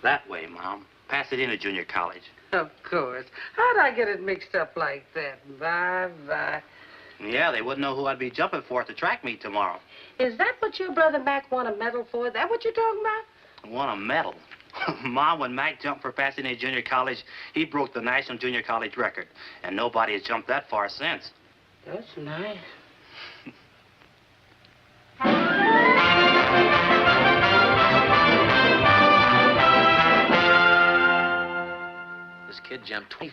That way, Mom. Pasadena Junior College. Of course. How'd I get it mixed up like that? Bye. Yeah, they wouldn't know who I'd be jumping for at the track meet tomorrow. Is that what your brother Mac won a medal for? Is that what you're talking about? Won a medal. Mom, when Mac jumped for Pasadena Junior College, he broke the National Junior College record. And nobody has jumped that far since. That's nice. This kid jumped 20.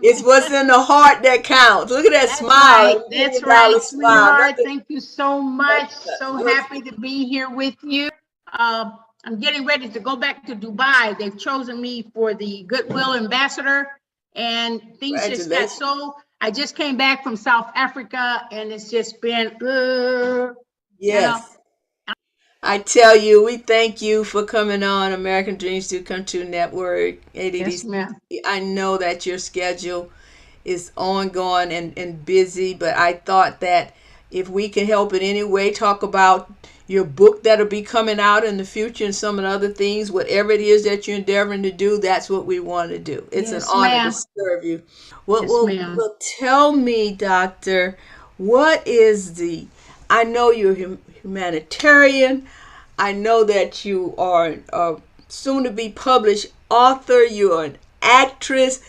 It's what's in the heart that counts. Look at that smile. That's right, Smile. sweetheart. Thank you so much. So happy to be here with you. I'm getting ready to go back to Dubai. They've chosen me for the Goodwill Ambassador, and things just got so. I just came back from South Africa, and it's just been. Yes. I tell you, we thank you for coming on American Dreams Do Come True Network, ADDCT. Yes, ma'am. I know that your schedule is ongoing and busy, but I thought that if we can help in any way, talk about your book that'll be coming out in the future and some of the other things, whatever it is that you're endeavoring to do, that's what we want to do. It's an honor to serve you. Well, tell me, Doctor, what is I know you're humanitarian. I know that you are a soon-to-be published author. You're an actress.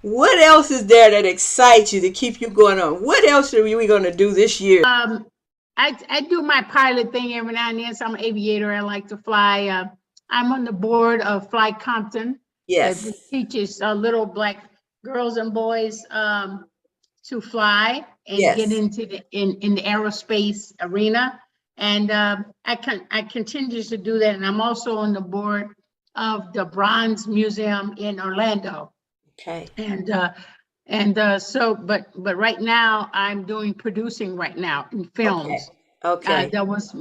What else is there that excites you to keep you going on? What else are we going to do this year? I do my pilot thing every now and then. So I'm an aviator. I like to fly. I'm on the board of Fly Compton. Yes. That teaches little Black girls and boys to fly and get into the in the aerospace arena. And I continue to do that. And I'm also on the board of the Bronze Museum in Orlando. Okay. But right now I'm doing producing right now in films. Okay. That was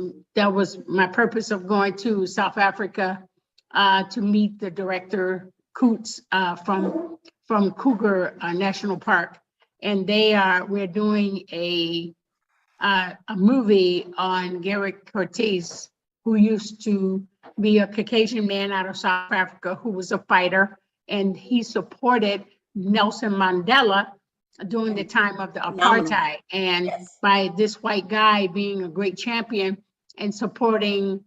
my purpose of going to South Africa to meet the director Coots from Cougar National Park, and we're doing a movie on Garrett Cortez, who used to be a Caucasian man out of South Africa who was a fighter, and he supported Nelson Mandela during the time of the apartheid. And by this white guy being a great champion and supporting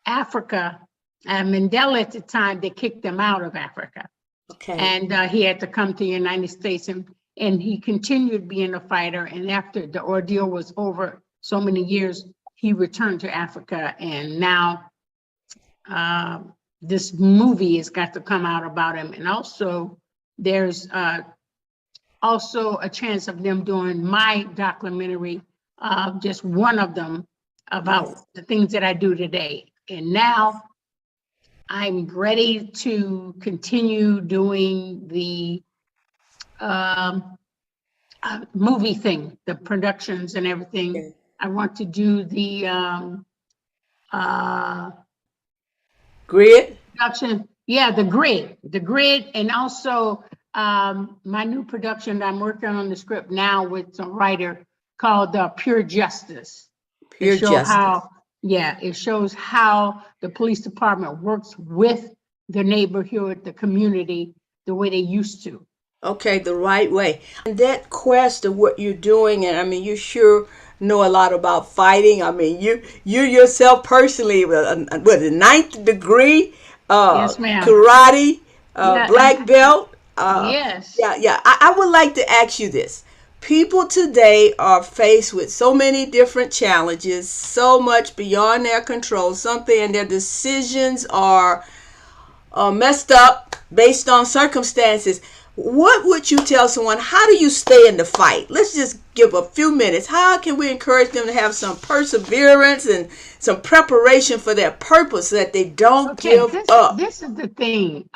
Africa, Mandela at the time, they kicked him out of Africa. Okay. And he had to come to the United States, and he continued being a fighter. And after the ordeal was over so many years, he returned to Africa. And now this movie has got to come out about him. And also there's also a chance of them doing my documentary, just one of them, about the things that I do today. And now I'm ready to continue doing the movie thing, the productions and everything. Okay. I want to do the Grid? production. Yeah, the grid, and also my new production. I'm working on the script now with some writer called Pure Justice. Pure Justice. It shows how the police department works with the neighborhood, the community, the way they used to. Okay, the right way. And that quest of what you're doing, and I mean, you sure know a lot about fighting. I mean, you yourself personally, with a 9th degree, Yes, ma'am. karate, black belt. Yes. Yeah. I would like to ask you this. People today are faced with so many different challenges, so much beyond their control, and their decisions are messed up based on circumstances. What would you tell someone? How do you stay in the fight? Let's just give a few minutes. How can we encourage them to have some perseverance and some preparation for their purpose so that they don't give up? This is the thing.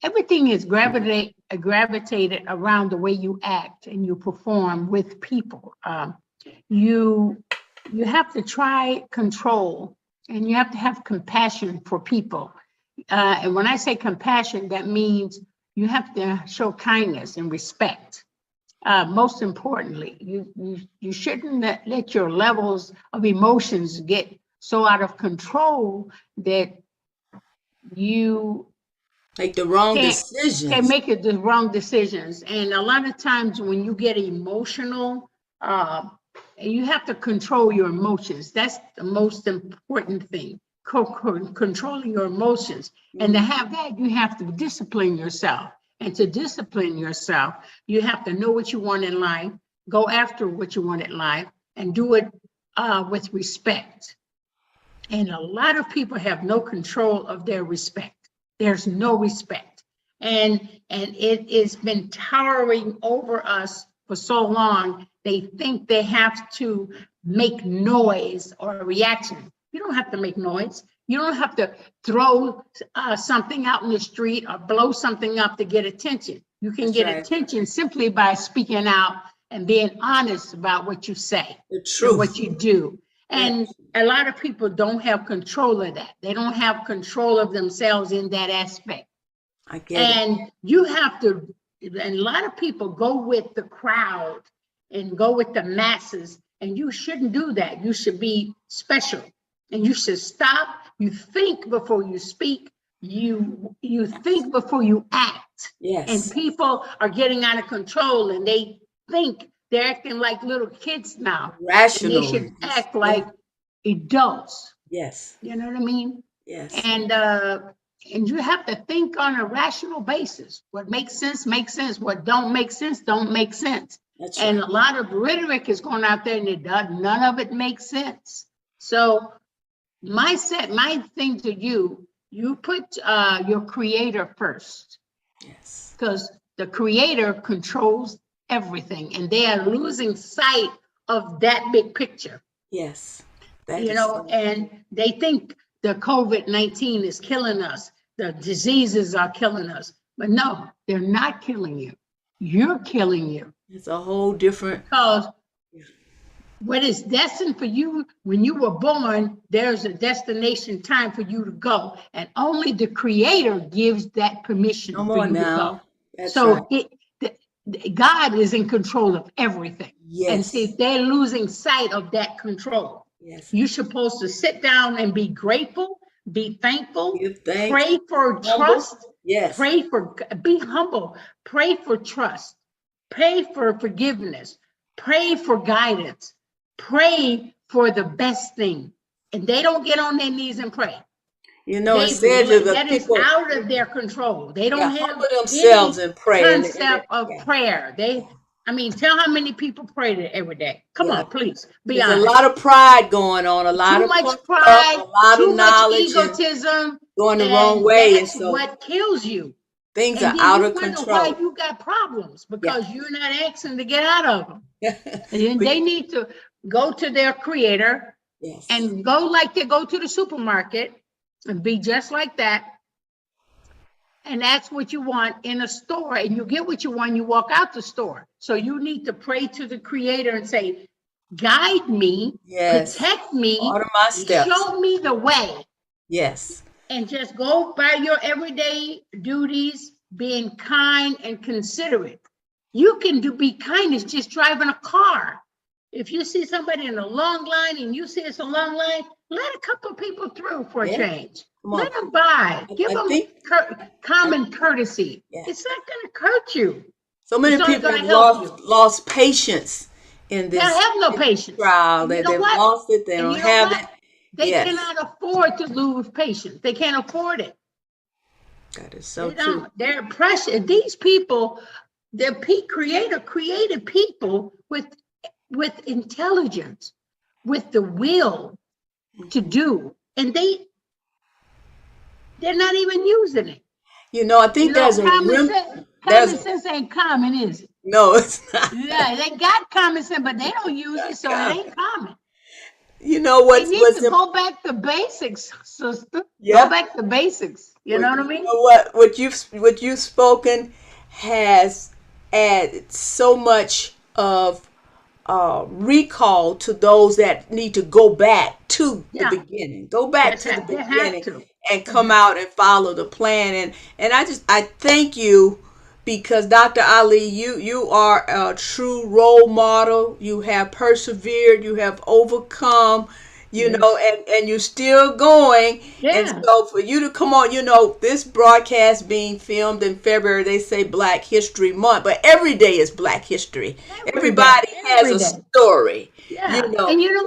Everything is gravitated around the way you act and you perform with people. You have to try control, and you have to have compassion for people. And when I say compassion, that means you have to show kindness and respect. Most importantly, you shouldn't let your levels of emotions get so out of control that you make the wrong decisions. Can make it the wrong decisions. And a lot of times when you get emotional, you have to control your emotions. That's the most important thing. Controlling your emotions. And to have that, you have to discipline yourself. And to discipline yourself, you have to know what you want in life, go after what you want in life, and do it with respect. And a lot of people have no control of their respect. There's no respect. And it has been towering over us for so long. They think they have to make noise or a reaction. You don't have to make noise. You don't have to throw something out in the street or blow something up to get attention. You can get attention simply by speaking out and being honest about what you say, the truth, and what you do. And a lot of people don't have control of that. They don't have control of themselves in that aspect. I get it. And you have to, and a lot of people go with the crowd and go with the masses, and you shouldn't do that. You should be special, and you should stop. You think before you speak. You think before you act. Yes. And people are getting out of control, and they think they're acting like little kids now. Rational. They should act like adults. Yes. You know what I mean? Yes. And you have to think on a rational basis. What makes sense, makes sense. What don't make sense, don't make sense. That's and right. A lot of rhetoric is going out there, and none of it makes sense. So my thing to you you put your creator first, Yes. because the creator controls everything, and they are losing sight of that big picture. Yes. That You is know, so. and they think the COVID-19 is killing us, the diseases are killing us, but no, they're not killing you. You're killing you, It's a whole different. because what is destined for you when you were born, there's a destination time for you to go, and only the creator gives that permission Come for on you to go. now. That's right. So God is in control of everything. And Yes. see, they're losing sight of that control. Yes. You're supposed to sit down and be grateful, be thankful, Give thanks. pray for Humble. trust, Yes. pray for, be humble, pray for trust, pray for forgiveness, pray for guidance, pray for the best thing. And they don't get on their knees and pray. You know, it says that the That is people out of their control. They don't have humble themselves any and pray. concept of Yeah. prayer. I mean, tell how many people pray every day. Come Yeah. on, please, be There's a honest. lot of pride going on, a lot Too of much puffed pride, up, a lot too of much knowledge, and egotism, going the wrong and way, and that's so what kills you. things And are then out you of wonder why control. you got problems, Yeah. because you're not asking to get out of them. And We- they need to go to their creator yes. and go like they go to the supermarket and be just like that. And that's what you want in a store, and you get what you want, you walk out the store. So you need to pray to the creator and say, guide me, Yes. protect me, Order my steps. show me the way. Yes. And just go by your everyday duties, being kind and considerate. You can be kindness just driving a car. If you see somebody in a long line and you see it's a long line, let a couple of people through for a Yeah. change. Come on. Let them by. Give I them think common courtesy. Yeah. It's not going to hurt you. so many It's only people gonna have help lost patience in They this have no patience. trial. And you They've know what? lost it. They And don't you know have what? it. They Yes. cannot afford to lose patience. They can't afford it. That is so They true. don't. They're precious. These people, the creator created people with intelligence, with the will to do, and they're not even using it. You know, I think there's a common sense ain't common, is it? No, it's not. Yeah, they got common sense, but they don't use it, so it ain't common. You know They need to go back to basics, sister. Yeah. Go back to basics. You know what I mean? You know what you've spoken has added so much of recall to those that need to go back to Yeah. the beginning. Go back That's to the right. They have beginning to. and come out and follow the plan. And I thank you, because Dr. Ali, you are a true role model. You have persevered. You have overcome. You know, and you're still going. Yeah. And so for you to come on, you know, this broadcast being filmed in February, they say Black History Month, but every day is Black History. Everybody has a story. Yeah. You know. And you know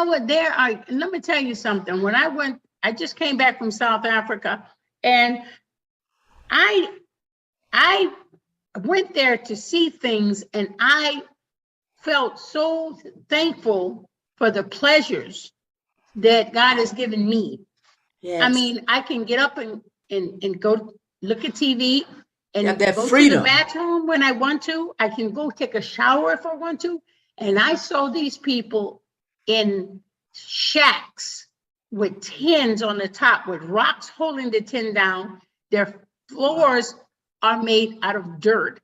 what? There are, and let me tell you something. When I just came back from South Africa, and I went there to see things, and I felt so thankful for the pleasures that God has given me. Yes. I mean, I can get up and go look at TV and have that go freedom. to the bathroom when I want to. I can go take a shower if I want to. And I saw these people in shacks with tins on the top, with rocks holding the tin down. Their floors are made out of dirt.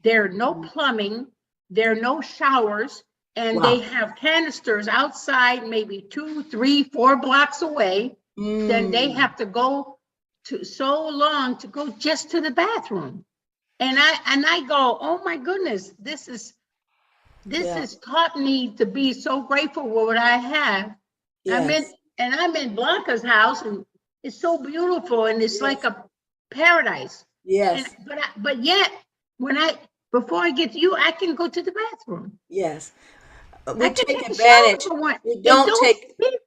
There are no plumbing. There are no showers. And they have canisters outside, maybe 2, 3, 4 blocks away. Then they have to go to so long to go just to the bathroom. And I go, oh my goodness, this has taught me to be so grateful for what I have. Yes. I'm in Blanca's house, and it's so beautiful, and it's like a paradise. Yes. But yet, before I get to you, I can go to the bathroom. Yes. We take a advantage. shower We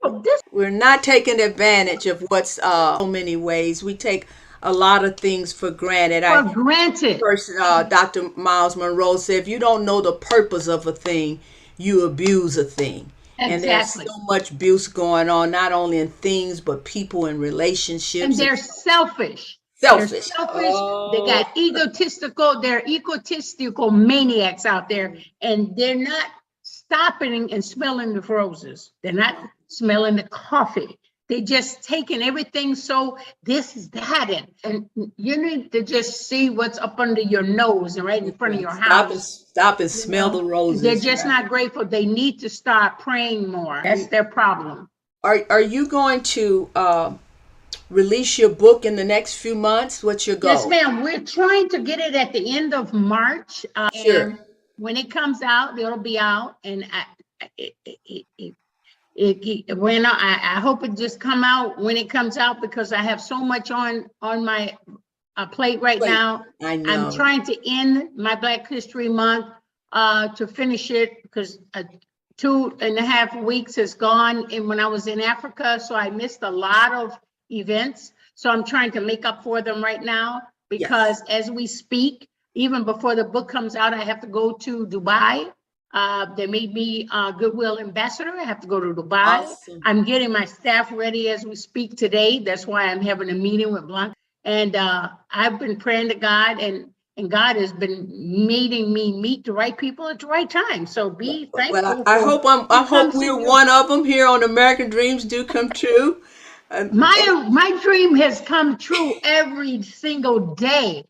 we're not taking advantage of what's so many ways. We take a lot of things for granted. Granted. First, Dr. Miles Monroe said, if you don't know the purpose of a thing, you abuse a thing. And there's Exactly. so much abuse going on, not only in things, but people and And relationships. they're selfish. They're Selfish. selfish. They Oh, got egotistical. They're egotistical maniacs out there, and they're not stopping and smelling the roses. They're not smelling the coffee. They just taking everything. So this is that, and you need to just see what's up under your nose and right in front of your house. stop and You smell the know, they're roses. just not grateful. They need to start praying more. That's their problem. Are you going to release your book in the next few months? What's your Yes, goal? ma'am. We're trying to get it at the end of March. Sure. And when it comes out, it'll be out. And I hope it just come out when it comes out, because I have so much on my plate right now. I know. I'm trying to end my Black History Month to finish it, because 2.5 weeks is gone and when I was in Africa, so I missed a lot of events. So I'm trying to make up for them right now, because as we speak, even before the book comes out, I have to go to Dubai. They made me a Goodwill ambassador. I have to go to Dubai. Awesome. I'm getting my staff ready as we speak today. That's why I'm having a meeting with Blanca. And I've been praying to God, and God has been meeting me meet the right people at the right time. So be thankful. Well, I hope we're one of them here on American Dreams Do Come True. My dream has come true every single day.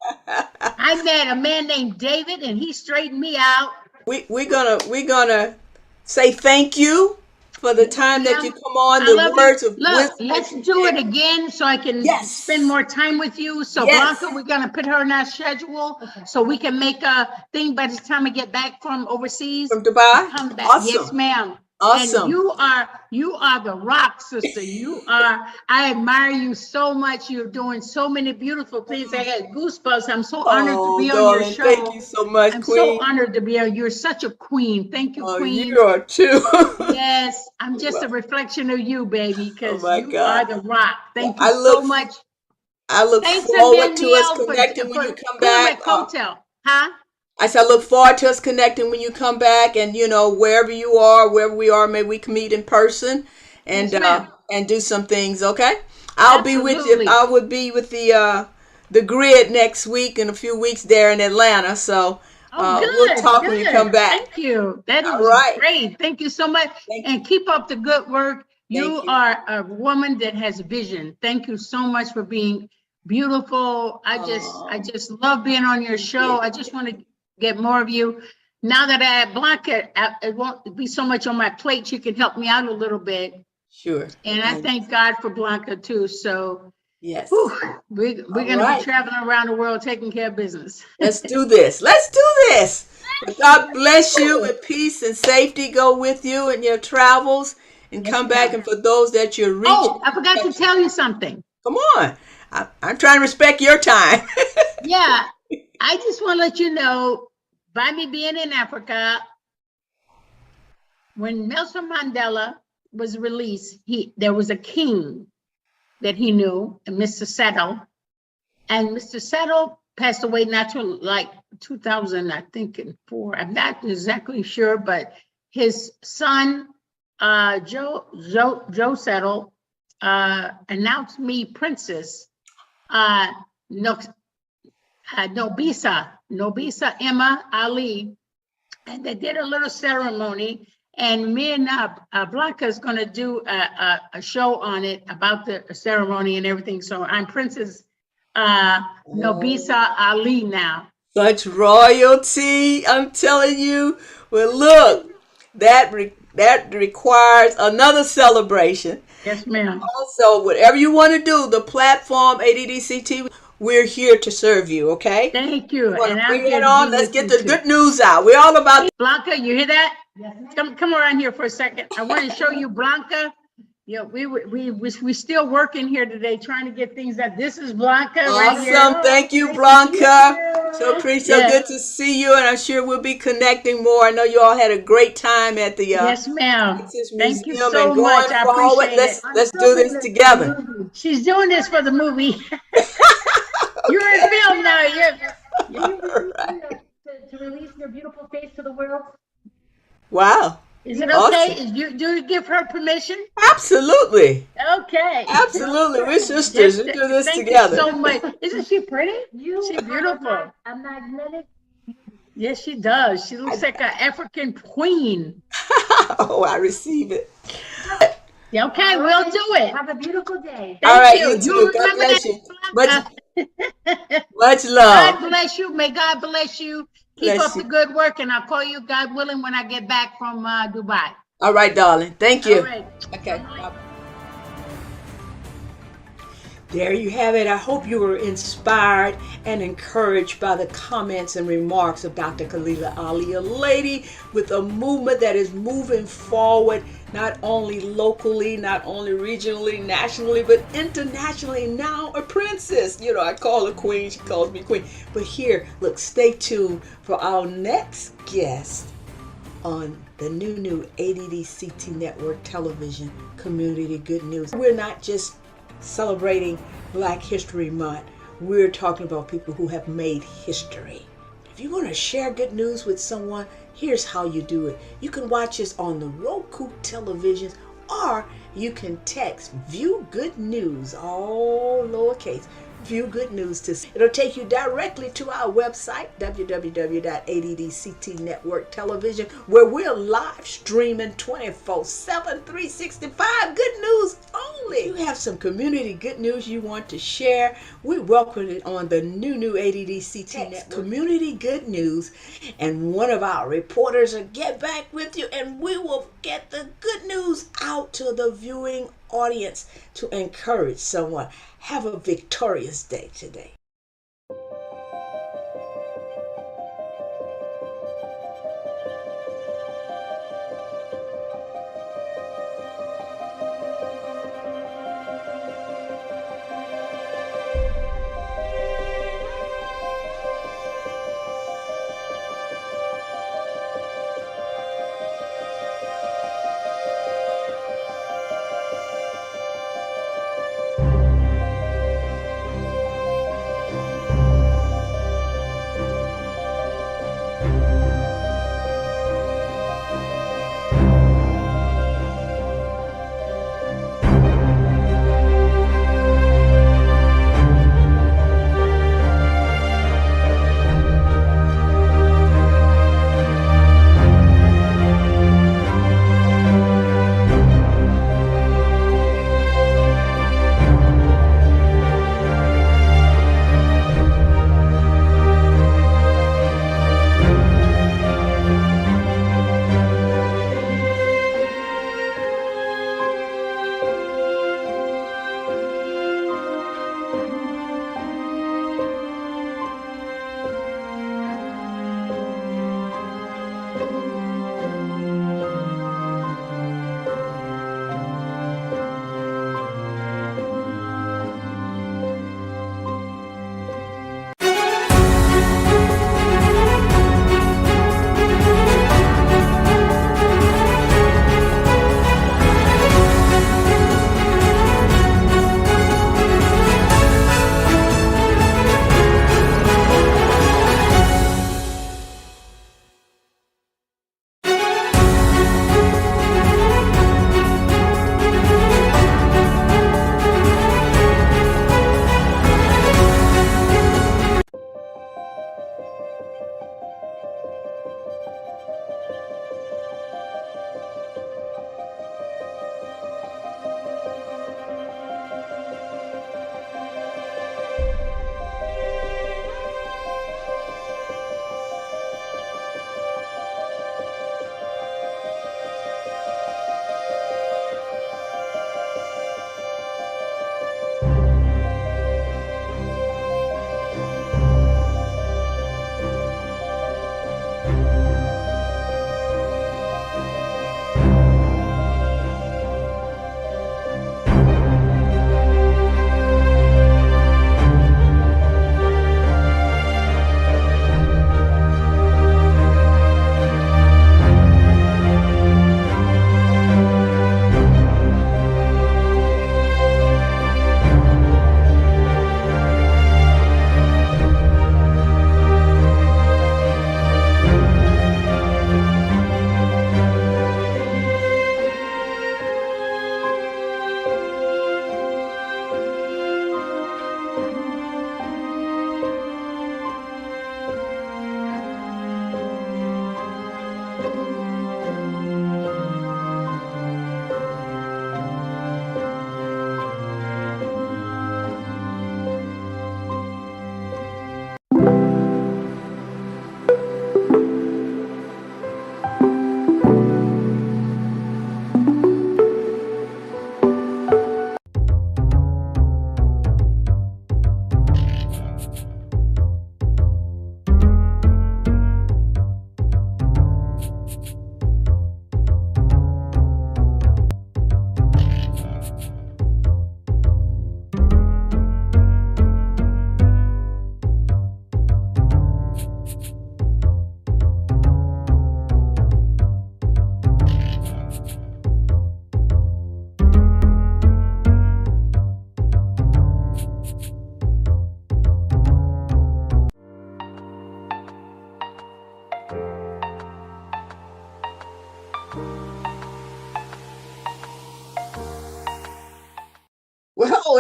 I met a man named David, and he straightened me out. We're gonna say thank you for the time that you come on. I The love words you. of Look, wisdom. let's do it again so I can spend more time with you. So Yes. Blanca, we're gonna put her in our schedule so we can make a thing by the time we get back from overseas. From Dubai? Come back. Awesome. Yes, ma'am. Awesome. And you are the rock, sister. I admire you so much. You're doing so many beautiful things. I got goosebumps. I'm so honored to be on your show. Thank you so much, I'm Queen. so honored to be on. You're such a queen. Thank you, Queen. You are too. Yes, I'm just a reflection of you, baby, because my you God. are the rock. Thank you I so much. I look Thanks forward again, to us Neil, connecting when you come put 'em back. at Coattail. Huh? I said, I look forward to us connecting when you come back, and wherever you are, wherever we are, maybe we can meet in person and Yes, and do some things. Okay, I'll be with you. Absolutely. I would be with the grid next week and a few weeks there in Atlanta. So we'll talk when you come back. Thank you. That All was right. great. Thank you so much. Thank And keep up the good work. You you. are a woman that has vision. Thank you so much for being beautiful. I just love being on your show. I just want to get more of you. Now that I have Blanca, it won't be so much on my plate. She can help me out a little bit. Sure. And I thank God for Blanca too. So yes, we're going to be traveling around the world taking care of business. Let's do this. God bless you, and peace and safety go with you in your travels, and come back. And for those that you're reaching. Oh, I forgot to tell you something. Come on. I'm trying to respect your time. Yeah, I just want to let you know, by me being in Africa, when Nelson Mandela was released, there was a king that he knew, Mr. Settle, and Mr. Settle passed away not till like 2000, I think, and 4. I'm not exactly sure, but his son, Joe Settle, announced me princess, Nobisa Emma Ali, and they did a little ceremony. And me and Blanca is going to do a show on it about the ceremony and everything. So I'm Princess Nobisa Ali now. Such royalty, I'm telling you. Well, look, that requires another celebration. Yes, ma'am. Also, whatever you want to do, the platform ADDCT, we're here to serve you. Okay. Thank you. And bring it on. Let's get the good news out. We're all about. Blanca, you hear that? Yes. Come around here for a second. I want to show you Blanca. Yeah, we still working here today, trying to get things done. This is Blanca right here. Awesome. Thank you, Blanca. So good to see you, and I'm sure we'll be connecting more. I know you all had a great time at the yes, ma'am. Thank you Museum so much. I appreciate it. Let's do this together. She's doing this for the movie. You're in film now. To release your beautiful face to the world. Wow. Is it Awesome. okay? Do you give her permission? Absolutely. Okay. Absolutely. We're sisters. We do this Thank together. you so much. Isn't she pretty? She's beautiful. A magnetic. Yes, she does. She looks like an African queen. Oh, I receive it. Yeah, okay, we'll do it. Have a beautiful day. All Thank right, you. you too. God remember bless that, you. Much, Blanca? much God love. bless you. May God bless you. Keep Bless up you. the good work, and I'll call you, God willing, when I get back from Dubai. All right, darling. Thank you. All right. Okay. There you have it. I hope you were inspired and encouraged by the comments and remarks of Dr. Khalila Ali, a lady with a movement that is moving forward, not only locally, not only regionally, nationally, but internationally. Now a princess. You know, I call her queen. She calls me queen. But here, look, stay tuned for our next guest on the new ADDCT Network Television Community Good News. We're not just celebrating Black History Month. We're talking about people who have made history. If you want to share good news with someone, here's how you do it. You can watch us on the Roku televisions, or you can text View Good News, all lowercase, View Good News to. It'll take you directly to our website, www.ADDCT Network Television, where we're live streaming 24/7, 365. Good news only. If you have some community good news you want to share, we welcome it on the new ADDCT Network. Community good news, and one of our reporters will get back with you, and we will get the good news out to the viewing audience to encourage someone. Have a victorious day today.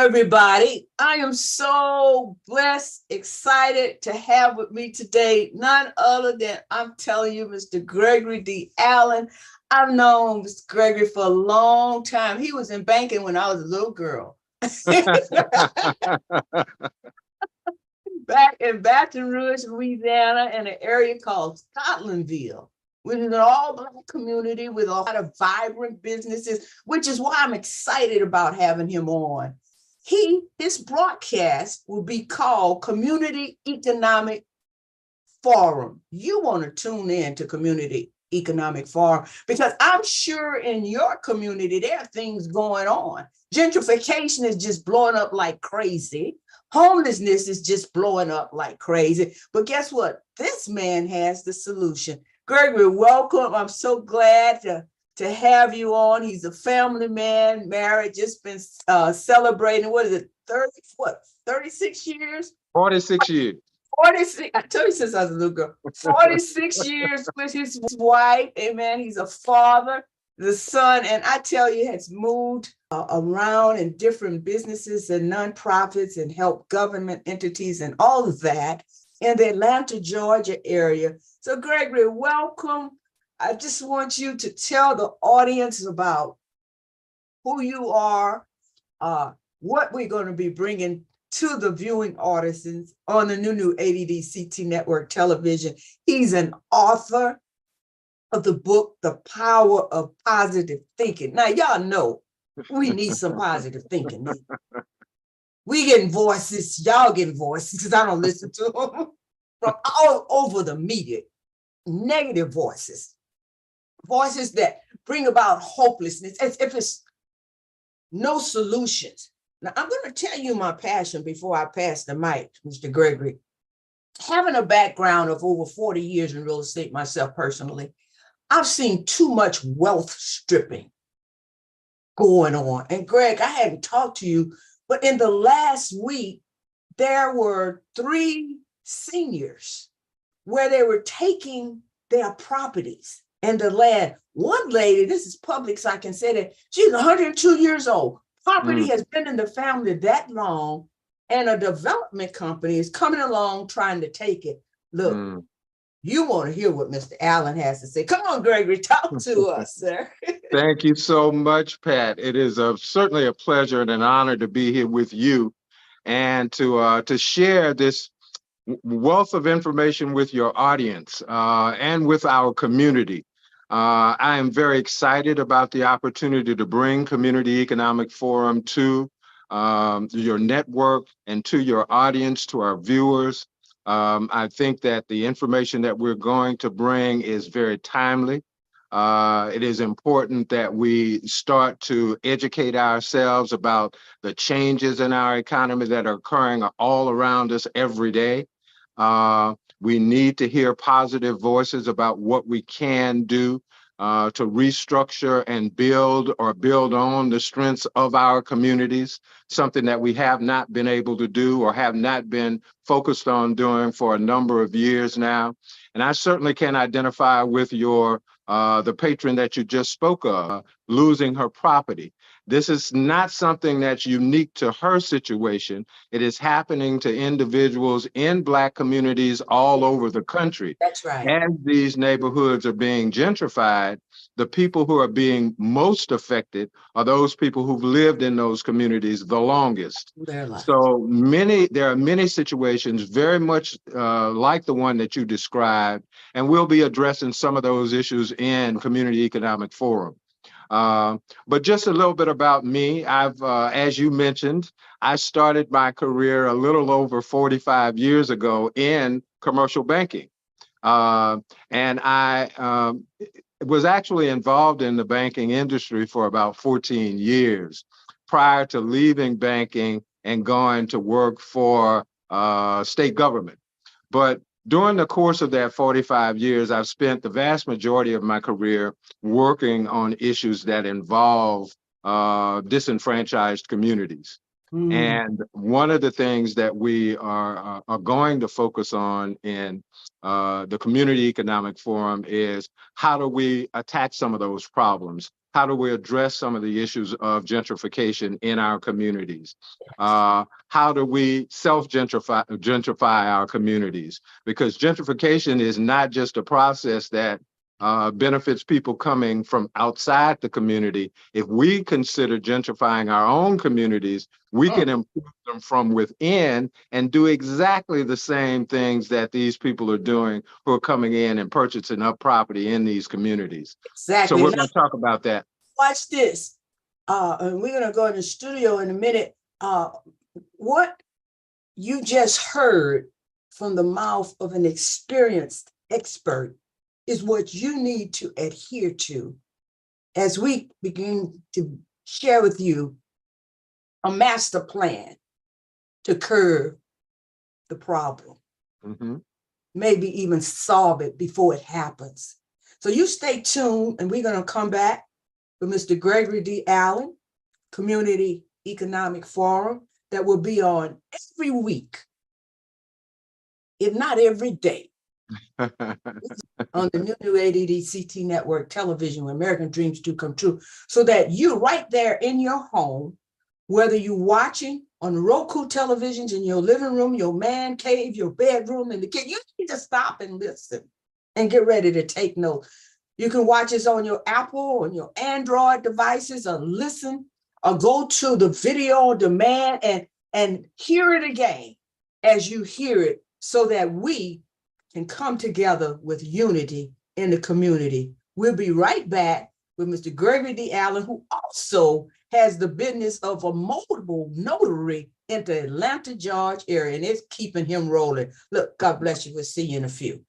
everybody. I am so blessed, excited to have with me today none other than, I'm telling you, Mr. Gregory D. Allen. I've known Mr. Gregory for a long time. He was in banking when I was a little girl. Back in Baton Rouge, Louisiana, in an area called Scotlandville, which is an all-Black community with a lot of vibrant businesses, which is why I'm excited about having him on. His broadcast will be called Community Economic Forum. You want to tune in to Community Economic Forum because I'm sure in your community there are things going on. Gentrification is just blowing up like crazy. Homelessness is just blowing up like crazy. But guess what? This man has the solution. Gregory, welcome. I'm so glad to have you on. He's a family man, married, just been celebrating, 36 years? 46 years. 46, I told you since I was a little girl, 46 years with his wife, amen. He's a father, the son, and I tell you, has moved around in different businesses and nonprofits and helped government entities and all of that in the Atlanta, Georgia area. So Gregory, welcome. I just want you to tell the audience about who you are, what we're going to be bringing to the viewing audiences on the new ADDCT network television. He's an author of the book, The Power of Positive Thinking. Now, y'all know we need some positive thinking. We getting voices, y'all getting voices, because I don't listen to them, from all over the media. Negative voices that bring about hopelessness, as if it's no solutions. Now, I'm going to tell you my passion before I pass the mic, Mr. Gregory. Having a background of over 40 years in real estate myself personally, I've seen too much wealth stripping going on. And Greg, I hadn't talked to you, but in the last week, there were 3 seniors where they were taking their properties and the land. One lady, this is public, so I can say that, she's 102 years old. Property has been in the family that long, and a development company is coming along trying to take it. Look, you want to hear what Mr. Allen has to say. Come on, Gregory, talk to us, sir. Thank you so much, Pat. It is certainly a pleasure and an honor to be here with you and to share this wealth of information with your audience and with our community. I am very excited about the opportunity to bring Community Economic Forum to your network and to your audience, to our viewers. I think that the information that we're going to bring is very timely. It is important that we start to educate ourselves about the changes in our economy that are occurring all around us every day. We need to hear positive voices about what we can do to restructure and build on the strengths of our communities, something that we have not been able to do or have not been focused on doing for a number of years now. And I certainly can identify with the patron that you just spoke of, losing her property. This is not something that's unique to her situation. It is happening to individuals in Black communities all over the country. That's right. As these neighborhoods are being gentrified, the people who are being most affected are those people who've lived in those communities the longest. So there are many situations very much like the one that you described, and we'll be addressing some of those issues in Community Economic Forum. But just a little bit about me. As you mentioned, I started my career a little over 45 years ago in commercial banking. And I was actually involved in the banking industry for about 14 years prior to leaving banking and going to work for state government. But during the course of that 45 years, I've spent the vast majority of my career working on issues that involve disenfranchised communities. And one of the things that we are going to focus on in the Community Economic Forum is how do we attack some of those problems? how do we address some of the issues of gentrification in our communities? How do we gentrify our communities? Because gentrification is not just a process that benefits people coming from outside the community. If we consider gentrifying our own communities, we can improve them from within and do exactly the same things that these people are doing who are coming in and purchasing up property in these communities. Exactly. So we're going to talk about that. Watch this. And we're going to go in the studio in a minute. What you just heard from the mouth of an experienced expert is what you need to adhere to as we begin to share with you a master plan to curb the problem. Maybe even solve it before it happens. So you stay tuned, and we're going to come back with Mr. Gregory D. Allen, Community Economic Forum, that will be on every week, if not every day, on the new ADDCT network television, where American dreams do come true, so that you right there in your home, whether you're watching on Roku televisions in your living room, your man cave, your bedroom, and the kitchen, you need to stop and listen and get ready to take notes. You can watch us on your Apple, on your Android devices, or listen, or go to the video on demand and hear it again as you hear it, so that we can come together with unity in the community. We'll be right back with Mr. Gregory D. Allen, who also has the business of a mobile notary in the Atlanta, Georgia area, and it's keeping him rolling. Look, God bless you. We'll see you in a few.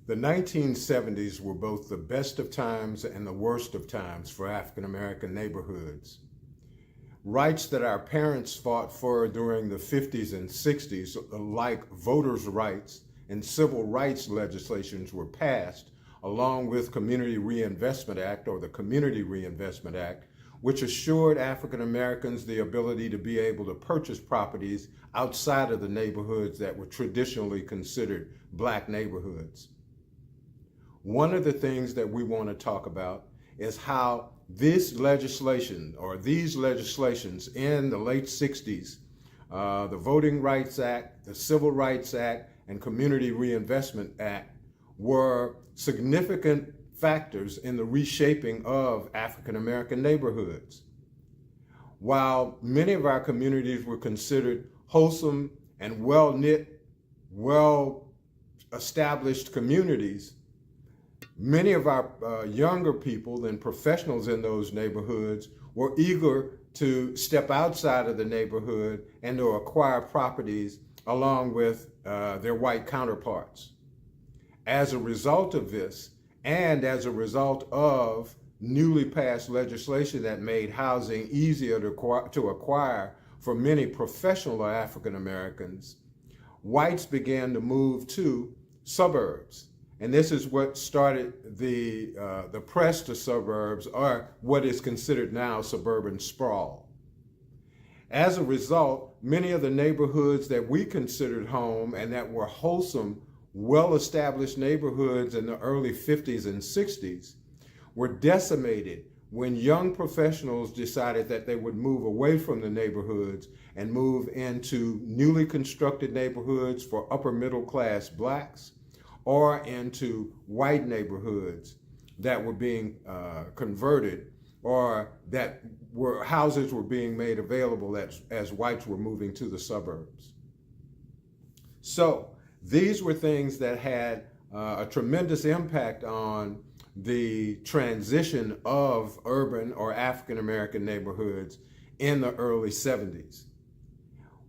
The 1970s were both the best of times and the worst of times for African American neighborhoods. Rights that our parents fought for during the 50s and 60s, like voters' rights and civil rights legislations, were passed, along with Community Reinvestment Act, or the Community Reinvestment Act, which assured African Americans the ability to be able to purchase properties outside of the neighborhoods that were traditionally considered Black neighborhoods. one of the things that we want to talk about is how this legislation, or these legislations in the late 60s, the Voting Rights Act, the Civil Rights Act, and Community Reinvestment Act, were significant factors in the reshaping of African American neighborhoods. While many of our communities were considered wholesome and well-knit, well-established communities, many of our younger people and professionals in those neighborhoods were eager to step outside of the neighborhood and to acquire properties along with their white counterparts. As a result of this, and as a result of newly passed legislation that made housing easier to acquire for many professional African Americans, whites began to move to suburbs. And this is what started the press to suburbs, or what is considered now suburban sprawl. As a result, many of the neighborhoods that we considered home and that were wholesome, well-established neighborhoods in the early 50s and 60s were decimated when young professionals decided that they would move away from the neighborhoods and move into newly constructed neighborhoods for upper middle class blacks, or into white neighborhoods that were being converted, or that houses were being made available as whites were moving to the suburbs. So these were things that had a tremendous impact on the transition of urban or African American neighborhoods in the early 70s.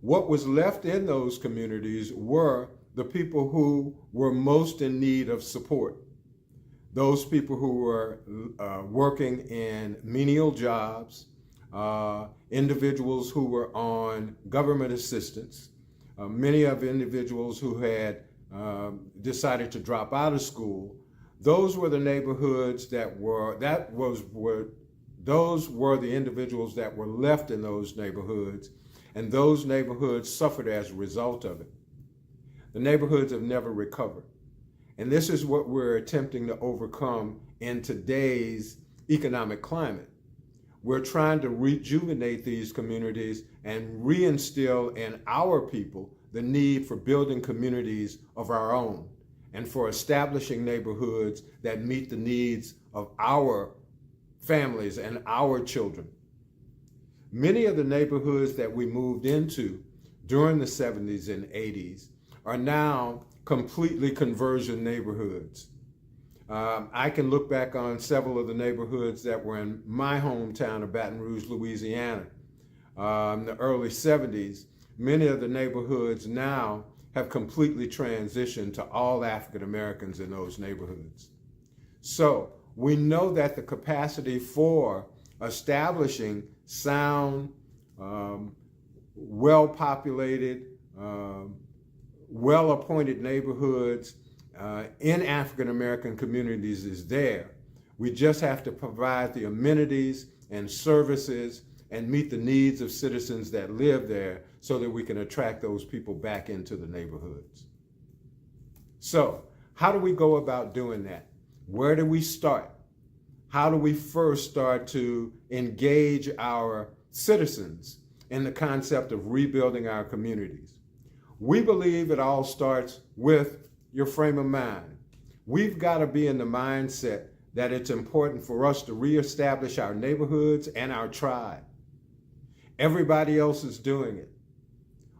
What was left in those communities were the people who were most in need of support. Those people who were working in menial jobs, individuals who were on government assistance, many of the individuals who had decided to drop out of school. Those were the neighborhoods those were the individuals that were left in those neighborhoods, and those neighborhoods suffered as a result of it. The neighborhoods have never recovered. And this is what we're attempting to overcome in today's economic climate. We're trying to rejuvenate these communities and reinstill in our people the need for building communities of our own and for establishing neighborhoods that meet the needs of our families and our children. Many of the neighborhoods that we moved into during the 70s and 80s are now completely conversion neighborhoods. I can look back on several of the neighborhoods that were in my hometown of Baton Rouge, Louisiana, in the early 70s. Many of the neighborhoods now have completely transitioned to all African Americans in those neighborhoods. So we know that the capacity for establishing sound, well-populated, well-appointed neighborhoods in African American communities is there. We just have to provide the amenities and services and meet the needs of citizens that live there so that we can attract those people back into the neighborhoods. So, how do we go about doing that? Where do we start? How do we first start to engage our citizens in the concept of rebuilding our communities? We believe it all starts with your frame of mind. We've got to be in the mindset that it's important for us to reestablish our neighborhoods and our tribe. Everybody else is doing it.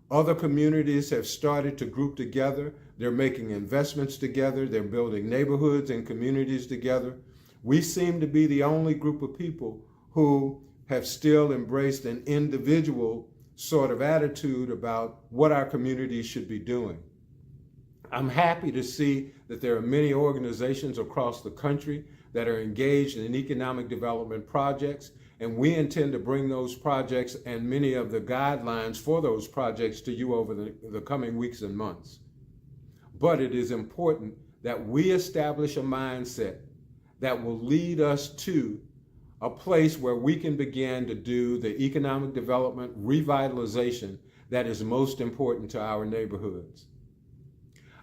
Other communities have started to group together. They're making investments together. They're building neighborhoods and communities together. We seem to be the only group of people who have still embraced an individual sort of attitude about what our communities should be doing. I'm happy to see that there are many organizations across the country that are engaged in economic development projects, and we intend to bring those projects and many of the guidelines for those projects to you over the coming weeks and months. But it is important that we establish a mindset that will lead us to a place where we can begin to do the economic development revitalization that is most important to our neighborhoods.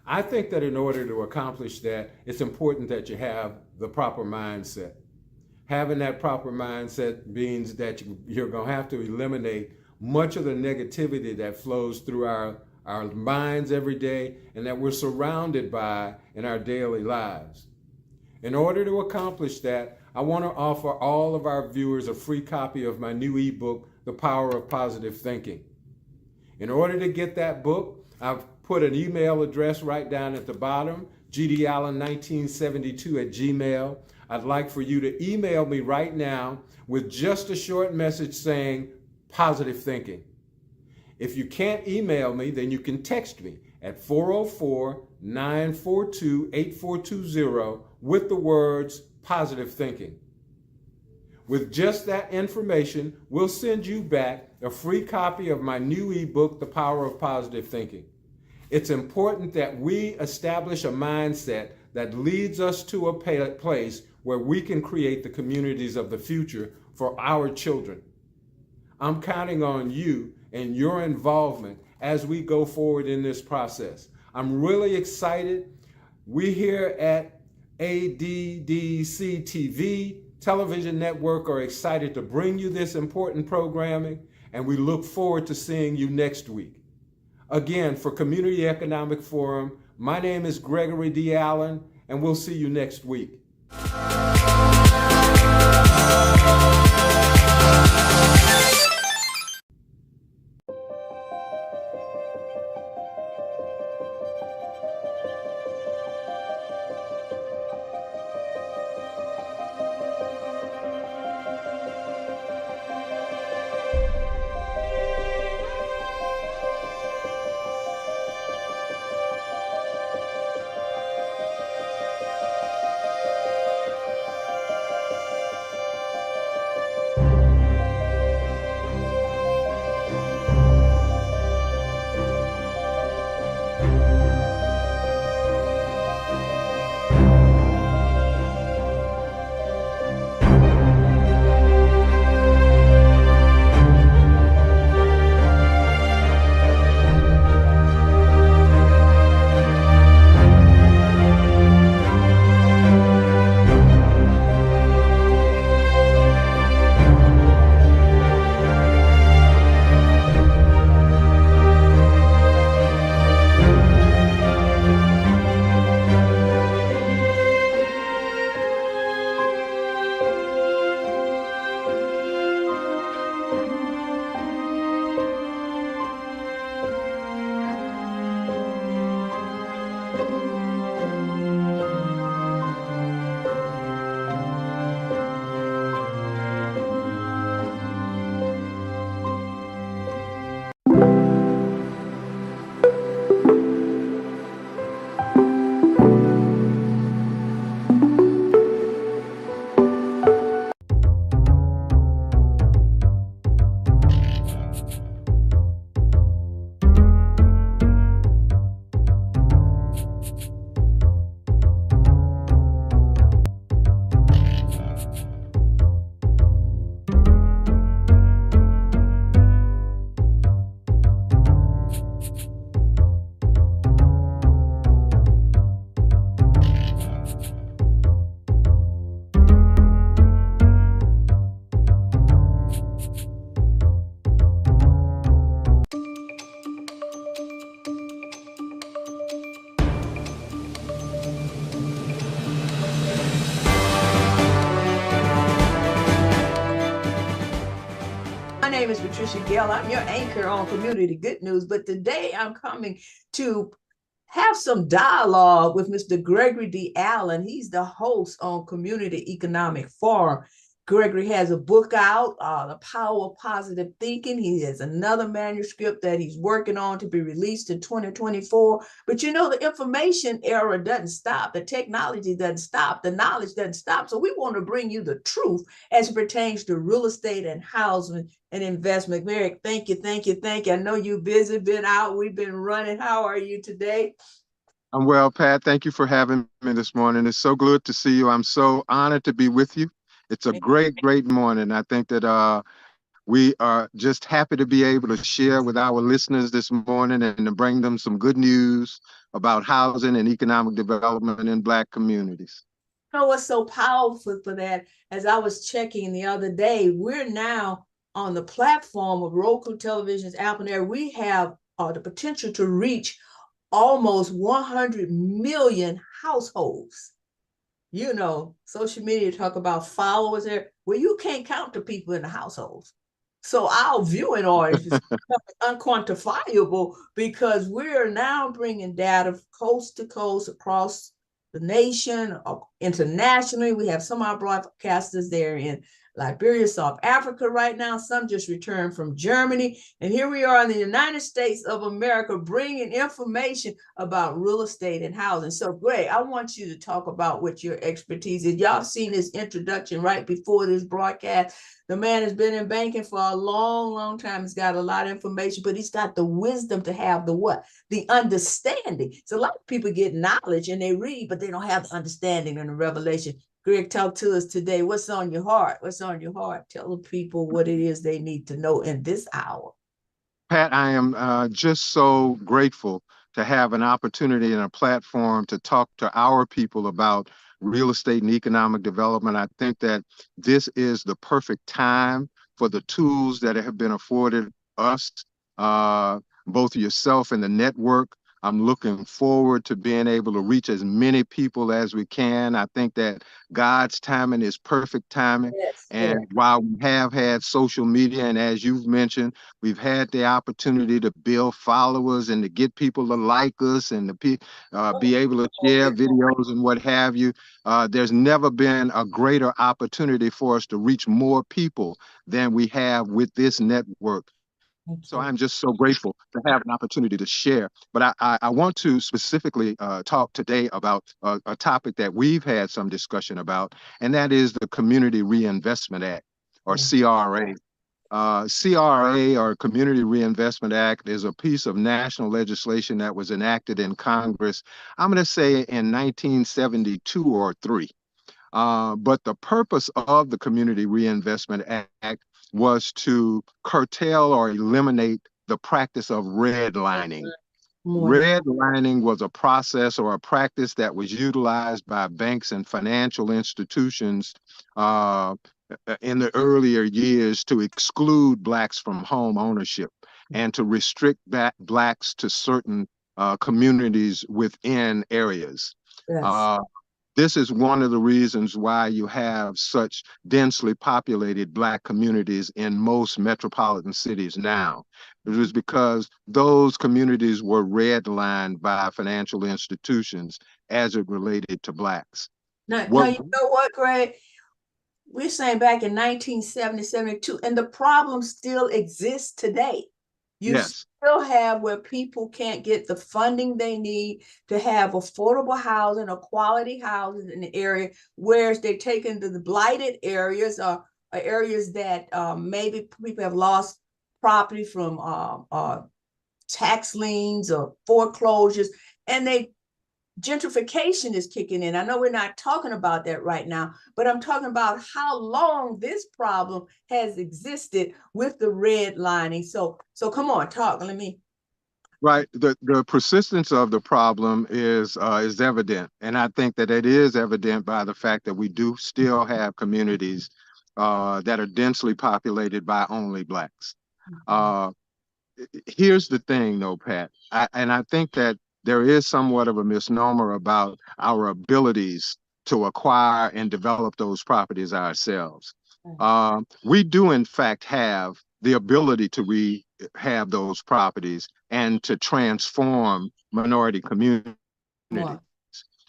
I think that in order to accomplish that, it's important that you have the proper mindset. Having that proper mindset means that you're going to have to eliminate much of the negativity that flows through our minds every day and that we're surrounded by in our daily lives. In order to accomplish that, I want to offer all of our viewers a free copy of my new ebook, The Power of Positive Thinking. In order to get that book, I've put an email address right down at the bottom, gdallen1972@gmail. I'd like for you to email me right now with just a short message saying positive thinking. If you can't email me, then you can text me at 404-942-8420 with the words positive thinking. With just that information, we'll send you back a free copy of my new ebook, The Power of Positive Thinking. It's important that we establish a mindset that leads us to a place where we can create the communities of the future for our children. I'm counting on you and your involvement as we go forward in this process. I'm really excited. We here at ADDCT Television Network are excited to bring you this important programming, and we look forward to seeing you next week. Again, for Community Economic Forum, my name is Gregory D. Allen, and we'll see you next week. My name is Patricia Gale. I'm your anchor on Community Good News, but today I'm coming to have some dialogue with Mr. Gregory D. Allen. He's the host on Community Economic Forum. Gregory has a book out, The Power of Positive Thinking. He has another manuscript that he's working on to be released in 2024. But you know, the information era doesn't stop. The technology doesn't stop. The knowledge doesn't stop. So we want to bring you the truth as it pertains to real estate and housing and investment. Merrick, thank you. I know you're busy, been out. We've been running. How are you today? I'm well, Pat. Thank you for having me this morning. It's so good to see you. I'm so honored to be with you. It's a great morning. I think that we are just happy to be able to share with our listeners this morning and to bring them some good news about housing and economic development in Black communities. You know what's so powerful for that? As I was checking the other day, we're now on the platform of Roku televisions, Apple Air. We have the potential to reach almost 100 million households. You know, social media talk about followers there. Well, you can't count the people in the households. So our viewing audience is unquantifiable because we're now bringing data coast to coast across the nation, internationally. We have some of our broadcasters there in Liberia, South Africa right now. Some just returned from Germany. And here we are in the United States of America bringing information about real estate and housing. So, Greg, I want you to talk about what your expertise is. Y'all seen his introduction right before this broadcast. The man has been in banking for a long, long time. He's got a lot of information, but he's got the wisdom to have the what? The understanding. So a lot of people get knowledge and they read, but they don't have the understanding and the revelation. Greg, talk to us today. What's on your heart? What's on your heart? Tell the people what it is they need to know in this hour. Pat, I am just so grateful to have an opportunity and a platform to talk to our people about real estate and economic development. I think that this is the perfect time for the tools that have been afforded us, both yourself and the network. I'm looking forward to being able to reach as many people as we can. I think that God's timing is perfect timing. Yes, And yes. while we have had social media, and as you've mentioned, we've had the opportunity to build followers and to get people to like us and to be able to share videos and what have you. There's never been a greater opportunity for us to reach more people than we have with this network. So I'm just so grateful to have an opportunity to share. But I want to specifically talk today about a topic that we've had some discussion about, and that is the Community Reinvestment Act, or CRA. CRA, or Community Reinvestment Act, is a piece of national legislation that was enacted in Congress, I'm going to say in 1972 or 3. But the purpose of the Community Reinvestment Act was to curtail or eliminate the practice of redlining. Redlining was a process or a practice that was utilized by banks and financial institutions in the earlier years to exclude Blacks from home ownership and to restrict Blacks to certain communities within areas. Yes. This is one of the reasons why you have such densely populated Black communities in most metropolitan cities now. It was because those communities were redlined by financial institutions as it related to Blacks. Now you know what, Greg? We're saying back in 1970, 72, and the problem still exists today. You still have where people can't get the funding they need to have affordable housing or quality housing in the area, whereas they're taken to the blighted areas or areas that maybe people have lost property from tax liens or foreclosures, and gentrification is kicking in. I know we're not talking about that right now, but I'm talking about how long this problem has existed with the redlining. So come on, talk. Let me. Right. The persistence of the problem is evident. And I think that it is evident by the fact that we do still have communities that are densely populated by only Blacks. Here's the thing, though, Pat, and I think that there is somewhat of a misnomer about our abilities to acquire and develop those properties ourselves. We do, in fact, have the ability to rehab those properties and to transform minority communities.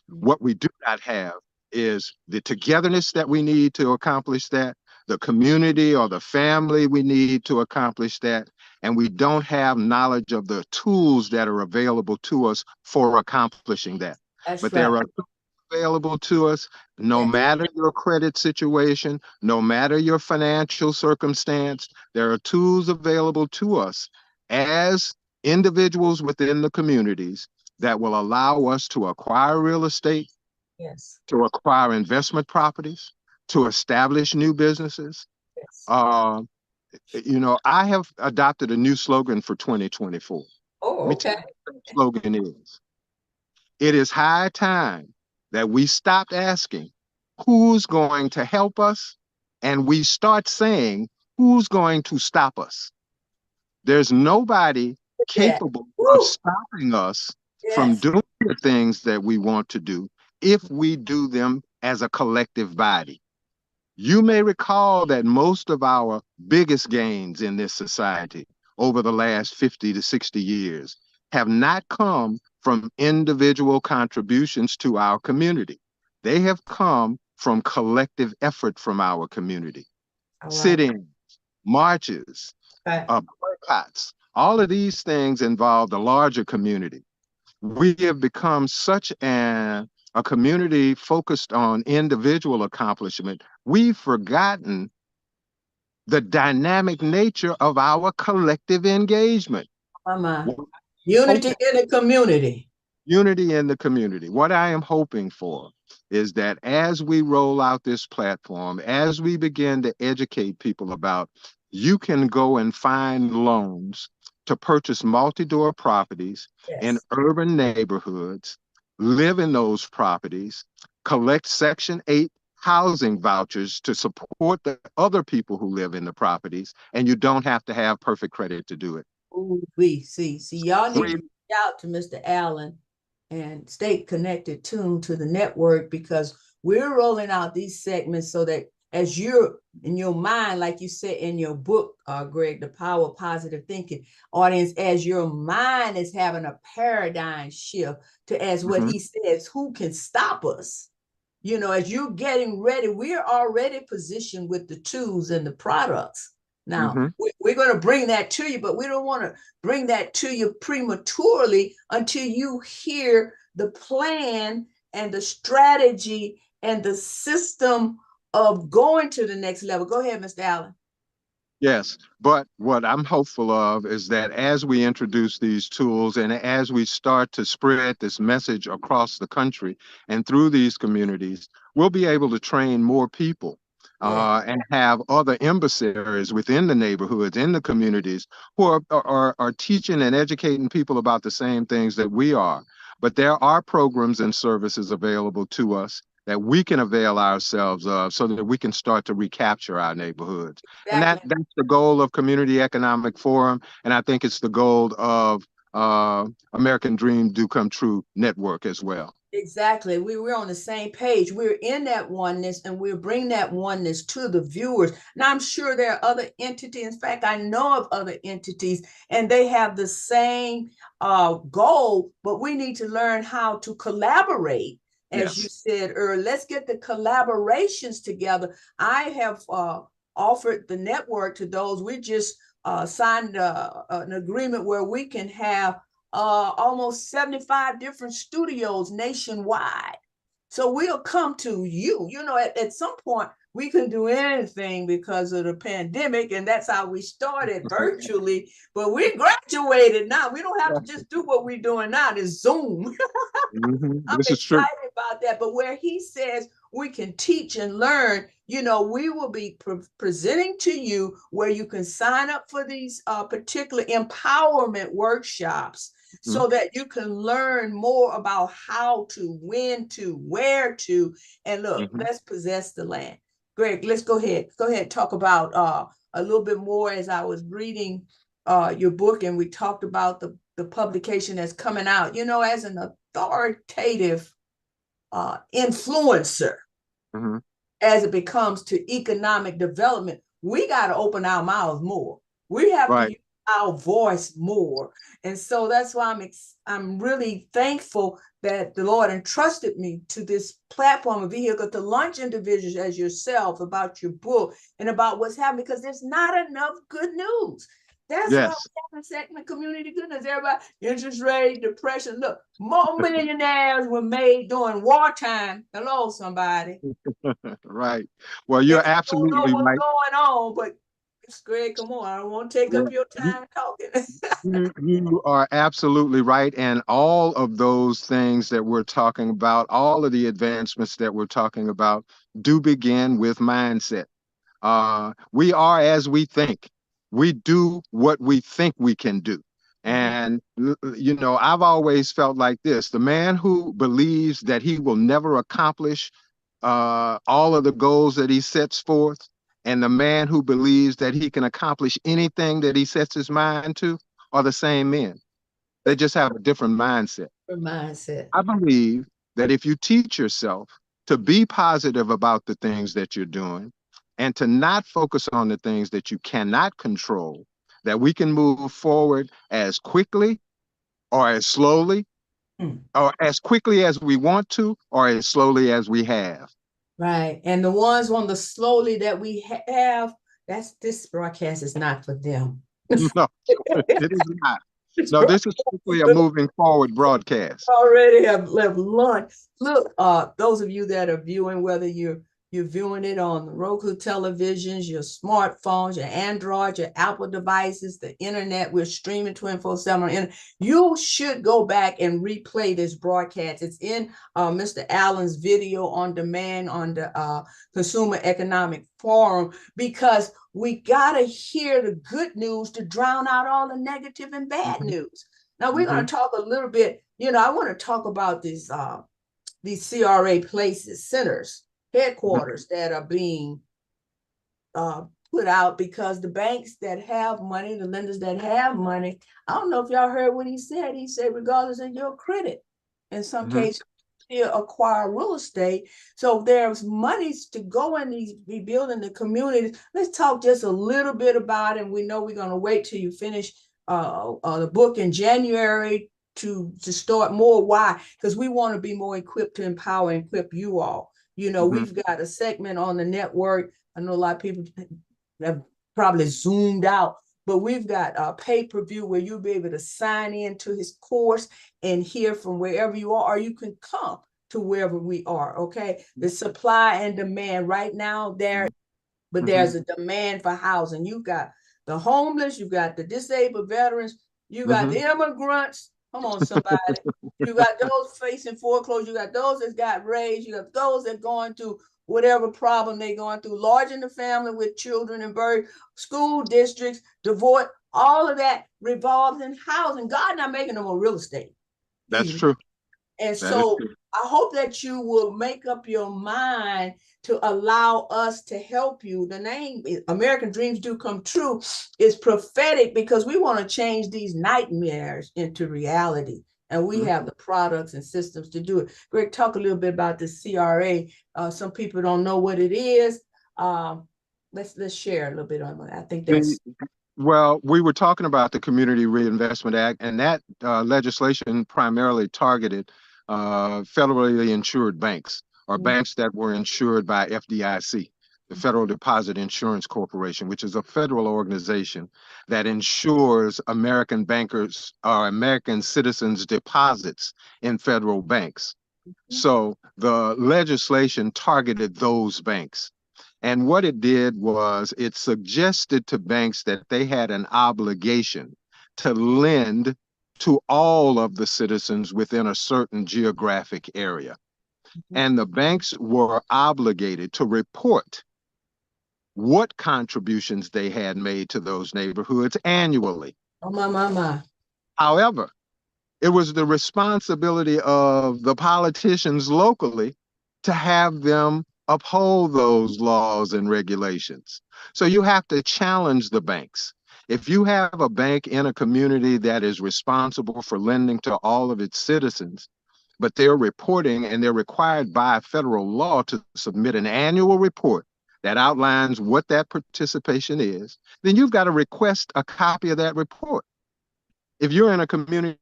What we do not have is the togetherness that we need to accomplish that, the community or the family we need to accomplish that, and we don't have knowledge of the tools that are available to us for accomplishing that. There are available to us, no matter your credit situation, no matter your financial circumstance. There are tools available to us as individuals within the communities that will allow us to acquire real estate, to acquire investment properties, to establish new businesses. You know, I have adopted a new slogan for 2024. Oh, okay. Let me tell you what the slogan is. It is high time that we stopped asking who's going to help us and we start saying who's going to stop us. There's nobody Yeah. capable of Woo! stopping us from Yes. doing the things that we want to do if we do them as a collective body. You may recall that most of our biggest gains in this society over the last 50 to 60 years have not come from individual contributions to our community. They have come from collective effort from our community. All right. Sit-ins, marches, Okay. boycotts, all of these things involve the larger community. We have become such a community focused on individual accomplishment. We've forgotten the dynamic nature of our collective engagement. Mama. What I'm Unity hoping in the community. Unity in the community. What I am hoping for is that as we roll out this platform, as we begin to educate people about, you can go and find loans to purchase multi-door properties in Yes. urban neighborhoods, live in those properties, collect Section 8 housing vouchers to support the other people who live in the properties, and you don't have to have perfect credit to do it. Ooh, we see, y'all need to Three, reach out to Mr. Allen and stay connected, tuned to the network, because we're rolling out these segments so that as you're in your mind, like you said in your book, Greg, The Power of Positive Thinking, audience, as your mind is having a paradigm shift to, as what mhm, he says, who can stop us? You know, as you're getting ready, we're already positioned with the tools and the products. Now, mhm, we're going to bring that to you, but we don't want to bring that to you prematurely until you hear the plan and the strategy and the system of going to the next level. Go ahead, Mr. Allen. yes, but what I'm hopeful of is that as we introduce these tools and as we start to spread this message across the country and through these communities, we'll be able to train more people Yeah, and have other emissaries within the neighborhoods, in the communities, who are teaching and educating people about the same things that we are. But there are programs and services available to us that we can avail ourselves of so that we can start to recapture our neighborhoods. And exactly. that's the goal of Community Economic Forum. And I think it's the goal of American Dream Do Come True Network as well. Exactly. We're on the same page. We're in that oneness and we're bringing that oneness to the viewers. Now, I'm sure there are other entities. In fact, I know of other entities and they have the same goal, but we need to learn how to collaborate. As you Yes. said earlier, let's get the collaborations together. I have offered the network to those. We just signed an agreement where we can have almost 75 different studios nationwide. So we'll come to you. You know, at some point, we couldn't do anything because of the pandemic, and that's how we started virtually. But we graduated now. We don't have to just do what we're doing now, this Zoom. I'm This is true. excited about that. But where he says we can teach and learn, you know, we will be presenting to you where you can sign up for these particular empowerment workshops Mhm, so that you can learn more about how to, when to, where to, and look, mhm. let's possess the land. Greg, let's go ahead. Go ahead and talk about a little bit more as I was reading your book and we talked about the publication that's coming out, you know, as an authoritative influencer Mhm. as it becomes to economic development, we got to open our mouths more. We have to Right. use our voice more. And so that's why I'm really thankful that the Lord entrusted me to this platform, a vehicle to launch individuals as yourself about your book and about what's happening, because there's not enough good news. That's why Yes. we have a segment, community goodness. Everybody, interest rate, depression. Look, more millionaires were made during wartime. Hello, somebody. Right. Well, And you're you don't know absolutely what's right. going on, but it's Greg, come on. I don't want to take up Well, your time talking. you are absolutely right. And all of those things that we're talking about, all of the advancements that we're talking about, do begin with mindset. We are as we think. We do what we think we can do. Mhm. And, I've always felt like this: the man who believes that he will never accomplish all of the goals that he sets forth, and the man who believes that he can accomplish anything that he sets his mind to are the same men. They just have a different mindset. Mindset. I believe that if you teach yourself to be positive about the things that you're doing and to not focus on the things that you cannot control, that we can move forward as quickly or as slowly, or as quickly as we want to, or as slowly as we have. Right. And the ones on the slowly that we have, this broadcast is not for them. No, it is not. No, this is strictly a moving forward broadcast. Already have left lunch. Look, those of you that are viewing, whether you're viewing it on the Roku televisions, your smartphones, your Android, your Apple devices, the internet, we're streaming 24/7. You should go back and replay this broadcast. It's in Mr. Allen's video on demand on the Consumer Economic Forum, because we got to hear the good news to drown out all the negative and bad news. Now we're going to talk a little bit, I want to talk about these CRA places, centers, headquarters that are being put out, because the banks that have money, the lenders that have money, I don't know if y'all heard what he said. He said, regardless of your credit, in some cases, you acquire real estate. So there's monies to go in these rebuilding the communities. Let's talk just a little bit about it. And we know we're going to wait till you finish the book in January to start more. Why? Because we want to be more equipped to empower and equip you all. We've got a segment on the network. I know a lot of people have probably zoomed out, but we've got a pay-per-view where you'll be able to sign into his course and hear from wherever you are, or you can come to wherever we are. Okay. The supply and demand right now there, but there's a demand for housing. You've got the homeless, you've got the disabled veterans, you got the immigrants. Come on, somebody. You got those facing foreclosure, you got those that got raised, you got those that going through whatever problem they're going through, large in the family with children and birth, school districts, divorce, all of that revolves in housing. God not making them a real estate. That's true. And so I hope that you will make up your mind to allow us to help you. The name American Dreams Do Come True is prophetic, because we want to change these nightmares into reality. And we have the products and systems to do it. Greg, talk a little bit about the CRA. Some people don't know what it is. Let's share a little bit on that. I think that's... Well, we were talking about the Community Reinvestment Act, and that legislation primarily targeted federally insured banks, or banks that were insured by FDIC, the Federal Deposit Insurance Corporation, which is a federal organization that insures American bankers or American citizens' deposits in federal banks. So the legislation targeted those banks. And what it did was it suggested to banks that they had an obligation to lend to all of the citizens within a certain geographic area. And the banks were obligated to report what contributions they had made to those neighborhoods annually. Oh, my. However, it was the responsibility of the politicians locally to have them uphold those laws and regulations. So you have to challenge the banks. If you have a bank in a community that is responsible for lending to all of its citizens, but they're reporting and they're required by federal law to submit an annual report that outlines what that participation is, then you've got to request a copy of that report. If you're in a community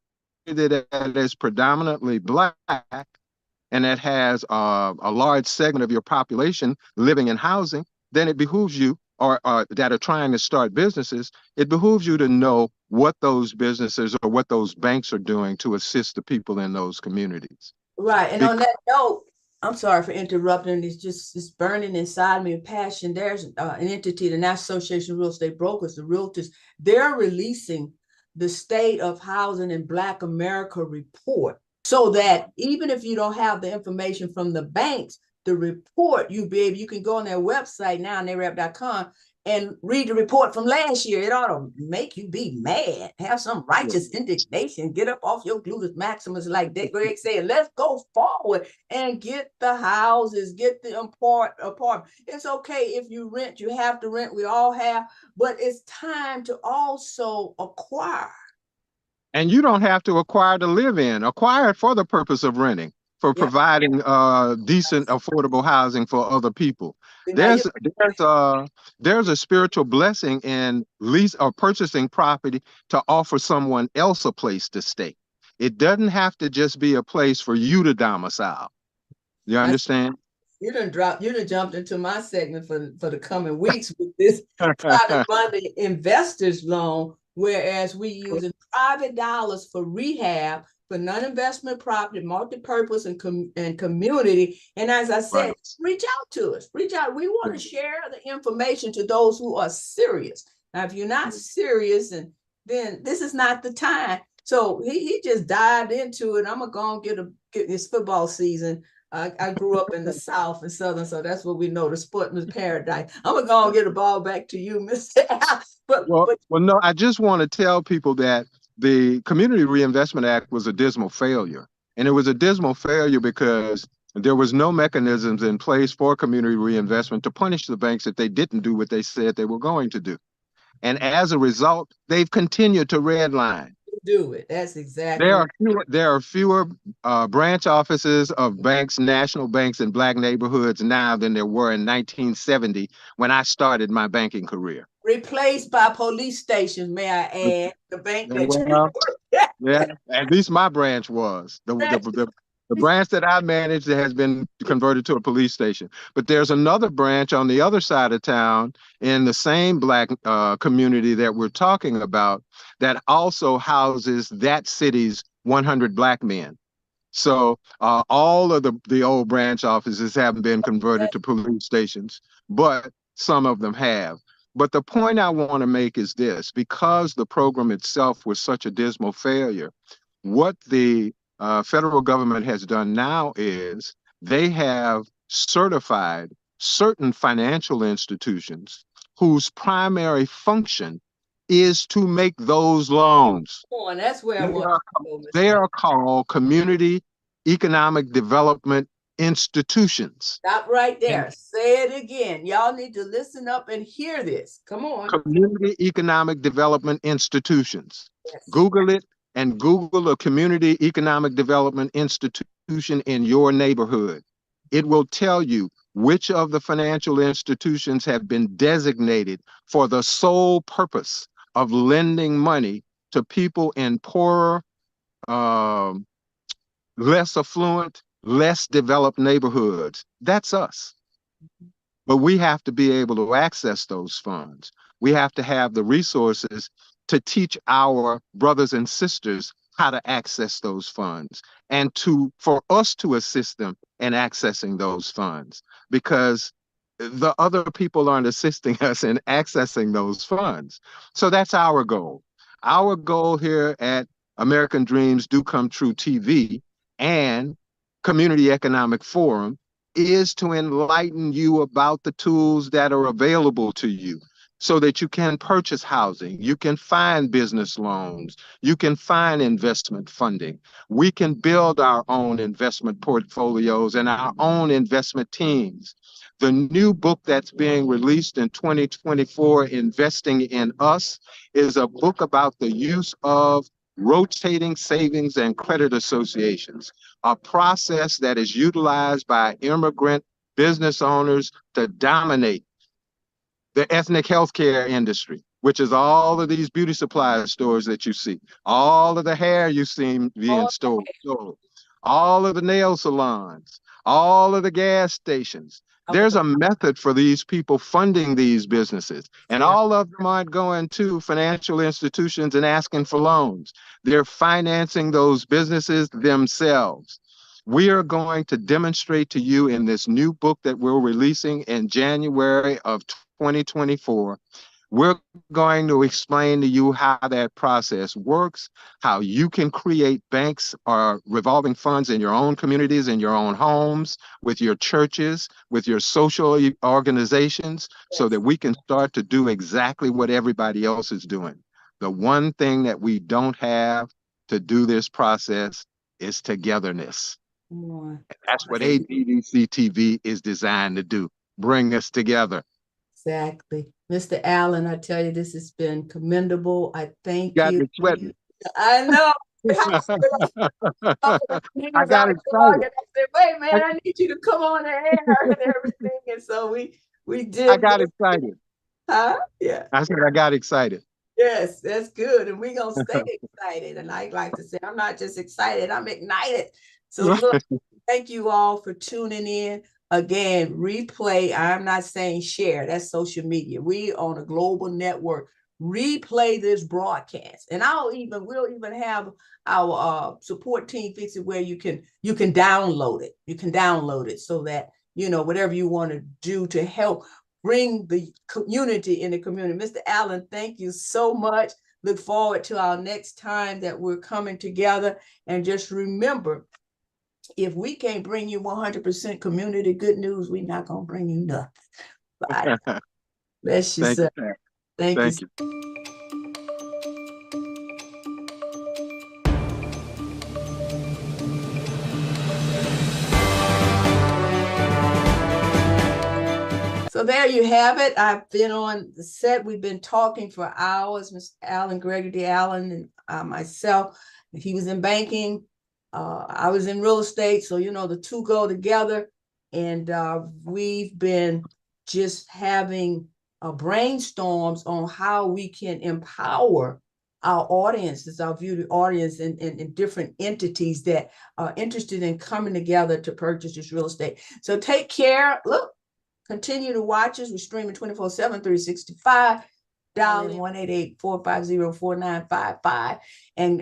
that is predominantly Black and that has a large segment of your population living in housing, then it behooves you, or that are trying to start businesses, it behooves you to know what those businesses or what those banks are doing to assist the people in those communities. Right. And on that note, I'm sorry for interrupting. It's burning inside me with passion. There's an entity, the National Association of Real Estate Brokers, the realtors, they're releasing the State of Housing in Black America report, so that even if you don't have the information from the banks, the report, you can go on their website now, narrep.com, and read the report from last year. It ought to make you be mad, have some righteous indignation, get up off your gluteus maximus, like Greg said. Let's go forward and get the houses, get the apartment. It's okay if you rent, you have to rent, we all have, but it's time to also acquire. And you don't have to acquire to live in. Acquire it for the purpose of renting, for providing decent, affordable housing for other people. There's a spiritual blessing in lease or purchasing property to offer someone else a place to stay. It doesn't have to just be a place for you to domicile. You understand? You done jumped into my segment for the coming weeks with this private money investors loan, whereas we using private dollars for rehab, for non-investment property, multi-purpose, and community. And as I said, reach out to us. Reach out. We want to share the information to those who are serious. Now, if you're not serious, and then this is not the time. So he just dived into it. I'm gonna go and get this football season. I grew up in the South and Southern, so that's what we know, the sportsman's paradise. I'm gonna go and get a ball back to you, Mr. Well, no, I just want to tell people that the Community Reinvestment Act was a dismal failure. And it was a dismal failure because there was no mechanisms in place for community reinvestment to punish the banks if they didn't do what they said they were going to do. And as a result, they've continued to redline. Do it. That's exactly. There are fewer branch offices of banks, national banks in Black neighborhoods now than there were in 1970 when I started my banking career. Replaced by police stations, may I add? The bank yeah, at least my branch was. The branch that I managed has been converted to a police station. But there's another branch on the other side of town in the same Black community that we're talking about that also houses that city's 100 Black men. So all of the old branch offices haven't been converted to police stations, but some of them have. But the point I want to make is this: because the program itself was such a dismal failure, what the federal government has done now is they have certified certain financial institutions whose primary function is to make those loans. And that's where they are called community economic development institutions. Stop right there. Say it again. Y'all need to listen up and hear this. Come on. Community economic development institutions. Yes. Google it and Google a community economic development institution in your neighborhood. It will tell you which of the financial institutions have been designated for the sole purpose of lending money to people in poorer, less affluent, less developed neighborhoods. That's us. But we have to be able to access those funds. We have to have the resources to teach our brothers and sisters how to access those funds and for us to assist them in accessing those funds, because the other people aren't assisting us in accessing those funds. So that's our goal. Our goal here at American Dreams Do Come True TV and Community Economic Forum is to enlighten you about the tools that are available to you so that you can purchase housing, you can find business loans, you can find investment funding. We can build our own investment portfolios and our own investment teams. The new book that's being released in 2024, Investing in Us, is a book about the use of rotating savings and credit associations, a process that is utilized by immigrant business owners to dominate the ethnic healthcare industry, which is all of these beauty supply stores that you see, all of the hair you see being sold, all of the nail salons, all of the gas stations. There's a method for these people funding these businesses, and all of them aren't going to financial institutions and asking for loans. They're financing those businesses themselves. We are going to demonstrate to you in this new book that we're releasing in January of 2024. We're going to explain to you how that process works, how you can create banks or revolving funds in your own communities, in your own homes, with your churches, with your social organizations, so that we can start to do exactly what everybody else is doing. The one thing that we don't have to do this process is togetherness. That's what ADDC TV is designed to do, bring us together. Exactly. Mr. Allen, I tell you, this has been commendable. I thank Got you. me sweating. I know. I got excited. I said, wait, man, I need you to come on the air and everything. And so we did. I got excited. Huh? Yeah. I said I got excited. Yes, that's good. And we're going to stay excited. And I like to say, I'm not just excited, I'm ignited. So look, thank you all for tuning in. Again, replay. I'm not saying share. That's social media. We on a global network. Replay this broadcast. And we'll even have our support team fix it where you can download it. You can download it so that, whatever you want to do to help bring the community in the community. Mr. Allen, thank you so much. Look forward to our next time that we're coming together. And just remember, if we can't bring you 100% community good news, we're not going to bring you nothing. Bye. Bless you, sir. Thank you. So there you have it. I've been on the set. We've been talking for hours. Mr. Allen, Gregory D. Allen, and myself. He was in banking. I was in real estate. So, the two go together. And we've been just having brainstorms on how we can empower our audiences, our viewing audience, and different entities that are interested in coming together to purchase this real estate. So take care. Look. Continue to watch us. We're streaming 24/7, 365. Dial in 1-888-450-4955. And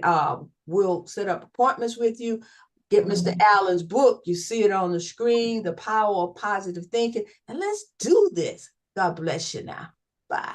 we'll set up appointments with you. Get Mr. Allen's book. You see it on the screen, The Power of Positive Thinking. And let's do this. God bless you now. Bye.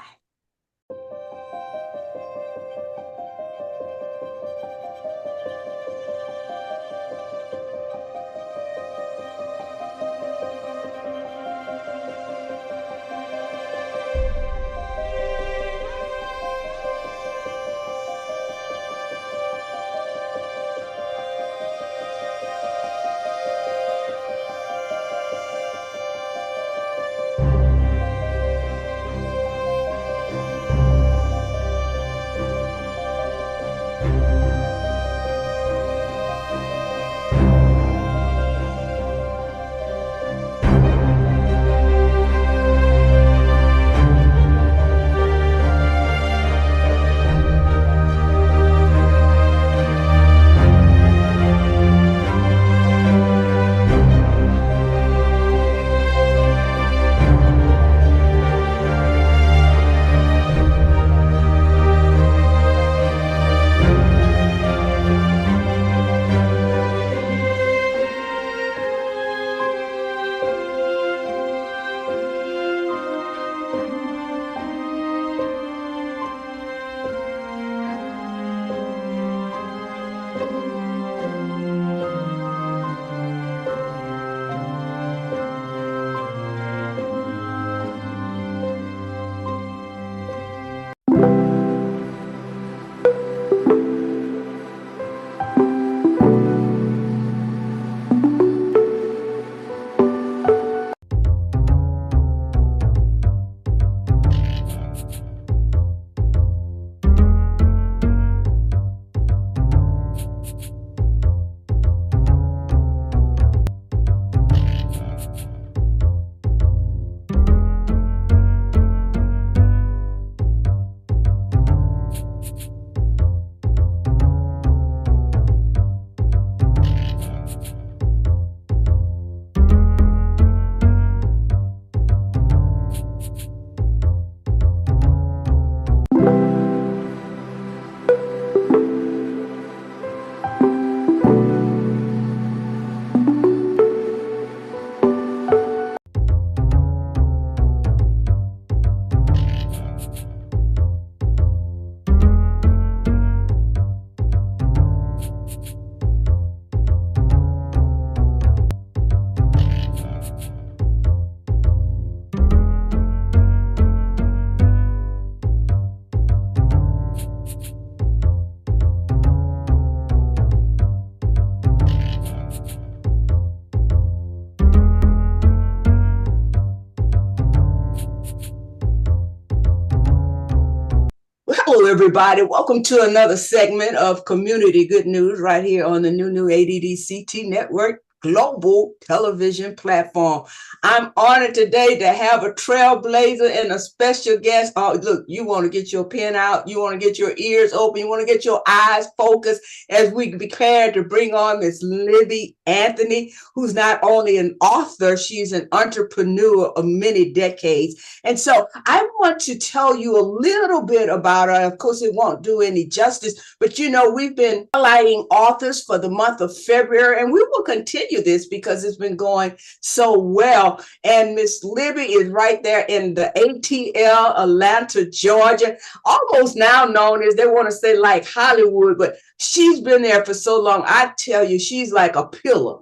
Hello, everybody. Welcome to another segment of Community Good News right here on the new ADDCT Network global television platform. I'm honored today to have a trailblazer and a special guest. Oh, look, you want to get your pen out. You want to get your ears open. You want to get your eyes focused as we prepare to bring on Miss Libby Anthony, who's not only an author, she's an entrepreneur of many decades. And so I want to tell you a little bit about her. Of course, it won't do any justice, but you know, we've been highlighting authors for the month of February, and we will continue this because it's been going so well. And Miss Libby is right there in the ATL, Atlanta, Georgia, almost now known as, they want to say like Hollywood, but she's been there for so long. I tell you, she's like a pillar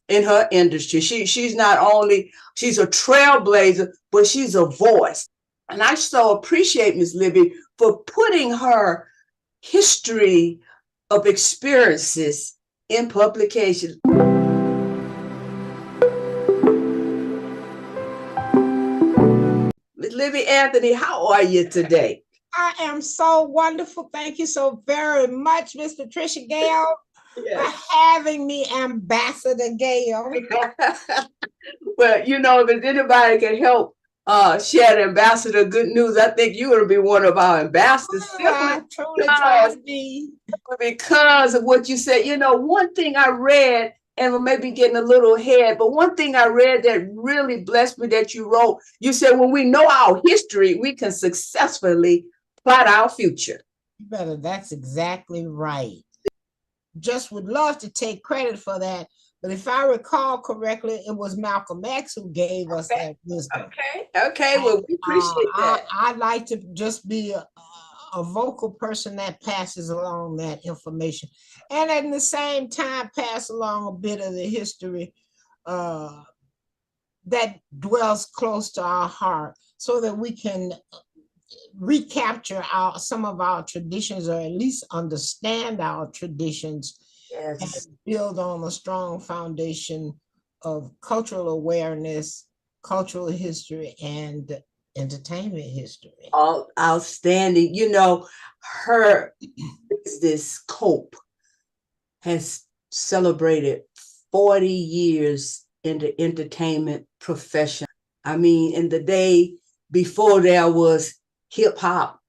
in her industry. She's not only, she's a trailblazer, but she's a voice. And I so appreciate Miss Libby for putting her history of experiences in publication. Miss Libby Anthony, how are you today? I am so wonderful. Thank you so very much, Miss Patricia Gale, for having me, Ambassador Gale. Well, you know, if anybody can help share the Ambassador Good News, I think you would be one of our ambassadors. I truly try to be. Because of what you said. You know, one thing I read, and we may be getting a little ahead, but one thing I read that really blessed me that you wrote, you said, when we know our history, we can successfully plot our future. That's exactly right. Just would love to take credit for that. But if I recall correctly, it was Malcolm X who gave us that wisdom. Okay. Well, we appreciate that. I'd like to just be a vocal person that passes along that information, and at the same time pass along a bit of the history that dwells close to our heart, so that we can recapture some of our traditions, or at least understand our traditions. Yes. And build on a strong foundation of cultural awareness, cultural history, and entertainment history. All outstanding. You know, her business, Cope, has celebrated 40 years in the entertainment profession. I mean, in the day before there was hip hop,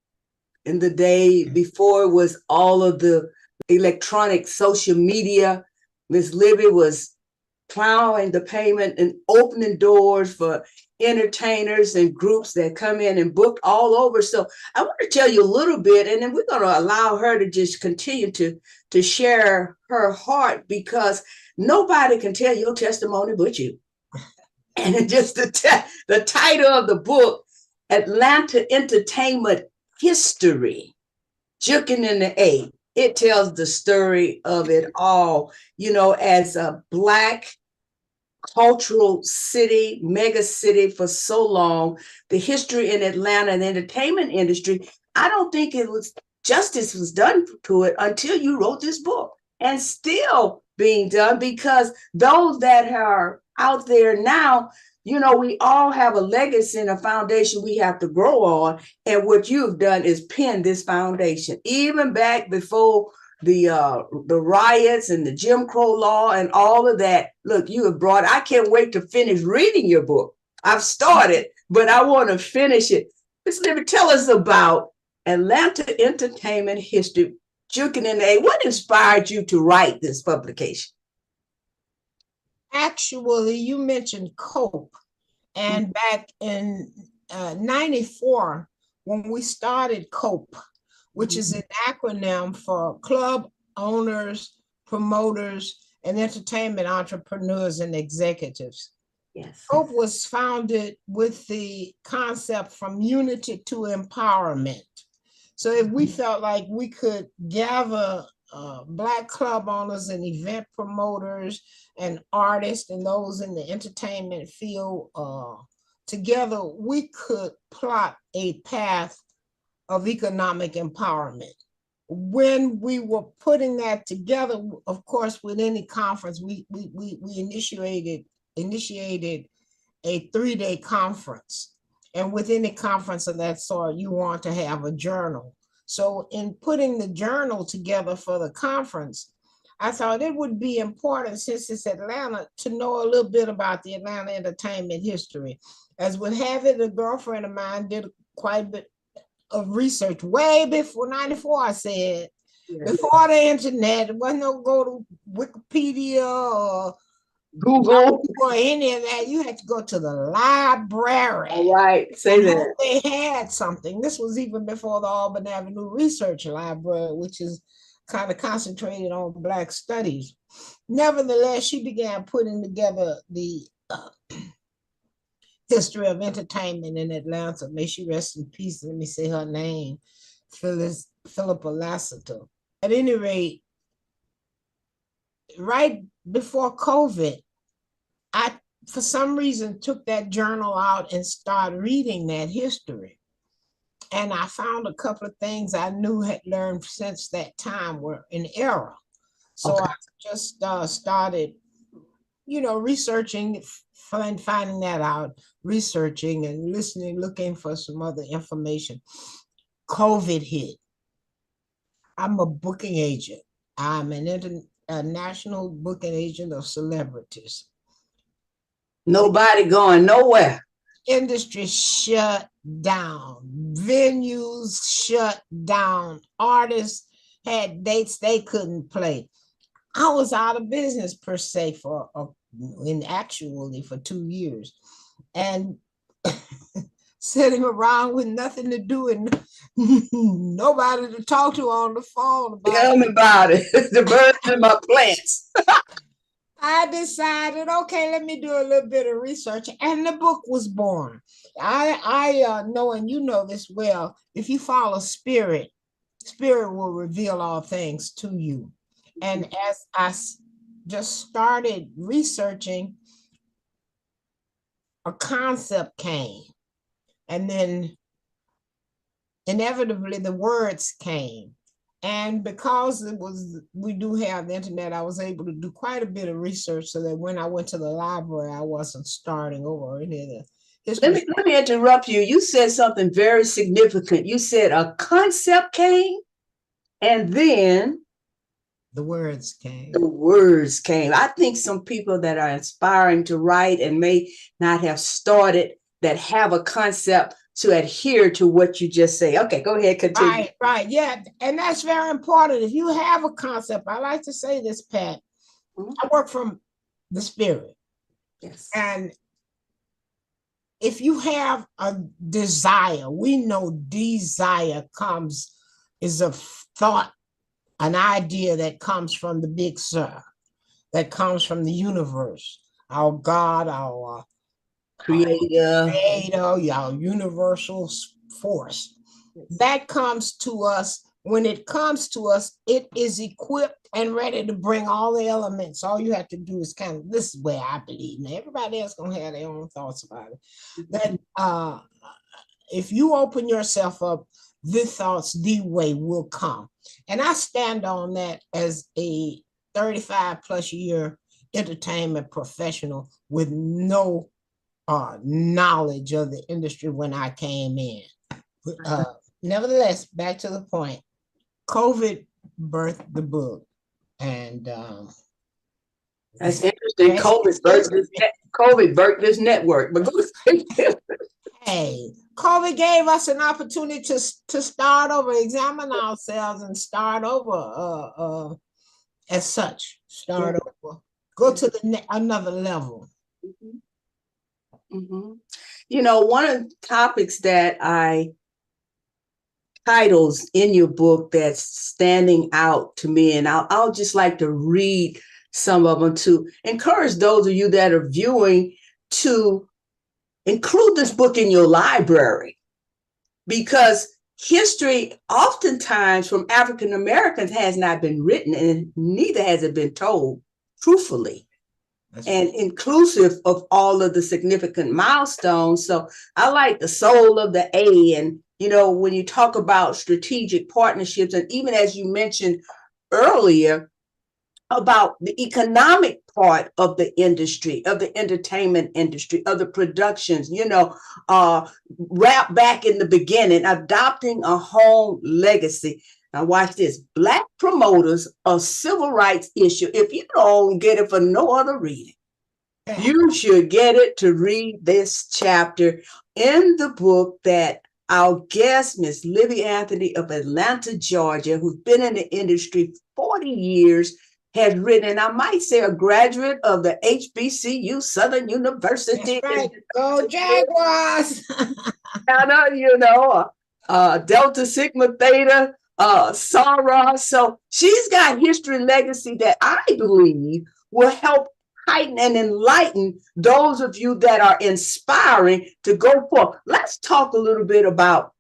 in the day before it was all of the electronic social media, Miss Libby was plowing the pavement and opening doors for entertainers and groups that come in and book all over. So I want to tell you a little bit, and then we're going to allow her to just continue to share her heart, because nobody can tell your testimony but you. And just the title of the book, Atlanta Entertainment History, Juking in the A. It tells the story of it all. You know, as a Black cultural city, mega city for so long, the history in Atlanta and the entertainment industry, I don't think it was justice was done to it until you wrote this book, and still being done, because those that are out there now, you know, we all have a legacy and a foundation we have to grow on. And what you've done is pin this foundation, even back before the riots and the Jim Crow law and all of that. Look, you have brought, I can't wait to finish reading your book. I've started, but I want to finish it. Ms. Libby, tell us about Atlanta Entertainment History, Juking in the A. What inspired you to write this publication? Actually, you mentioned COPE, and back in 94, when we started COPE, which is an acronym for Club Owners, Promoters, and Entertainment Entrepreneurs and Executives. Yes. COPE was founded with the concept from unity to empowerment. So if we felt like we could gather Black club owners and event promoters and artists and those in the entertainment field together, we could plot a path of economic empowerment. When we were putting that together, of course, with any conference, we initiated a 3-day conference. And with any conference of that sort, you want to have a journal. So in putting the journal together for the conference, I thought it would be important, since it's Atlanta, to know a little bit about the Atlanta entertainment history. As would have it, a girlfriend of mine did quite a bit of research way before 94, I said. Yes. Before the internet, there wasn't no go to Wikipedia or Google or any of that. You had to go to the library. All right, say that. They had something. This was even before the Auburn Avenue Research Library, which is kind of concentrated on Black studies. Nevertheless, she began putting together the history of entertainment in Atlanta. May she rest in peace. Let me say her name, Philippa Lassiter. At any rate, right before COVID, I, for some reason, took that journal out and started reading that history. And I found a couple of things I knew had learned since that time were in error. So okay. I just started, researching, finding that out, researching and listening, looking for some other information. COVID hit. I'm a booking agent. I'm a national booking agent of celebrities. Nobody going nowhere. Industry shut down. Venues shut down. Artists had dates they couldn't play. I was out of business per se for 2 years, and sitting around with nothing to do and nobody to talk to on the phone Tell me about it. The birds in my plants. I decided, okay, let me do a little bit of research, and the book was born. I know, and you know this well, if you follow spirit will reveal all things to you. And as I just started researching, a concept came, and then inevitably the words came. And because we do have the internet, I was able to do quite a bit of research so that when I went to the library, I wasn't starting over any of the history. Let me interrupt you. You said something very significant. You said a concept came, and then the words came. The words came. I think some people that are aspiring to write and may not have started, that have a concept, to adhere to what you just say. Okay, go ahead, continue. Right, yeah. And that's very important. If you have a concept, I like to say this, Pat, I work from the spirit. Yes. And if you have a desire, we know desire is a thought, an idea that comes from the big sir, that comes from the universe, our God, our creator, our universal force. That comes to us. When it comes to us, it is equipped and ready to bring all the elements. All you have to do is this is where I believe. Now, everybody else gonna have their own thoughts about it. That if you open yourself up, the thoughts, the way will come. And I stand on that as a 35 plus year entertainment professional with no knowledge of the industry when I came in. Nevertheless, back to the point, COVID birthed the book. And that's interesting. COVID birthed this network. But hey, COVID gave us an opportunity to start over, examine ourselves and start over as such. Start over. Go to another level. One of the topics that titles in your book that's standing out to me, and I'll just like to read some of them to encourage those of you that are viewing to include this book in your library, because history oftentimes from African Americans has not been written, and neither has it been told truthfully. And inclusive of all of the significant milestones. So I like the soul of the A. And, when you talk about strategic partnerships, and even as you mentioned earlier, about the economic part of the industry, of the entertainment industry, of the productions, rap back in the beginning, adopting a home legacy. Now watch this. Black promoters, a civil rights issue. If you don't get it for no other reason, you should get it to read this chapter in the book that our guest, Miss Libby Anthony of Atlanta, Georgia, who's been in the industry 40 years, has written, and I might say a graduate of the HBCU, Southern University. That's right. Go Jaguars. Delta Sigma Theta, Sarah. So she's got history and legacy that I believe will help heighten and enlighten those of you that are inspiring to go forth. Let's talk a little bit about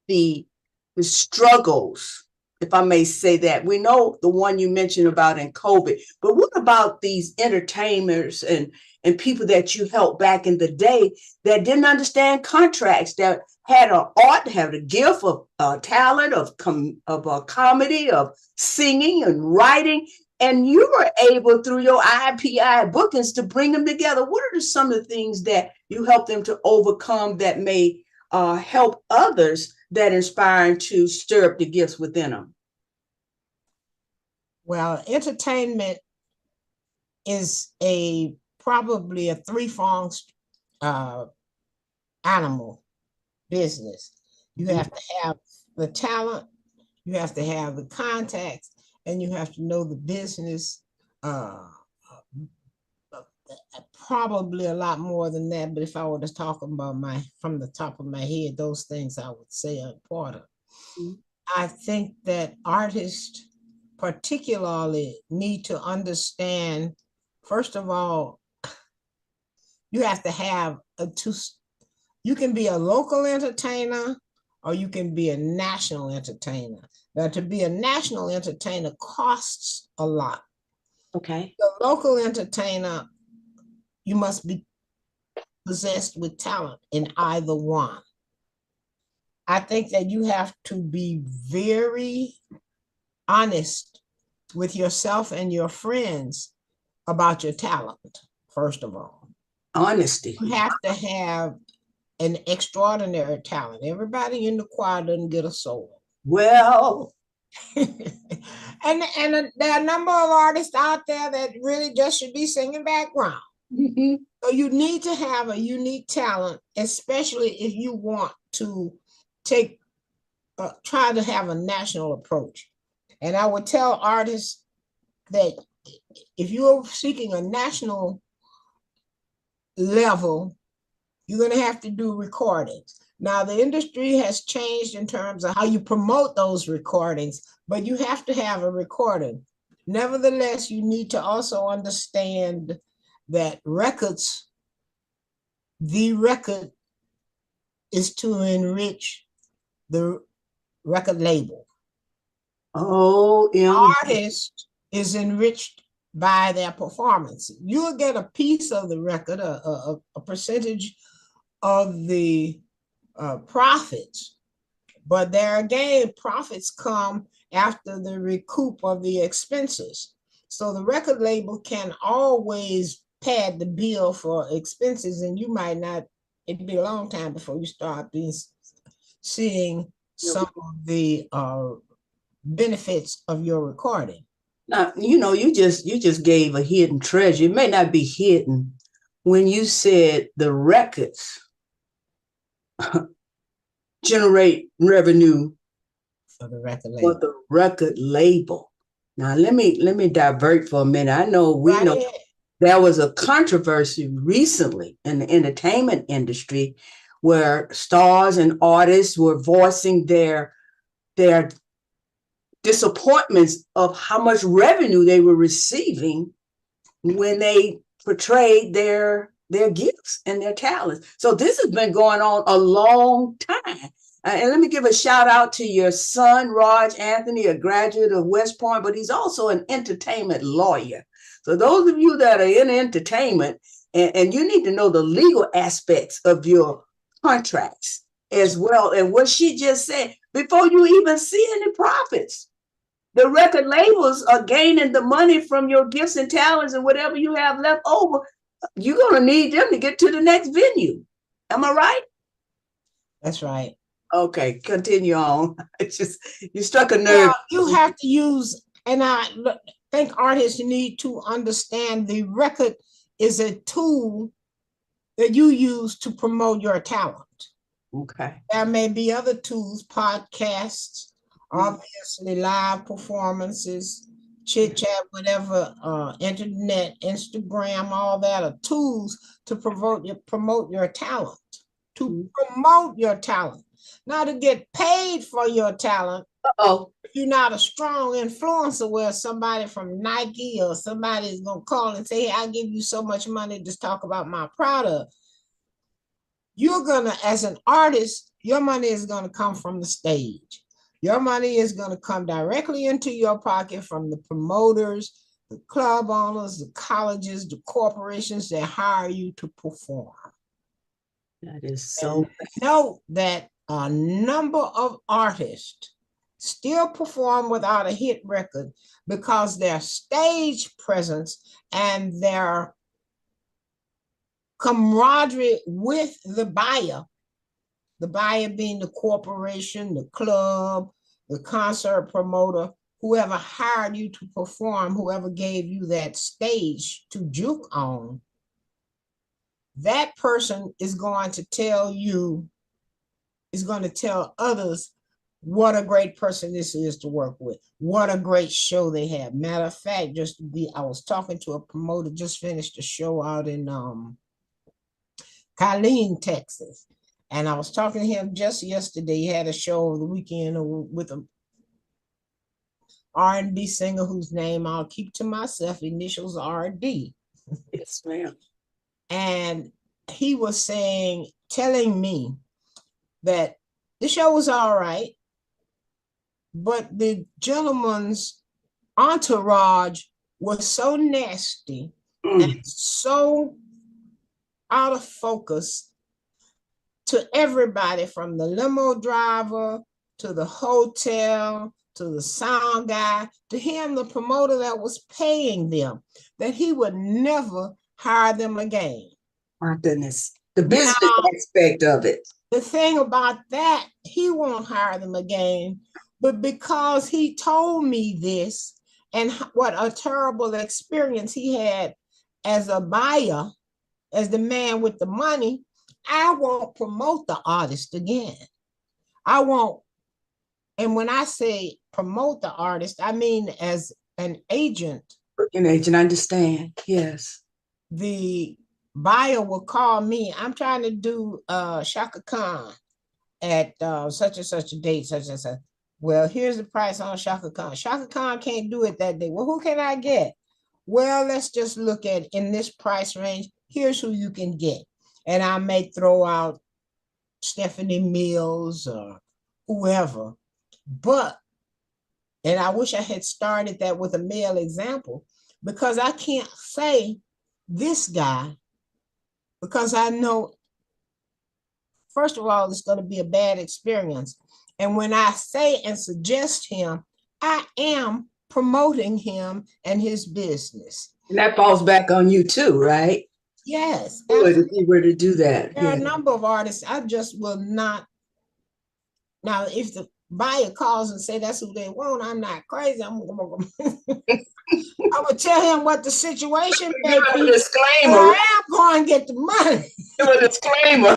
the struggles, if I may say that. We know the one you mentioned about in COVID, but what about these entertainers and people that you helped back in the day that didn't understand contracts, that had an art, had a gift of talent, of comedy, of singing and writing, and you were able through your IPI bookings to bring them together? What are some of the things that you help them to overcome that may help others that inspire to stir up the gifts within them? Well, entertainment is probably a three-pronged animal business. You have to have the talent, you have to have the contacts, and you have to know the business. Probably a lot more than that, but if I were to talk about from the top of my head, those things I would say are important. Mm-hmm. I think that artists particularly need to understand, first of all, you have to have you can be a local entertainer or you can be a national entertainer. Now, to be a national entertainer costs a lot. Okay. The local entertainer, you must be possessed with talent in either one. I think that you have to be very honest with yourself and your friends about your talent, first of all. Honesty. You have to have an extraordinary talent. Everybody in the choir doesn't get a solo. Well, and there are a number of artists out there that really just should be singing background. Mm-hmm. So you need to have a unique talent, especially if you want to try to have a national approach. And I would tell artists that if you're seeking a national level, you're going to have to do recordings. Now, the industry has changed in terms of how you promote those recordings, but you have to have a recording. Nevertheless, you need to also understand that the record is to enrich the record label. Oh, yeah. Artist is enriched by their performance. You'll get a piece of the record, a percentage of the profits, but there again, profits come after the recoup of the expenses. So the record label can always pad the bill for expenses, and you might not, it'd be a long time before you start seeing some of the benefits of your recording. Now, you just gave a hidden treasure. It may not be hidden when you said the records generate revenue for the record label. Now, let me divert for a minute. I know we know there was a controversy recently in the entertainment industry where stars and artists were voicing their disappointments of how much revenue they were receiving when they portrayed their gifts and their talents. So this has been going on a long time. And let me give a shout out to your son, Raj Anthony, a graduate of West Point, but he's also an entertainment lawyer. So those of you that are in entertainment, and you need to know the legal aspects of your contracts as well. And what she just said, before you even see any profits. the record labels are gaining the money from your gifts and talents and whatever you have left over. You're going to need them to get to the next venue. Am I right? That's right. Okay, continue on. It's just, you struck a nerve. Well, you have to use, and I think artists need to understand the record is a tool that you use to promote your talent. Okay. There may be other tools, podcasts, obviously live performances, chit chat, whatever, internet, Instagram, all that are tools to promote your talent, promote your talent, not to get paid for your talent. Uh-oh. If you're not a strong influencer where somebody from Nike or somebody is going to call and say, hey, I'll give you so much money to talk about my product. You're going to, as an artist, your money is going to come from the stage. Your money is going to come directly into your pocket from the promoters, the club owners, the colleges, the corporations that hire you to perform. That is so. Note that a number of artists still perform without a hit record because their stage presence and their camaraderie with the buyer being the corporation, the club, the concert promoter, whoever hired you to perform, whoever gave you that stage to juke on, that person is going to tell you, is going to tell others what a great person this is to work with, what a great show they have. Matter of fact, I was talking to a promoter, just finished a show out in Colleen, Texas. And I was talking to him just yesterday. He had a show over the weekend with a R&B singer whose name I'll keep to myself, initials RD. Yes, ma'am. And he was telling me that the show was all right, but the gentleman's entourage was so nasty and so out of focus to everybody, from the limo driver to the hotel to the sound guy, to him, the promoter that was paying them, that he would never hire them again. My goodness, the business aspect of it. The thing about that, he won't hire them again, but because he told me this and what a terrible experience he had as a buyer, as the man with the money, I won't promote the artist again. I won't. And when I say promote the artist, I mean as an agent. An agent, I understand. Yes. The buyer will call me. I'm trying to do Shaka Khan at such and such a date, such and such. Well, here's the price on Shaka Khan. Shaka Khan can't do it that day. Well, who can I get? Well, let's just look at in this price range. Here's who you can get. And I may throw out Stephanie Mills or whoever. But, and I wish I had started that with a male example, because I can't say this guy, because I know, first of all, it's going to be a bad experience. And when I say and suggest him, I am promoting him and his business. And that falls back on you too, right? Yes. If you were to do that. There are a number of artists I just will not. Now, if the buyer calls and say that's who they want, I'm not crazy. I would tell him what the situation may be. Give a disclaimer. I am going to get the money. Give a disclaimer.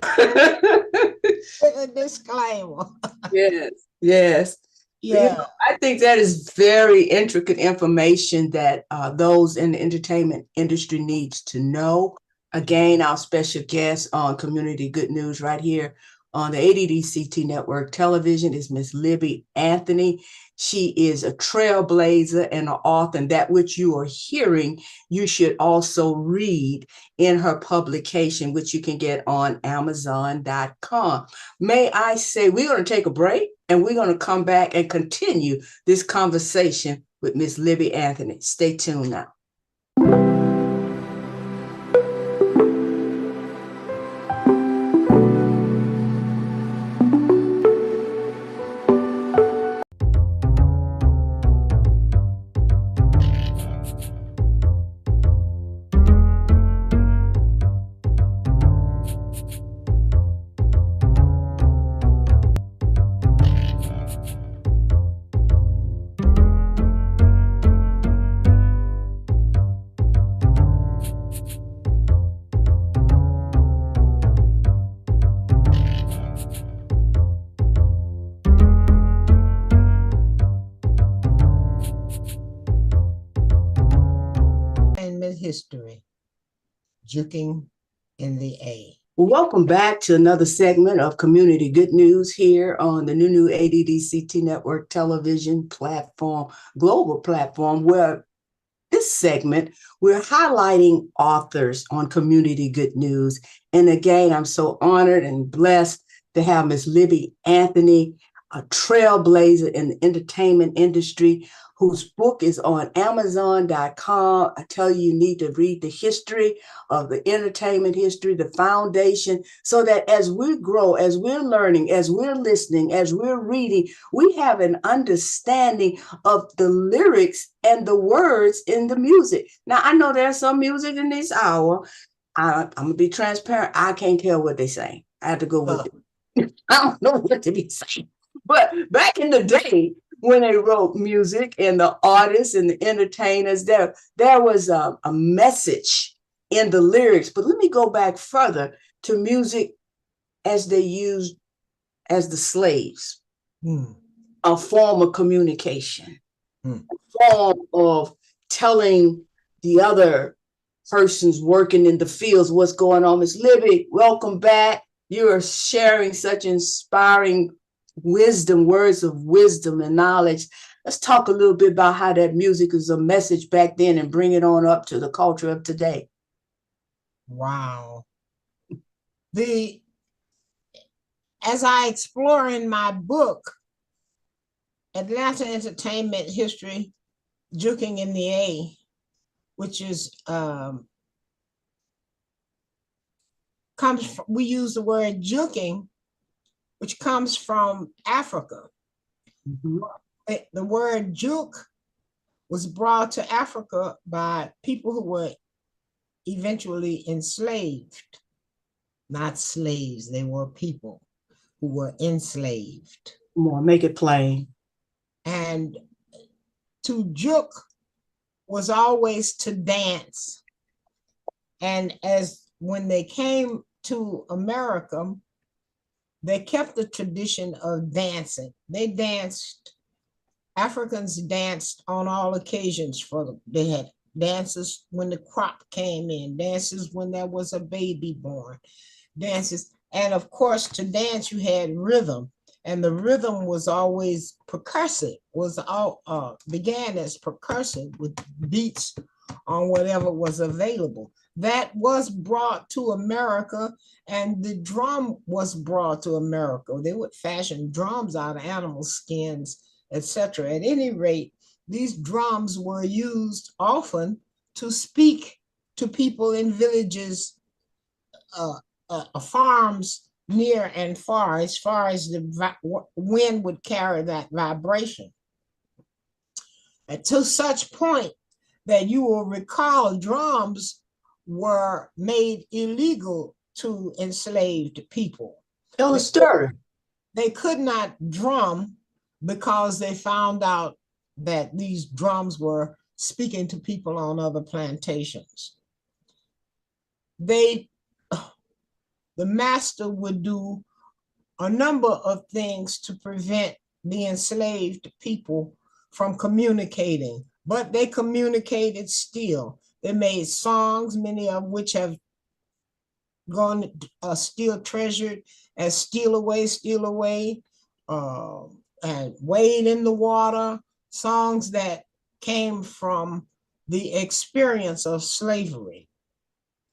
With a disclaimer. Yes, yes. Yeah. You know, I think that is very intricate information that those in the entertainment industry needs to know. Again, our special guest on Community Good News right here on the ADDCT network television is Miss Libby Anthony. She is a trailblazer and an author, and that which you are hearing, you should also read in her publication, which you can get on Amazon.com. May I say, we're going to take a break and we're going to come back and continue this conversation with Miss Libby Anthony. Stay tuned now. history, juking in the A. Well, welcome back to another segment of Community Good News here on the new ADDCT Network television platform, global platform, where this segment, we're highlighting authors on Community Good News. And again, I'm so honored and blessed to have Miss Libby Anthony, a trailblazer in the entertainment industry, whose book is on Amazon.com. I tell you, you need to read the history of the entertainment history, the foundation, so that as we grow, as we're learning, as we're listening, as we're reading, we have an understanding of the lyrics and the words in the music. Now, I know there's some music in this hour. I'm going to be transparent. I can't tell what they say. I have to go with it. I don't know what to be saying. But back in the day, when they wrote music and the artists and the entertainers, there was a message in the lyrics. But let me go back further to music as they used as the slaves, a form of communication, a form of telling the other persons working in the fields what's going on. Miss Libby, welcome back. You are sharing such inspiring wisdom, words of wisdom and knowledge. Let's talk a little bit about how that music is a message back then and bring it on up to the culture of today. Wow. As I explore in my book, Atlanta Entertainment History, Juking in the A, which is, we use the word juking, which comes from Africa. The word juke was brought to Africa by people who were eventually enslaved. Not slaves, they were people who were enslaved. Come on, make it plain. And to juke was always to dance. And when they came to America, they kept the tradition of dancing. They danced, Africans danced on all occasions. They had dances when the crop came in, dances when there was a baby born, dances. And of course, to dance, you had rhythm. And the rhythm was always percussive, began as percussive with beats on whatever was available. That was brought to America, and the drum was brought to America. They would fashion drums out of animal skins, etc. At any rate, these drums were used often to speak to people in villages, farms near and far as the wind would carry that vibration. And to such point that you will recall drums were made illegal to enslaved people. Tell a story. They could not drum because they found out that these drums were speaking to people on other plantations. The master would do a number of things to prevent the enslaved people from communicating, but they communicated still. They made songs, many of which have gone still treasured as Steal Away, and Wade in the Water, songs that came from the experience of slavery.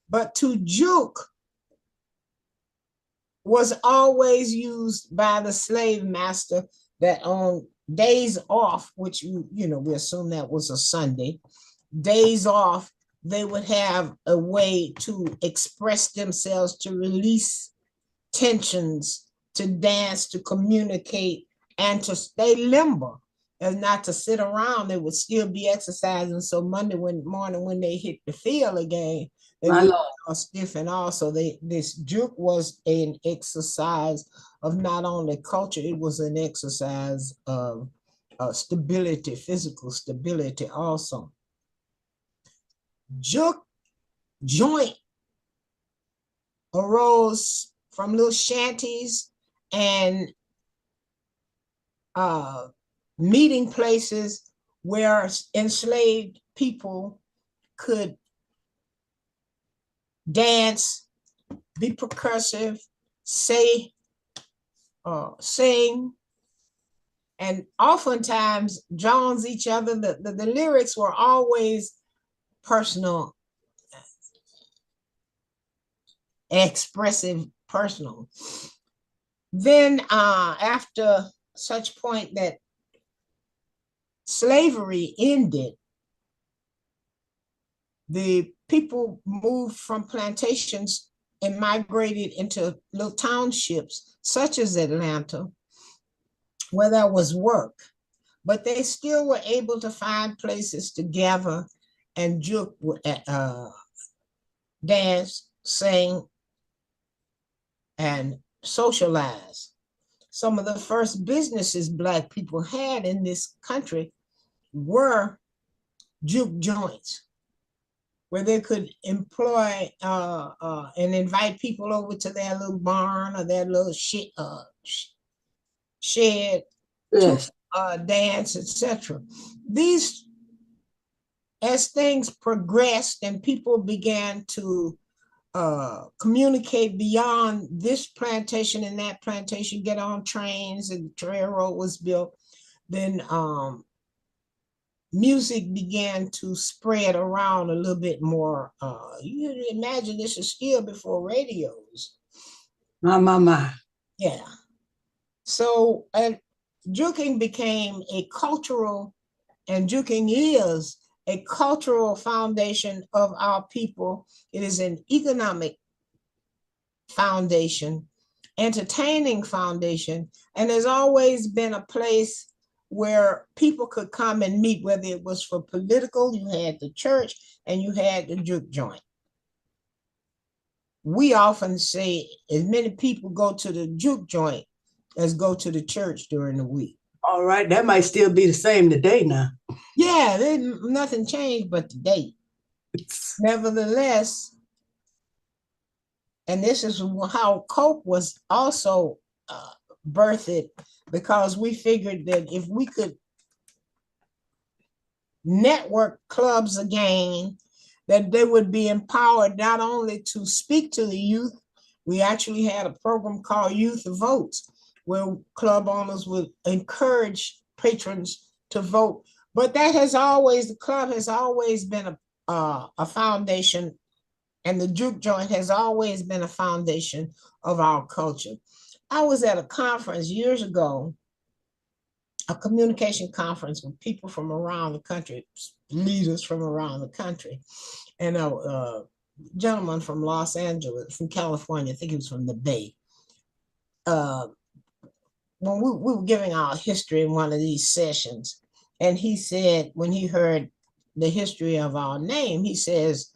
But to juke was always used by the slave master, that on days off, which we assume that was a Sunday, days off, they would have a way to express themselves, to release tensions, to dance, to communicate, and to stay limber, and not to sit around. They would still be exercising. So Monday morning when they hit the field again, they would be stiff. And also this juke was an exercise of not only culture, it was an exercise of stability, physical stability also. Joint arose from little shanties and meeting places where enslaved people could dance, be percussive, say, sing, and oftentimes joins each other. The lyrics were always personal, expressive, personal. Then after such point that slavery ended, the people moved from plantations and migrated into little townships such as Atlanta, where there was work, but they still were able to find places to gather and juke, dance, sing, and socialize. Some of the first businesses Black people had in this country were juke joints, where they could employ and invite people over to their little barn or their little shed Yes. to dance, etc. These, as things progressed and people began to communicate beyond this plantation and that plantation, get on trains, and the railroad was built, then music began to spread around a little bit more. You imagine this is still before radios. My. Yeah. So juking became a cultural, and juking is a cultural foundation of our people. It is an economic foundation, entertaining foundation, and there's always been a place where people could come and meet, whether it was for political, you had the church and you had the juke joint. We often say as many people go to the juke joint as go to the church during the week. All right, that might still be the same today now. Yeah, nothing changed but the date. Nevertheless, and this is how Coke was also birthed, because we figured that if we could network clubs again, that they would be empowered not only to speak to the youth. We actually had a program called Youth Votes, where club owners would encourage patrons to vote. But that has always, the club has always been a foundation, and the juke joint has always been a foundation of our culture. I was at a conference years ago, a communication conference with people from around the country, leaders from around the country, and a gentleman from Los Angeles, from California, I think he was from the Bay. When we were giving our history in one of these sessions, and he said, when he heard the history of our name, he says,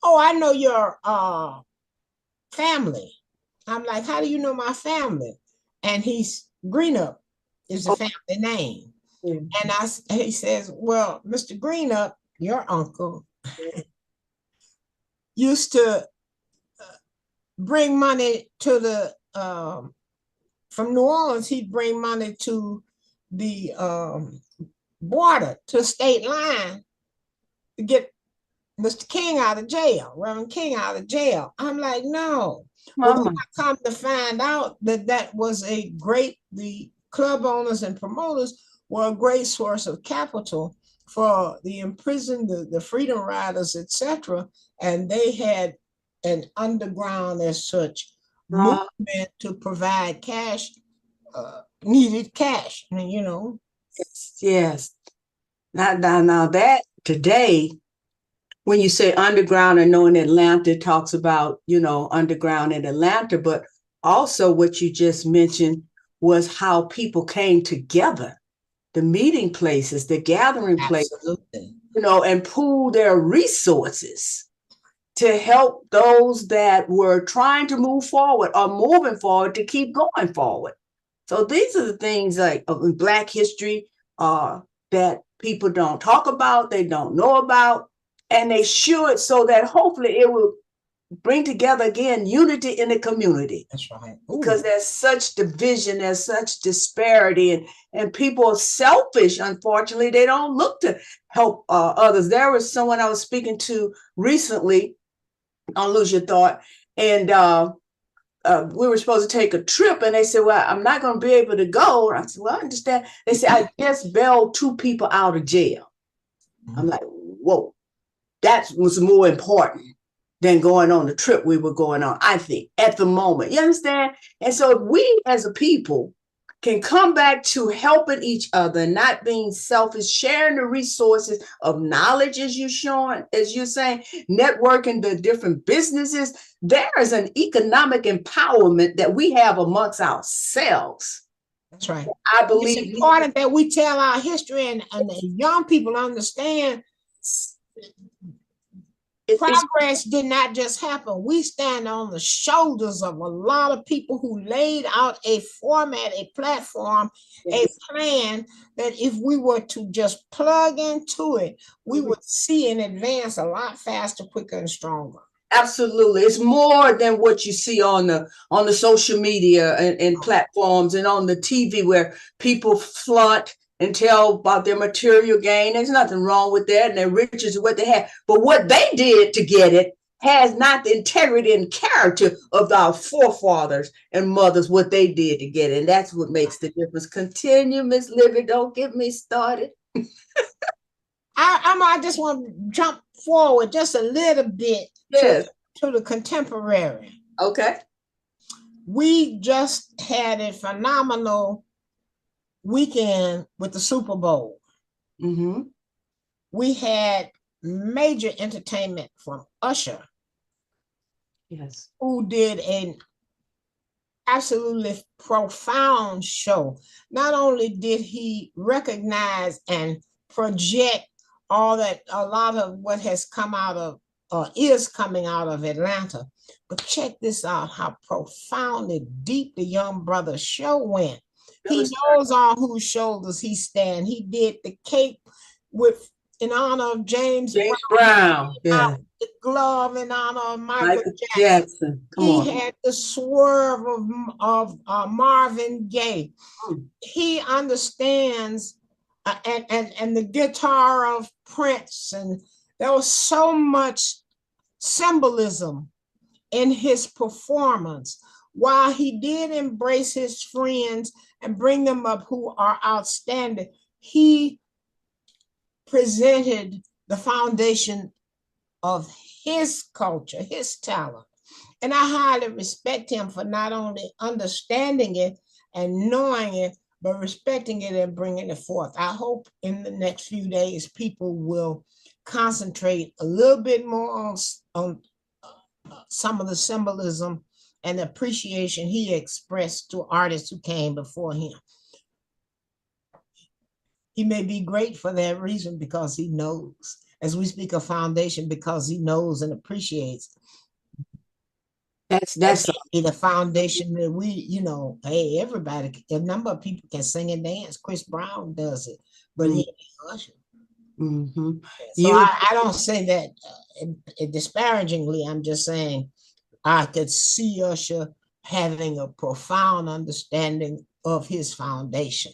"Oh, I know your family." I'm like, "How do you know my family?" And he's Greenup is the family name. And he says, "Well, Mr. Greenup, your uncle, used to bring money to the from New Orleans. He'd bring money to the border, to the state line, to get Mr. King out of jail, Reverend King out of jail." I'm like, "No." Well, then I come to find out that that was the club owners and promoters were a great source of capital for the imprisoned, the freedom riders, etc. And they had an underground, as such, movement to provide cash, needed cash, you know. Yes. Now that today, when you say underground, I know in Atlanta it talks about, underground in Atlanta, but also what you just mentioned was how people came together, the meeting places, the gathering places, and pool their resources to help those that were trying to move forward or moving forward to keep going forward. So these are the things like in Black history that people don't talk about, they don't know about, and they should, so that hopefully it will bring together again unity in the community. That's right. Because there's such division, there's such disparity, and people are selfish. Unfortunately, they don't look to help others. There was someone I was speaking to recently, Don't lose your thought. And we were supposed to take a trip, and they said, well, I'm not going to be able to go. And I said, well, I understand. They said, I just bailed 2 people out of jail. I'm like, whoa, that was more important than going on the trip we were going on, I think, at the moment. You understand? And so if we as a people can come back to helping each other, not being selfish, sharing the resources of knowledge, as you're saying, networking the different businesses, there is an economic empowerment that we have amongst ourselves. That's right. I believe it's important that we tell our history and the young people understand progress did not just happen. We stand on the shoulders of a lot of people who laid out a format, a platform, a plan that if we were to just plug into it, we would see and advance a lot faster, quicker, and stronger. Absolutely. It's more than what you see on the social media and platforms and on the TV where people flaunt and tell about their material gain. There's nothing wrong with that, and their riches are what they have. But what they did to get it has not the integrity and character of our forefathers and mothers, what they did to get it. And that's what makes the difference. Continue, Miss Libby. Don't get me started. I just want to jump forward just a little bit to the contemporary. Okay. We just had a phenomenal weekend with the Super Bowl. Mm-hmm. We had major entertainment from Usher. Yes. Who did an absolutely profound show. Not only did he recognize and project all that, a lot of what has come out of or is coming out of Atlanta, but check this out, how profoundly deep the young brother's show went. He knows on whose shoulders he stands. He did the cape in honor of James Brown. Yeah. The glove in honor of Michael Jackson. He had the swerve of Marvin Gaye. He understands and the guitar of Prince, and there was so much symbolism in his performance. While he did embrace his friends and bring them up who are outstanding, he presented the foundation of his culture, his talent. And I highly respect him for not only understanding it and knowing it, but respecting it and bringing it forth. I hope in the next few days, people will concentrate a little bit more on some of the symbolism and the appreciation he expressed to artists who came before him. He may be great for that reason because he knows, as we speak of foundation, because he knows and appreciates. That's the foundation that we, hey, everybody, a number of people can sing and dance. Chris Brown does it, but he ain't Usher. Mm-hmm. So I don't say that disparagingly. I'm just saying I could see Usher having a profound understanding of his foundation,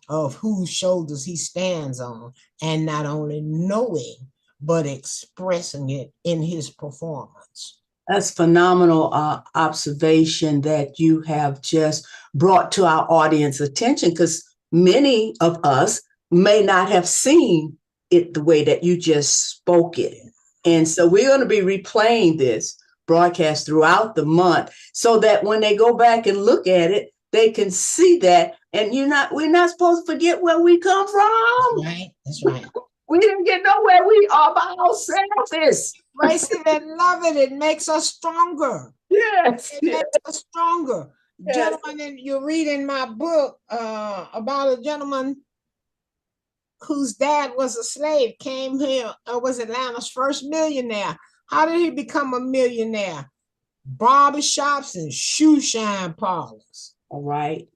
of whose shoulders he stands on, and not only knowing, but expressing it in his performance. That's phenomenal observation that you have just brought to our audience attention, because many of us may not have seen it the way that you just spoke it. And so we're going to be replaying this broadcast throughout the month so that when they go back and look at it, they can see that. And we're not supposed to forget where we come from. That's right. We didn't get nowhere. We are by ourselves. Embrace it and love it. It makes us stronger. Yes. It makes us stronger. Yes. Gentlemen, and you read in my book about a gentleman whose dad was a slave, came here, was Atlanta's first millionaire. How did he become a millionaire? Barbershops and shoe shine parlors. All right.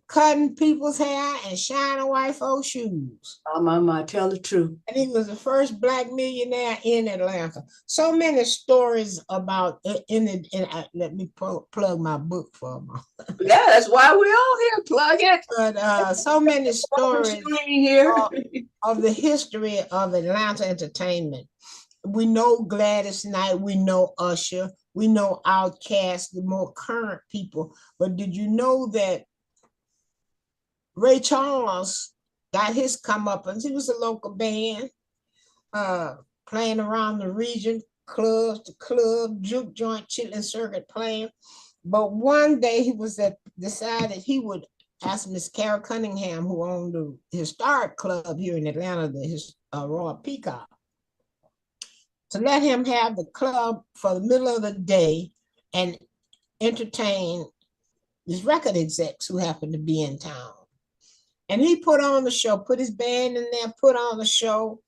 Cutting people's hair and shining white folks' shoes. Oh, my, tell the truth. And he was the first Black millionaire in Atlanta. So many stories about it. Let me plug my book for a moment. Yeah, that's why we're all here. Plug it. But so many stories here of the history of Atlanta entertainment. we know Gladys Knight, we know Usher, we know Outkast, the more current people. But did you know that Ray Charles got his comeuppance? He was a local band, playing around the region, clubs, the club, juke joint, chitlin circuit playing. But one day he was decided he would ask Miss Carol Cunningham, who owned the historic club here in Atlanta, the Royal Peacock, to let him have the club for the middle of the day and entertain these record execs who happened to be in town. And he put on the show, put his band in there, put on the show.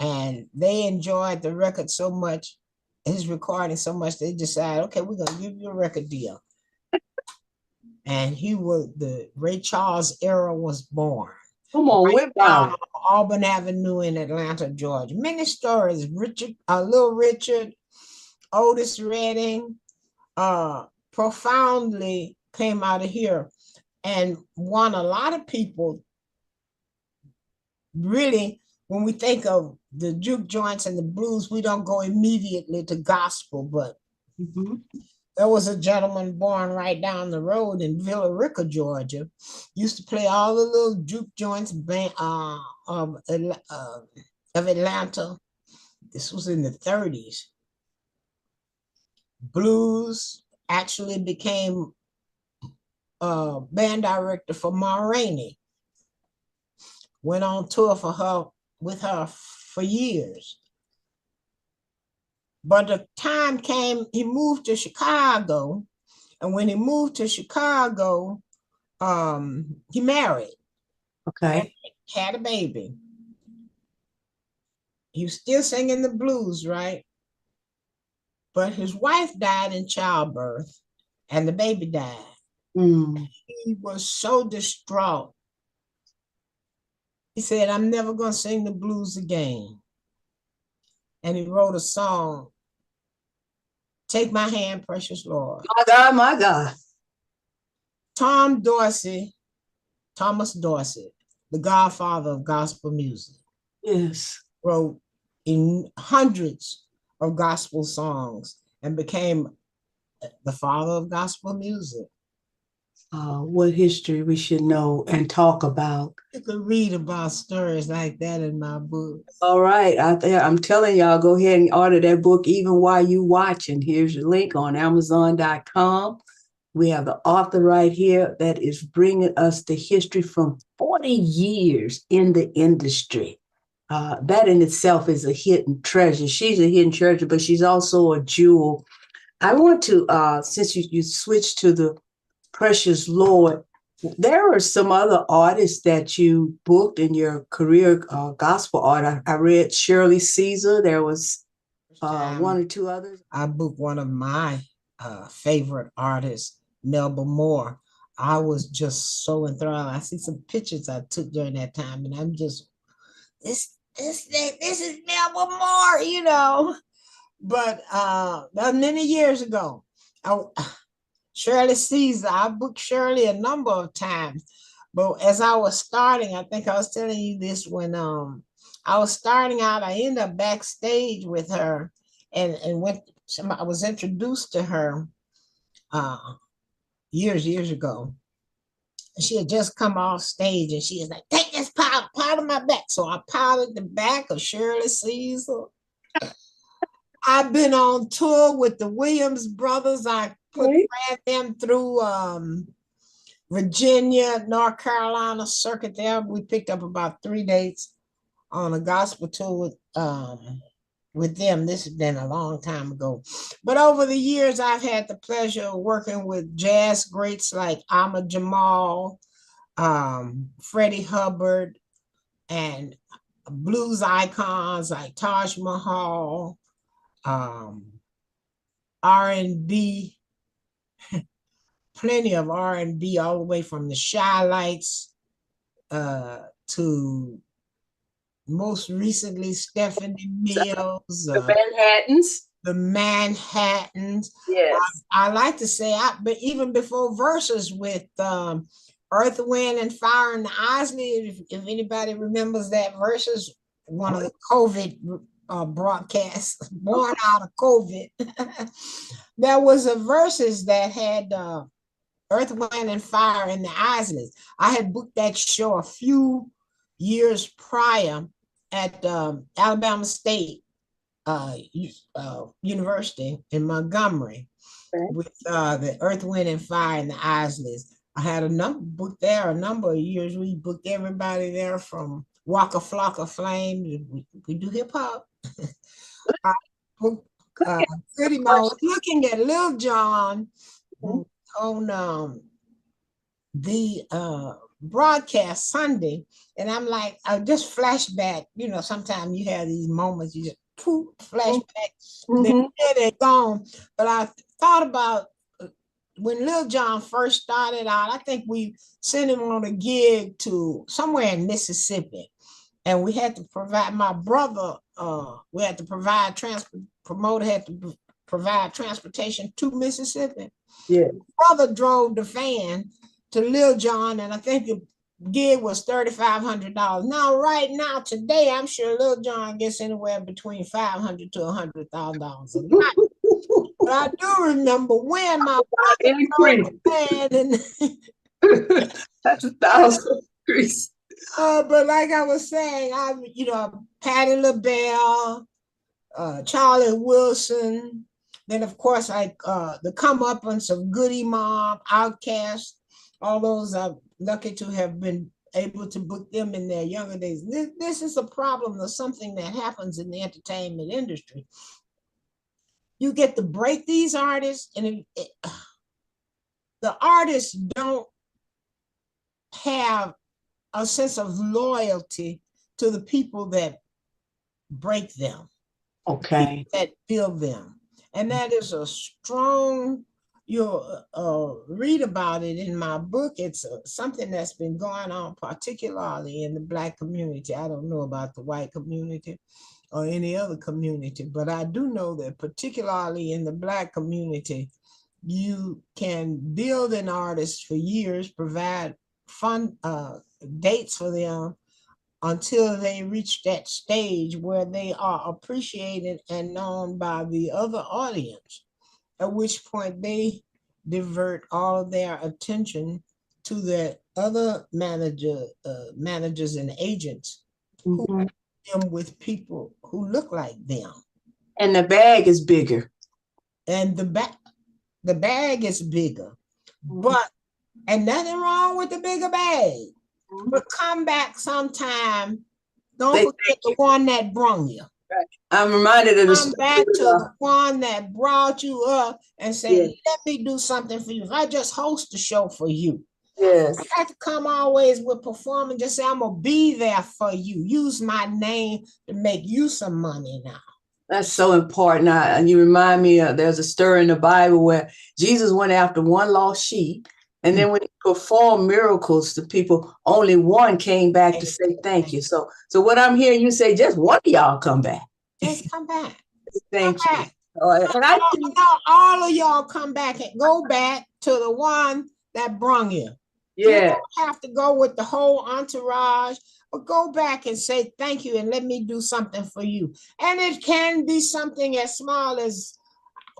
And they enjoyed the record so much, his recording so much, they decided, okay, we're gonna give you a record deal. And the Ray Charles era was born. Come on, right down Auburn Avenue in Atlanta, Georgia. Many stories. Little Richard, Otis Redding, profoundly came out of here and won a lot of people. Really, when we think of the juke joints and the blues, we don't go immediately to gospel, but there was a gentleman born right down the road in Villa Rica, Georgia, used to play all the little juke joints of Atlanta. This was in the 30s. Blues, actually became band director for Ma Rainey. Went on tour with her for years. But the time came, he moved to Chicago. And when he moved to Chicago, he married. Okay. Had a baby. He was still singing the blues, right? But his wife died in childbirth and the baby died. He was so distraught. He said, I'm never going to sing the blues again. And he wrote a song, Take My Hand, Precious Lord. My God, my God. Thomas Dorsey, the godfather of gospel music. Yes. Wrote in hundreds of gospel songs and became the father of gospel music. What history we should know and talk about. You can read about stories like that in my book. All right. I'm telling y'all, go ahead and order that book even while you watching. Here's your link on Amazon.com. We have the author right here that is bringing us the history from 40 years in the industry. That in itself is a hidden treasure. She's a hidden treasure, but she's also a jewel. I want to, since you switched to the Precious Lord, there are some other artists that you booked in your career, gospel art. I read Shirley Caesar. There was one or two others. I booked one of my favorite artists, Melba Moore. I was just so enthralled. I see some pictures I took during that time, and I'm just, this is Melba Moore, you know. But that was many years ago. Shirley Caesar, I booked Shirley a number of times. But as I was starting, I think I was telling you this when I was starting out, I ended up backstage with her and I was introduced to her years ago. She had just come off stage and she was like, take this powder my back. So I powdered the back of Shirley Caesar. I've been on tour with the Williams brothers. I ran them through Virginia, North Carolina circuit there. We picked up about 3 dates on a gospel tour with them. This has been a long time ago. But over the years, I've had the pleasure of working with jazz greats like Ahmad Jamal, Freddie Hubbard, and blues icons like Taj Mahal, R&B, plenty of R&B, all the way from the Shy Lights to most recently Stephanie Mills. The Manhattans. Yes. I like to say, but even before Verses with Earth, Wind, and Fire in the Isley. If anybody remembers that versus one of the COVID broadcasts, born out of COVID. There was a verses that had Earth, Wind, and Fire in the Isleys. I had booked that show a few years prior at Alabama State University in Montgomery, okay, with the Earth, Wind, and Fire in the Isleys. I had a number of years. We booked everybody there from Waka Flocka Flame. We do hip hop. I booked Goody Mob. I was looking at Lil Jon on the broadcast Sunday, and I'm like, I just flashback. You know, sometimes you have these moments, you just flashback, they're gone. But I thought about when Lil Jon first started out. I think we sent him on a gig to somewhere in Mississippi, and we had to provide, my brother, we had to provide promoter had to provide transportation to Mississippi. Yeah. Brother drove the van to Lil Jon, and I think the gig was $3,500. Now, right now, today, I'm sure Lil Jon gets anywhere between $500 to $100,000 a night. But I do remember when my brother drove the van, and that's 1,000 increase. But like I was saying, Patti LaBelle, Charlie Wilson, then of course the comeuppance of Goody Mob, Outkast, all those I'm lucky to have been able to book them in their younger days. This is a problem of something that happens in the entertainment industry. You get to break these artists, and the artists don't have a sense of loyalty to the people that break them. Okay. That build them. And that is a strong, you'll read about it in my book. It's something that's been going on, particularly in the Black community. I don't know about the white community or any other community, but I do know that particularly in the Black community, you can build an artist for years, provide fun dates for them until they reach that stage where they are appreciated and known by the other audience, at which point they divert all of their attention to the other managers and agents who them with people who look like them. And the bag is bigger. And the bag is bigger. But, and nothing wrong with the bigger bag. But come back sometime. Don't forget the one that brung you. Right. I'm reminded of the come back to the one that brought you up and say, let me do something for you. If I just host a show for you, yes, I have to come always with performing. Just say, I'm gonna be there for you. Use my name to make you some money now. That's so important. And you remind me of, there's a story in the Bible where Jesus went after one lost sheep. And then when he performed miracles to people, only one came back to say thank you. So what I'm hearing you say, just one of y'all come back. Just come back. Thank you. And I think all of y'all come back and go back to the one that brung you. Yeah. You don't have to go with the whole entourage, but go back and say thank you and let me do something for you. And it can be something as small as,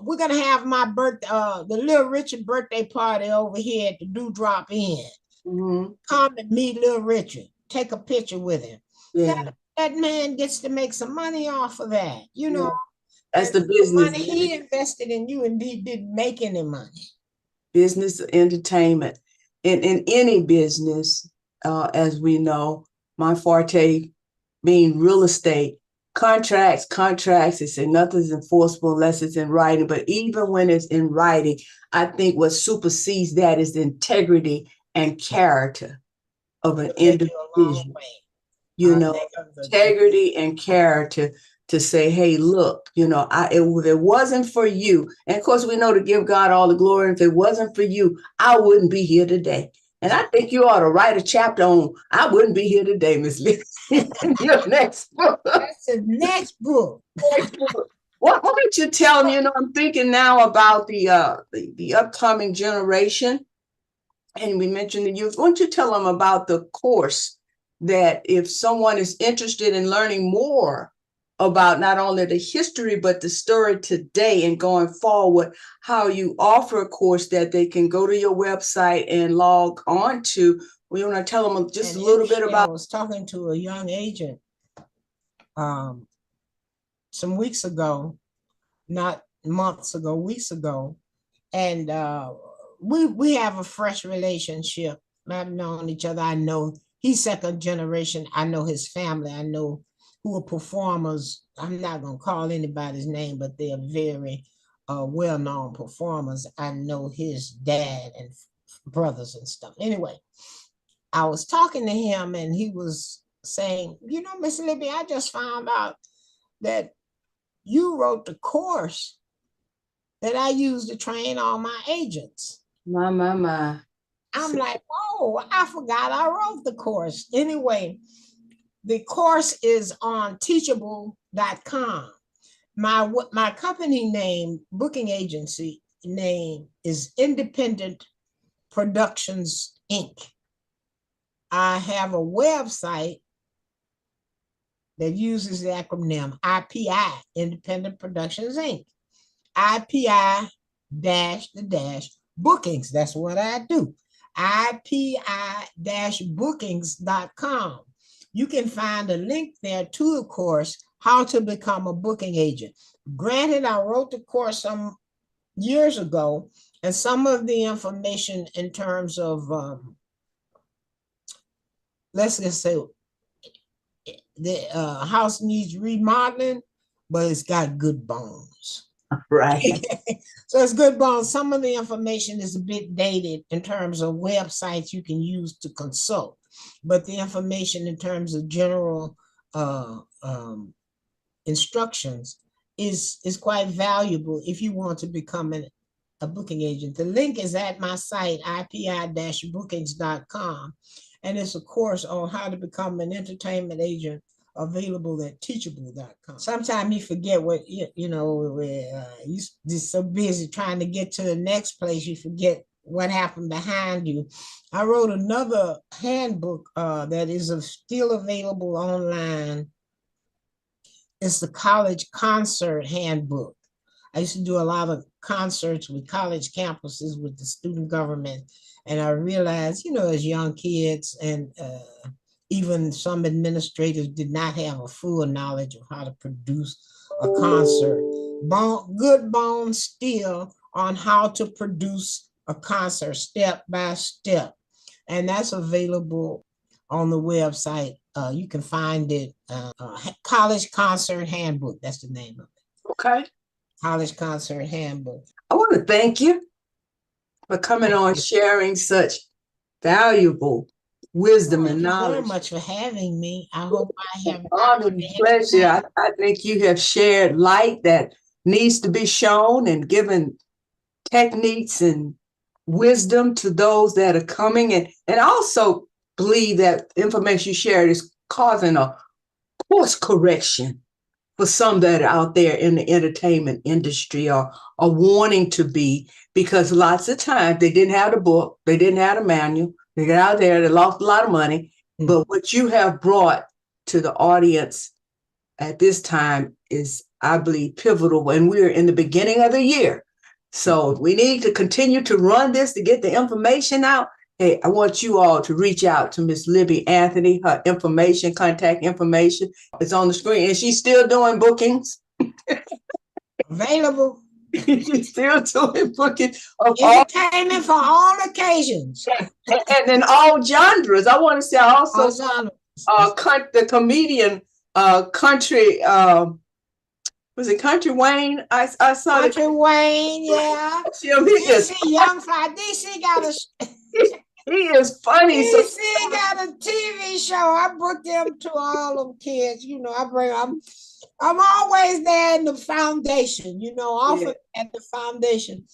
we're gonna have my birthday, the Little Richard birthday party over here at the Dewdrop Inn. Come and meet Little Richard. Take a picture with him. Yeah. That man gets to make some money off of that. You know, that's the business. Money he invested in you, and he didn't make any money. Business, entertainment, in any business, as we know, my forte being real estate. Contracts, they say nothing's enforceable unless it's in writing. But even when it's in writing, I think what supersedes that is the integrity and character of an individual. You know, integrity and character to say, hey, look, you know, if it wasn't for you, and of course we know to give God all the glory, if it wasn't for you, I wouldn't be here today. And I think you ought to write a chapter on, I wouldn't be here today, Miss Lee. Your next book. That's the next book. Well, why don't you tell me, you know, I'm thinking now about the upcoming generation. and we mentioned the youth. Why don't you tell them about the course that if someone is interested in learning more about not only the history, but the story today and going forward, how you offer a course that they can go to your website and log on to. We want to tell them just a little bit about. I was talking to a young agent some weeks ago, not months ago, weeks ago, and we have a fresh relationship. I've known each other. I know he's second generation. I know his family. I know who are performers. I'm not going to call anybody's name, but they are very well-known performers. I know his dad and brothers and stuff. Anyway, I was talking to him and he was saying, you know, Miss Libby, I just found out that you wrote the course that I use to train all my agents. My. I'm like, oh, I forgot I wrote the course. Anyway, the course is on teachable.com. My company name, booking agency name is Independent Productions, Inc. I have a website that uses the acronym IPI, Independent Productions, Inc. IPI bookings. That's what I do. IPI-bookings.com. You can find a link there to the course, How to Become a Booking Agent. Granted, I wrote the course some years ago, and some of the information in terms of, let's just say, the house needs remodeling, but it's got good bones. Right. So it's good bones. Some of the information is a bit dated in terms of websites you can use to consult, but the information in terms of general instructions is quite valuable if you want to become a booking agent. The link is at my site, ipi-bookings.com, and it's a course on how to become an entertainment agent, available at teachable.com. Sometimes you forget what, you know, you're just so busy trying to get to the next place, you forget what happened behind you. I wrote another handbook that is still available online. It's the College Concert Handbook. I used to do a lot of concerts with college campuses with the student government. And I realized, you know, as young kids and even some administrators did not have a full knowledge of how to produce a concert. Good bones still on how to produce a concert step by step. And that's available on the website. You can find it, College Concert Handbook. That's the name of it. Okay. College Concert Handbook. I want to thank you for coming on, sharing such valuable wisdom and knowledge. Thank you very much for having me. I hope I have honor and pleasure. I think you have shared light that needs to be shown and given techniques and wisdom to those that are coming. And also believe that information you shared is causing a course correction for some that are out there in the entertainment industry or wanting to be, because lots of times they didn't have the book, they didn't have the manual, they got out there, they lost a lot of money. Mm-hmm. But what you have brought to the audience at this time is, I believe, pivotal. And we're in the beginning of the year. So we need to continue to run this to get the information out. Hey, I want you all to reach out to Miss Libby Anthony. Her information, contact information is on the screen. And she's still doing bookings. Available. She's still doing bookings. Entertainment for all occasions. And in all genres. I want to say also the comedian Country, was it Country Wayne? I saw Country Wayne, yeah. DC Young Fly. DC got a he is funny. DC got a TV show. I booked them to all them kids. You know, I'm always there in the foundation, you know, often at the foundation.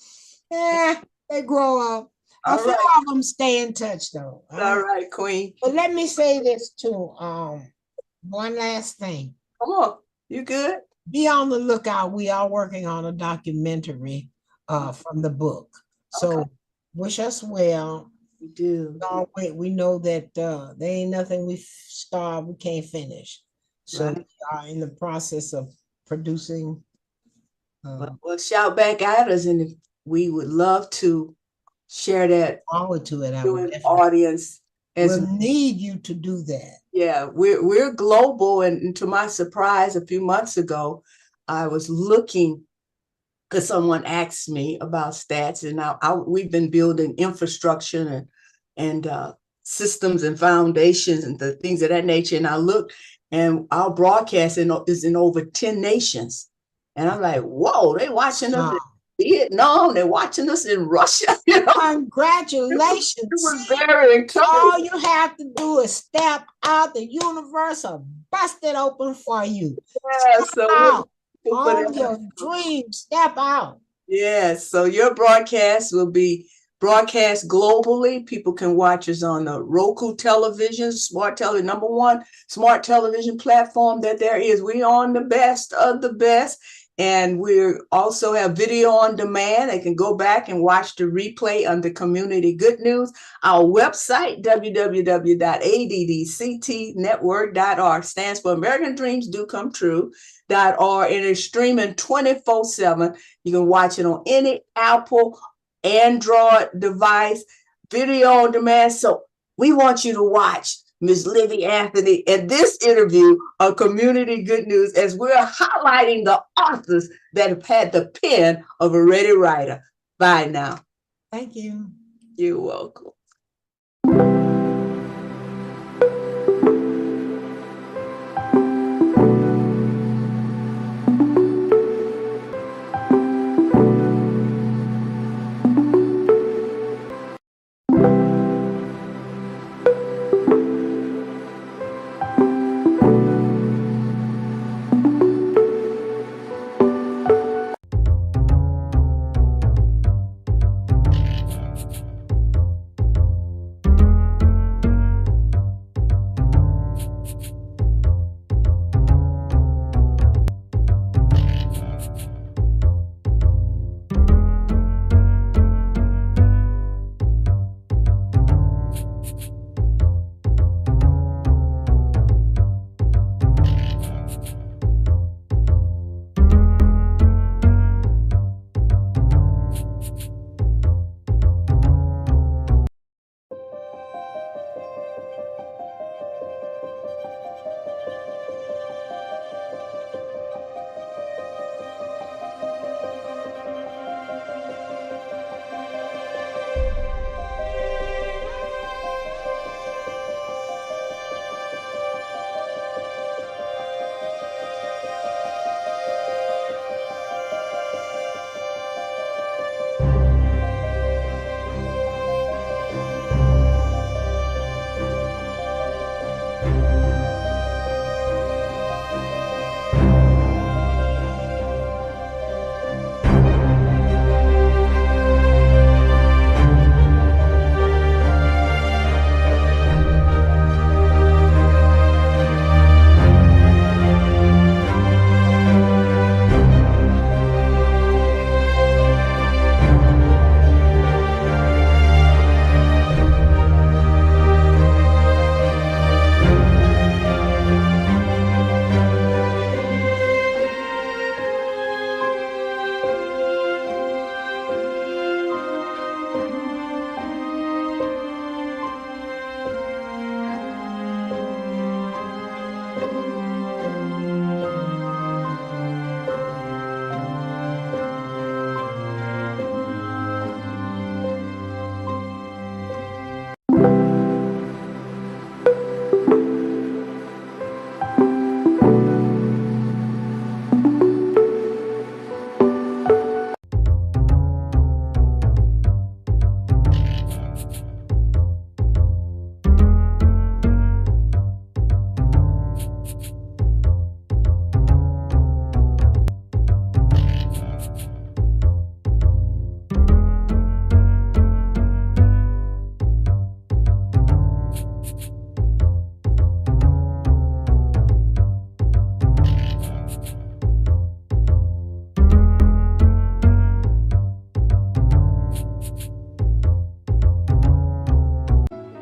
Yeah, they grow up. A few of them stay in touch though. All right, Queen. But let me say this too. One last thing. Come on, you good? Be on the lookout. We are working on a documentary from the book. So wish us well. We do. Don't wait. We know that there ain't nothing we start we can't finish. So Right. we are in the process of producing. Well, shout back at us, and if we would love to share that Forward to it. I would with definitely. audience as We'll need you to do that. yeah, we're global, and to my surprise, a few months ago, I was looking because someone asked me about stats, and we've been building infrastructure and systems and foundations and the things of that nature. And I looked, and our broadcasting is in over 10 nations, and I'm like, whoa, they watching us in Vietnam, they're watching us in Russia. You know, Congratulations. it was very encouraging. All you have to do is step out. The universe will bust it open for you. Yeah, Step out on it- your dreams. Step out. Yes, so your broadcast will be broadcast globally. People can watch us on the Roku television, smart television, number one smart television platform that there is. We on the best of the best. And we also have video on demand. They can go back and watch the replay under Community Good News. Our website, www.addctnetwork.org, stands for American Dreams Do Come True. .org, and it's streaming 24/7. You can watch it on any Apple, Android device, video on demand. So we want you to watch Ms. Livy Anthony and this interview on Community Good News as we're highlighting the authors that have had the pen of a ready writer. Bye now. Thank you. You're welcome.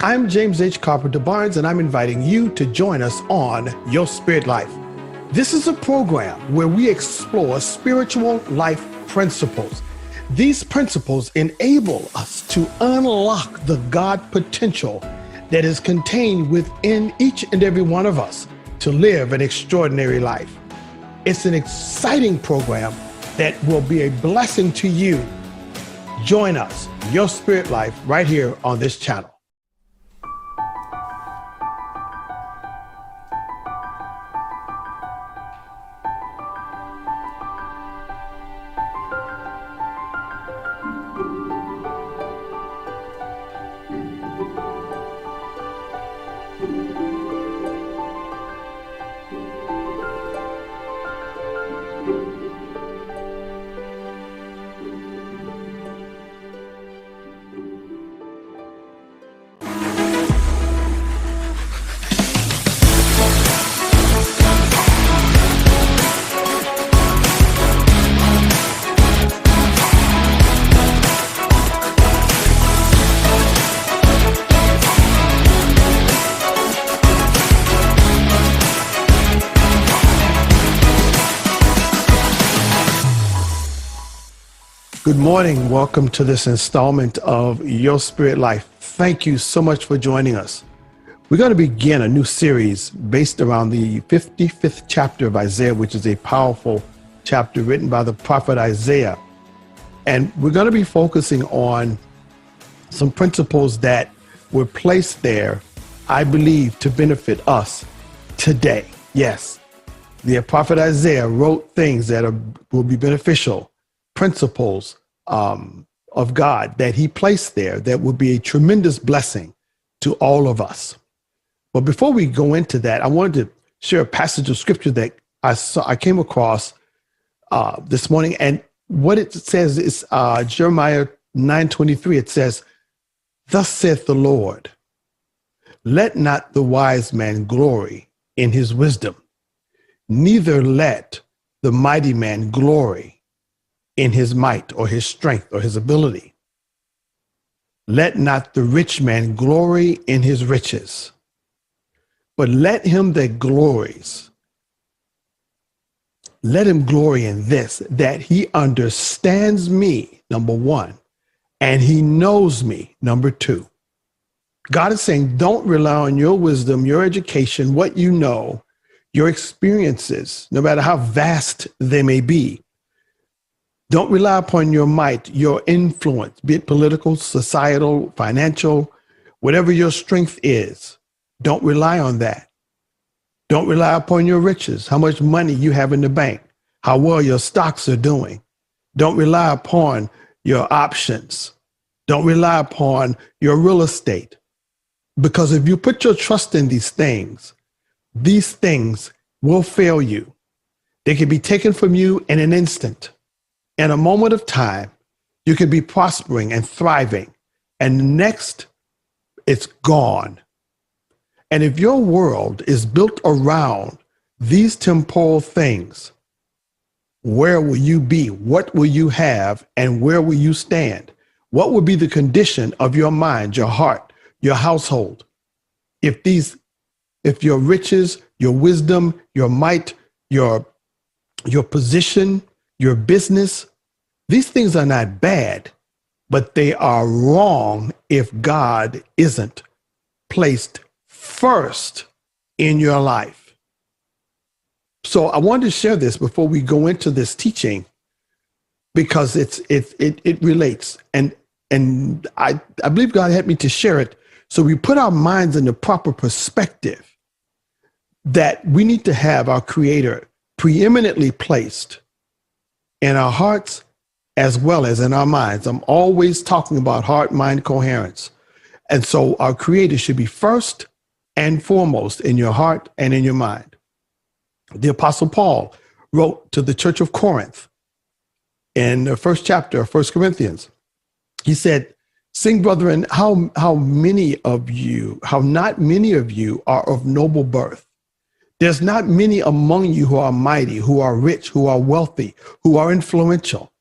I'm James H. Carpenter Barnes, and I'm inviting you to join us on Your Spirit Life. This is a program where we explore spiritual life principles. These principles enable us to unlock the God potential that is contained within each and every one of us to live an extraordinary life. It's an exciting program that will be a blessing to you. Join us, Your Spirit Life, right here on this channel. Good morning. Welcome to this installment of Your Spirit Life. Thank you so much for joining us. We're going to begin a new series based around the 55th chapter of Isaiah, which is a powerful chapter written by the prophet Isaiah. And we're going to be focusing on some principles that were placed there, I believe, to benefit us today. Yes, the prophet Isaiah wrote things that will be beneficial, principles of God that he placed there that will be a tremendous blessing to all of us. But before we go into that, I wanted to share a passage of scripture that I came across this morning. And what it says is Jeremiah 9:23. It says, "Thus saith the Lord, let not the wise man glory in his wisdom, neither let the mighty man glory in his might or his strength or his ability. Let not the rich man glory in his riches, but let him that glories, let him glory in this, that he understands me, number one, and he knows me, number two." God is saying, don't rely on your wisdom, your education, what you know, your experiences, no matter how vast they may be. Don't rely upon your might, your influence, be it political, societal, financial, whatever your strength is. Don't rely on that. Don't rely upon your riches, how much money you have in the bank, how well your stocks are doing. Don't rely upon your options. Don't rely upon your real estate. Because if you put your trust in these things will fail you. They can be taken from you in an instant. In a moment of time, you could be prospering and thriving, and next, it's gone. And if your world is built around these temporal things, where will you be? What will you have? And where will you stand? What will be the condition of your mind, your heart, your household? If your riches, your wisdom, your might, your position, your business, these things are not bad, but they are wrong if God isn't placed first in your life. So I wanted to share this before we go into this teaching, because it relates, and I believe God had me to share it. So we put our minds in the proper perspective that we need to have our Creator preeminently placed in our hearts as well as in our minds. I'm always talking about heart-mind coherence. And so our Creator should be first and foremost in your heart and in your mind. The Apostle Paul wrote to the church of Corinth in the first chapter of 1 Corinthians. He said, "Sing, brethren, how not many of you are of noble birth. There's not many among you who are mighty, who are rich, who are wealthy, who are influential.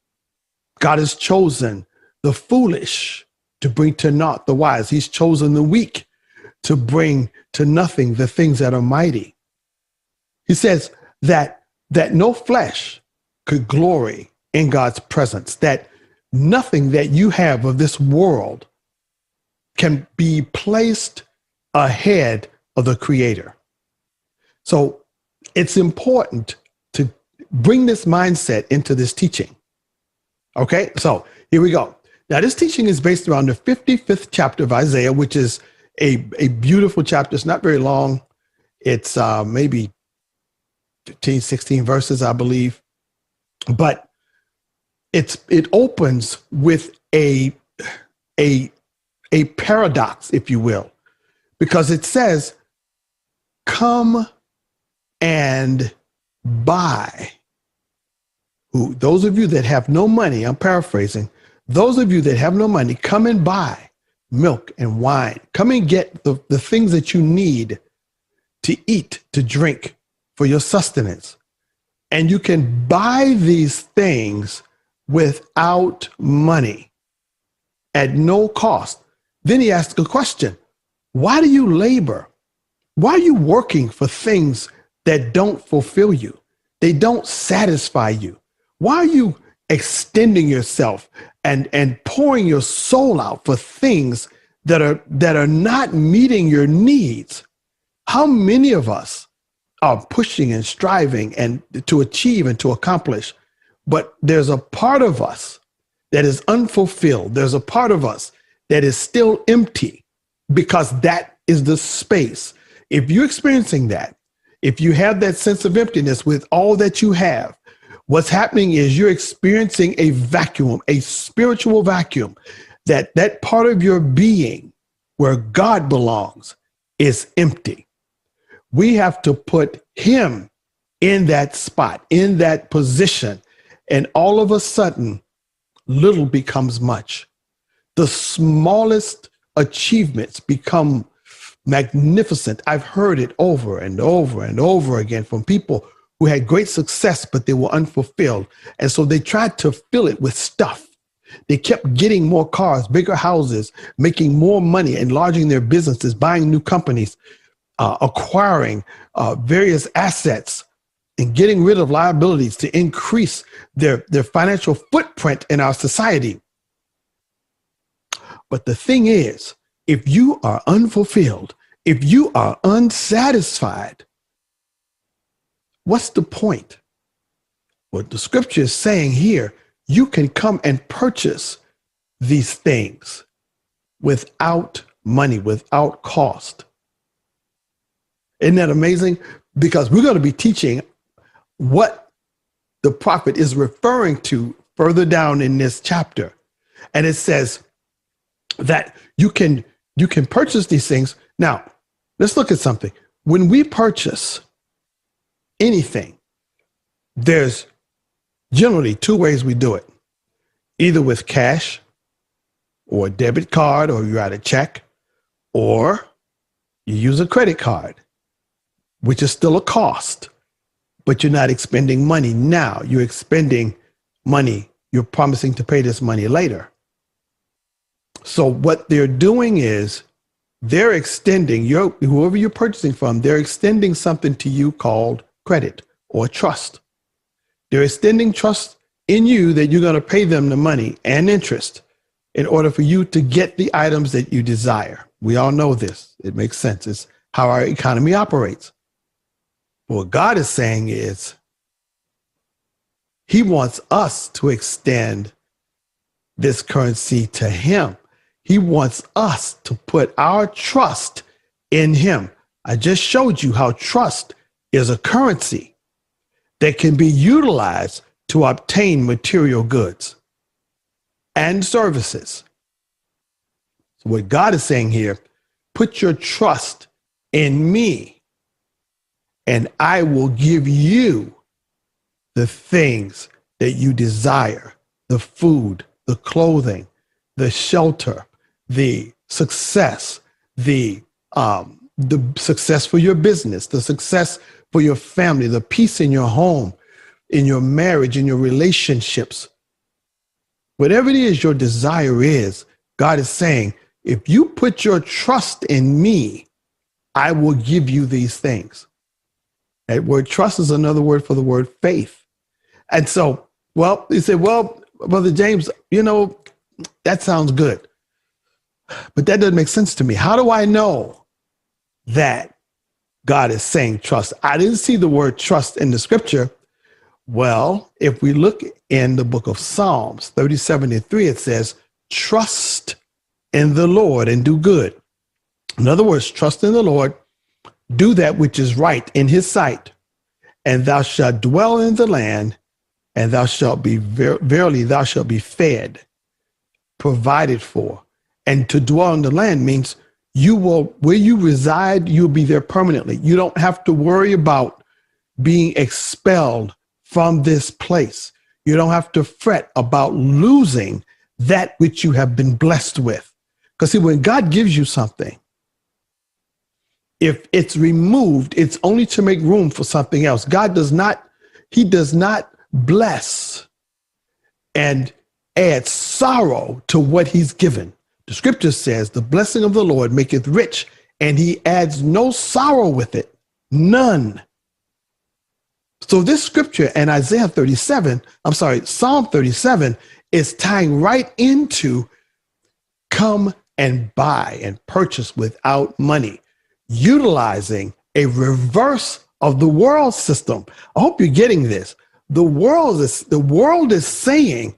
God has chosen the foolish to bring to naught the wise. He's chosen the weak to bring to nothing the things that are mighty. He says that no flesh could glory in God's presence, that nothing that you have of this world can be placed ahead of the Creator. So it's important to bring this mindset into this teaching. Okay, so here we go. Now, this teaching is based around the 55th chapter of Isaiah, which is a beautiful chapter. It's not very long. It's maybe 15, 16 verses, I believe. But it opens with a paradox, if you will, because it says, come and buy. Those of you that have no money, I'm paraphrasing, those of you that have no money, come and buy milk and wine. Come and get the things that you need to eat, to drink for your sustenance. And you can buy these things without money at no cost. Then he asks a question. Why do you labor? Why are you working for things that don't fulfill you? They don't satisfy you. Why are you extending yourself and pouring your soul out for things that are not meeting your needs? How many of us are pushing and striving and to achieve and to accomplish, but there's a part of us that is unfulfilled. There's a part of us that is still empty, because that is the space. If you're experiencing that, if you have that sense of emptiness with all that you have, what's happening is you're experiencing a vacuum, a spiritual vacuum, that part of your being where God belongs is empty. We have to put him in that spot, in that position. And all of a sudden, little becomes much. The smallest achievements become magnificent. I've heard it over and over and over again from people who had great success, but they were unfulfilled. And so they tried to fill it with stuff. They kept getting more cars, bigger houses, making more money, enlarging their businesses, buying new companies, acquiring various assets, and getting rid of liabilities to increase their financial footprint in our society. But the thing is, if you are unfulfilled, if you are unsatisfied, what's the point? What the scripture is saying here, you can come and purchase these things without money, without cost. Isn't that amazing? Because we're going to be teaching what the prophet is referring to further down in this chapter. And it says that you can purchase these things. Now, let's look at something. When we purchase anything, there's generally two ways we do it. Either with cash or a debit card, or you write a check, or you use a credit card, which is still a cost, but you're not expending money now. You're expending money. You're promising to pay this money later. So what they're doing is they're extending whoever you're purchasing from, they're extending something to you called credit or trust. They're extending trust in you that you're going to pay them the money and interest in order for you to get the items that you desire. We all know this. It makes sense. It's how our economy operates. What God is saying is he wants us to extend this currency to him. He wants us to put our trust in him. I just showed you how trust is a currency that can be utilized to obtain material goods and services. So what God is saying here, put your trust in me, and I will give you the things that you desire, the food, the clothing, the shelter, the success, the success for your business, the success for your family, the peace in your home, in your marriage, in your relationships. Whatever it is your desire is, God is saying, if you put your trust in me, I will give you these things. That word trust is another word for the word faith. And so, well, he said, well, Brother James, you know, that sounds good, but that doesn't make sense to me. How do I know that God is saying trust? I didn't see the word trust in the scripture. Well, if we look in the book of Psalms 37:3, it says, trust in the Lord and do good. In other words, trust in the Lord, do that which is right in his sight, and thou shalt dwell in the land, and thou shalt be, verily thou shalt be fed, provided for. And to dwell in the land means you will, where you reside, you'll be there permanently. You don't have to worry about being expelled from this place. You don't have to fret about losing that which you have been blessed with. Because see, when God gives you something, if it's removed, it's only to make room for something else. God does not, he does not bless and add sorrow to what he's given. The scripture says the blessing of the Lord maketh rich, and he adds no sorrow with it, none. So this scripture and Psalm 37 is tying right into come and buy and purchase without money, utilizing a reverse of the world system. I hope you're getting this. The world is saying,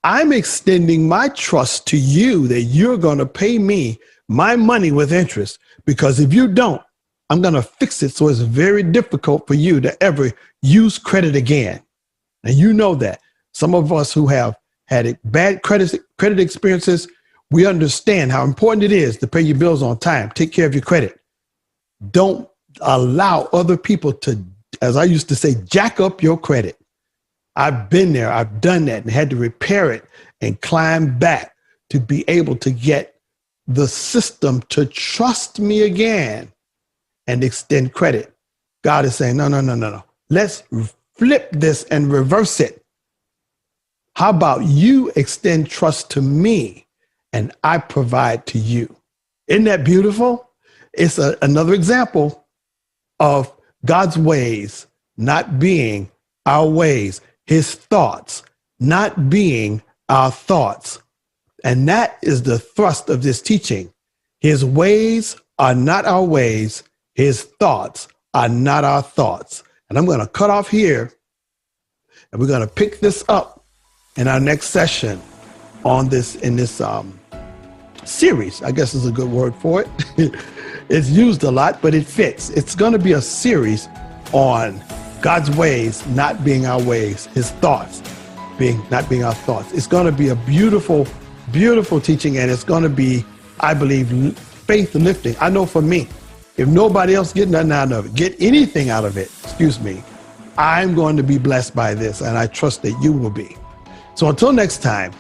I'm extending my trust to you that you're going to pay me my money with interest, because if you don't, I'm going to fix it so it's very difficult for you to ever use credit again. And you know that. Some of us who have had bad credit experiences, we understand how important it is to pay your bills on time, take care of your credit. Don't allow other people to, as I used to say, jack up your credit. I've been there, I've done that, and had to repair it and climb back to be able to get the system to trust me again and extend credit. God is saying, no. Let's flip this and reverse it. How about you extend trust to me and I provide to you? Isn't that beautiful? It's another example of God's ways not being our ways, his thoughts not being our thoughts. And that is the thrust of this teaching. His ways are not our ways. His thoughts are not our thoughts. And I'm going to cut off here, and we're going to pick this up in our next session on this, in this series. I guess is a good word for it. It's used a lot, but it fits. It's going to be a series on God's ways not being our ways, his thoughts not being our thoughts. It's going to be a beautiful, beautiful teaching, and it's going to be, I believe, faith lifting. I know for me, if nobody else get nothing out of it, get anything out of it, I'm going to be blessed by this, and I trust that you will be. So until next time,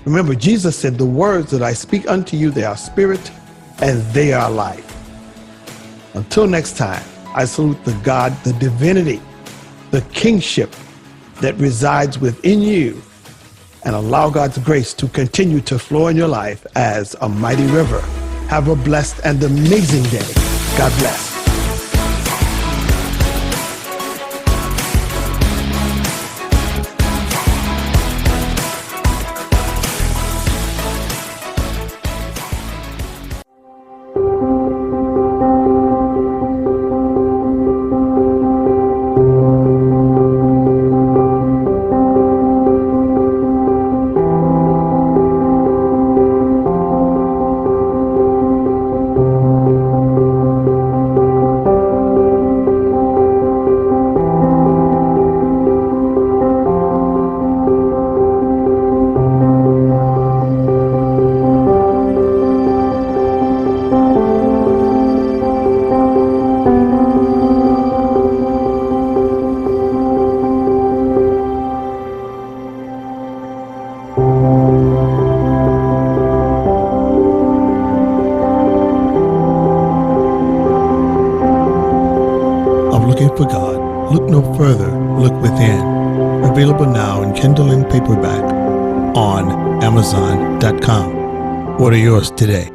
remember, Jesus said, the words that I speak unto you, they are spirit and they are life. Until next time, I salute the God, the divinity, the kingship that resides within you, and allow God's grace to continue to flow in your life as a mighty river. Have a blessed and amazing day. God bless. For God, look no further, look within. Available now in Kindle and paperback on Amazon.com. Order yours today.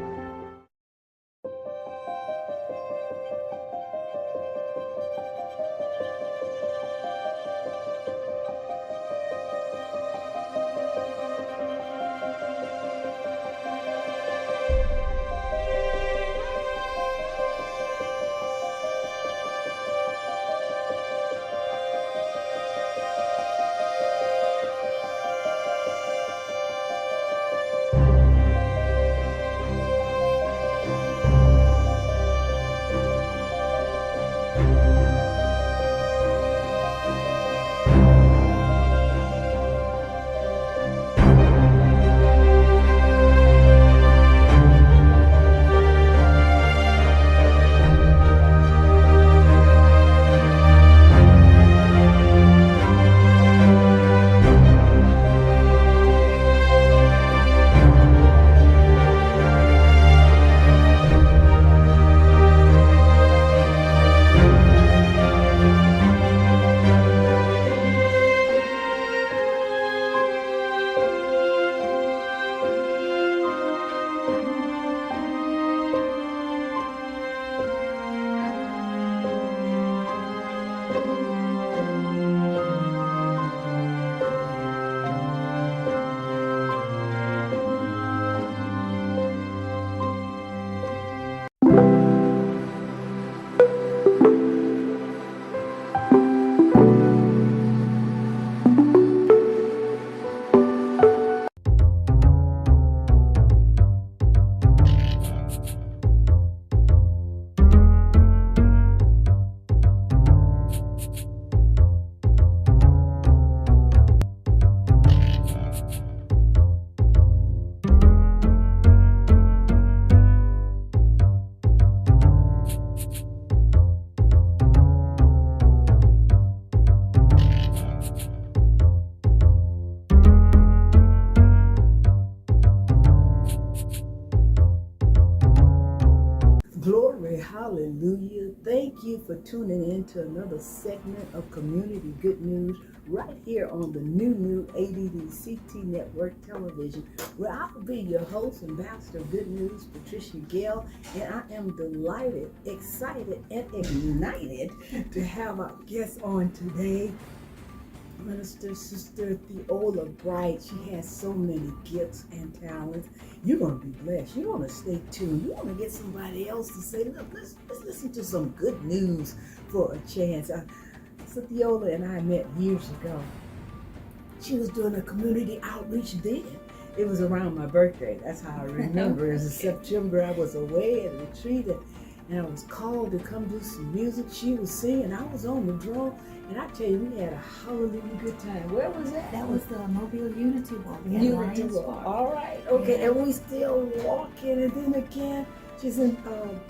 Hallelujah. Thank you for tuning in to another segment of Community Good News right here on the new ADDCT Network Television, where I will be your host, Ambassador of Good News, Patricia Gale, and I am delighted, excited, and ignited to have our guest on today, Minister Sister Theola Bright. She has so many gifts and talents. You're going to be blessed. You want to stay tuned. You want to get somebody else to say, look, let's listen to some good news for a chance. Sister Theola and I met years ago. She was doing a community outreach then. It was around my birthday. That's how I remember. It was in September. I was away at a retreat, and I was called to come do some music. She was singing. I was on the drum. And I tell you, we had a hallelujah good time. Where was that? That was the Mobile Unity Walk at Unity Lions Walk. Park. All right. Okay. Yeah. And we still walking. And then again, she's in